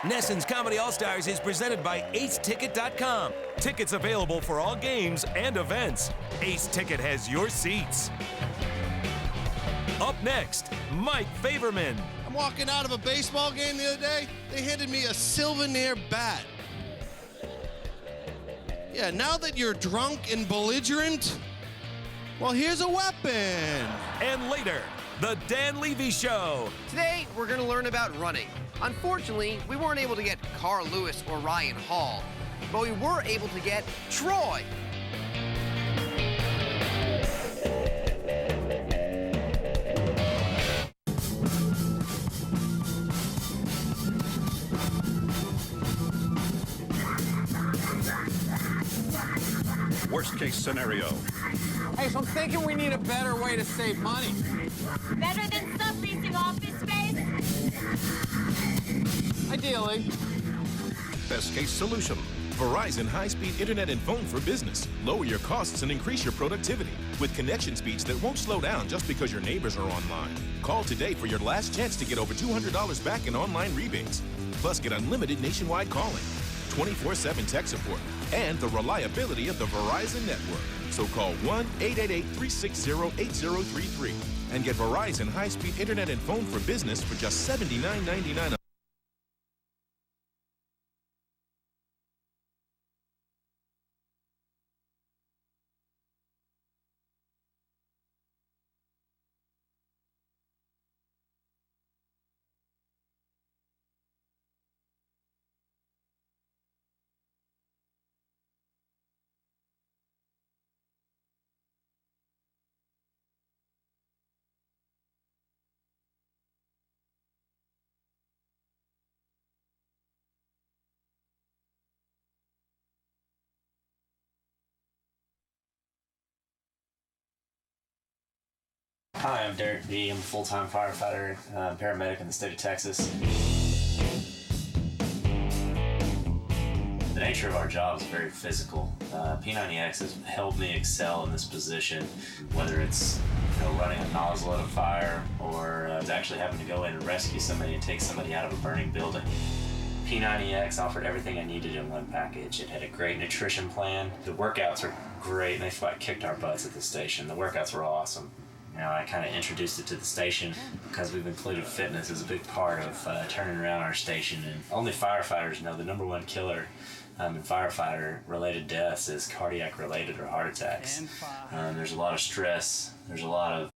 Nesson's Comedy All-Stars is presented by AceTicket.com. Tickets available for all games and events. Ace Ticket has your seats. Up next, Mike Favorman. I'm walking out of a baseball game the other day. They handed me a souvenir bat. Yeah, now that you're drunk and belligerent, well, here's a weapon. And later, The Dan Levy Show. Today, we're going to learn about running. Unfortunately, we weren't able to get Carl Lewis or Ryan Hall, but we were able to get Troy. Worst case scenario. Hey, so I'm thinking we need a better way to save money. Better than subleasing office space? Ideally. Best case solution. Verizon high-speed internet and phone for business. Lower your costs and increase your productivity with connection speeds that won't slow down just because your neighbors are online. Call today for your last chance to get over $200 back in online rebates. Plus, get unlimited nationwide calling, 24/7 tech support, and the reliability of the Verizon network. So call 1-888-360-8033 and get Verizon high-speed internet and phone for business for just $79.99. Hi, I'm Derek B. I'm a full-time firefighter, paramedic in the state of Texas. The nature of our job is very physical. P90X has helped me excel in this position, whether it's running a nozzle at a fire or actually having to go in and rescue somebody and take somebody out of a burning building. P90X offered everything I needed in one package. It had a great nutrition plan. The workouts are great, and they flat kicked our butts at the station. The workouts were awesome. I kind of introduced it to the station because we've included fitness as a big part of turning around our station. And only firefighters know the #1 killer in firefighter-related deaths is cardiac-related or heart attacks. There's a lot of stress. There's a lot of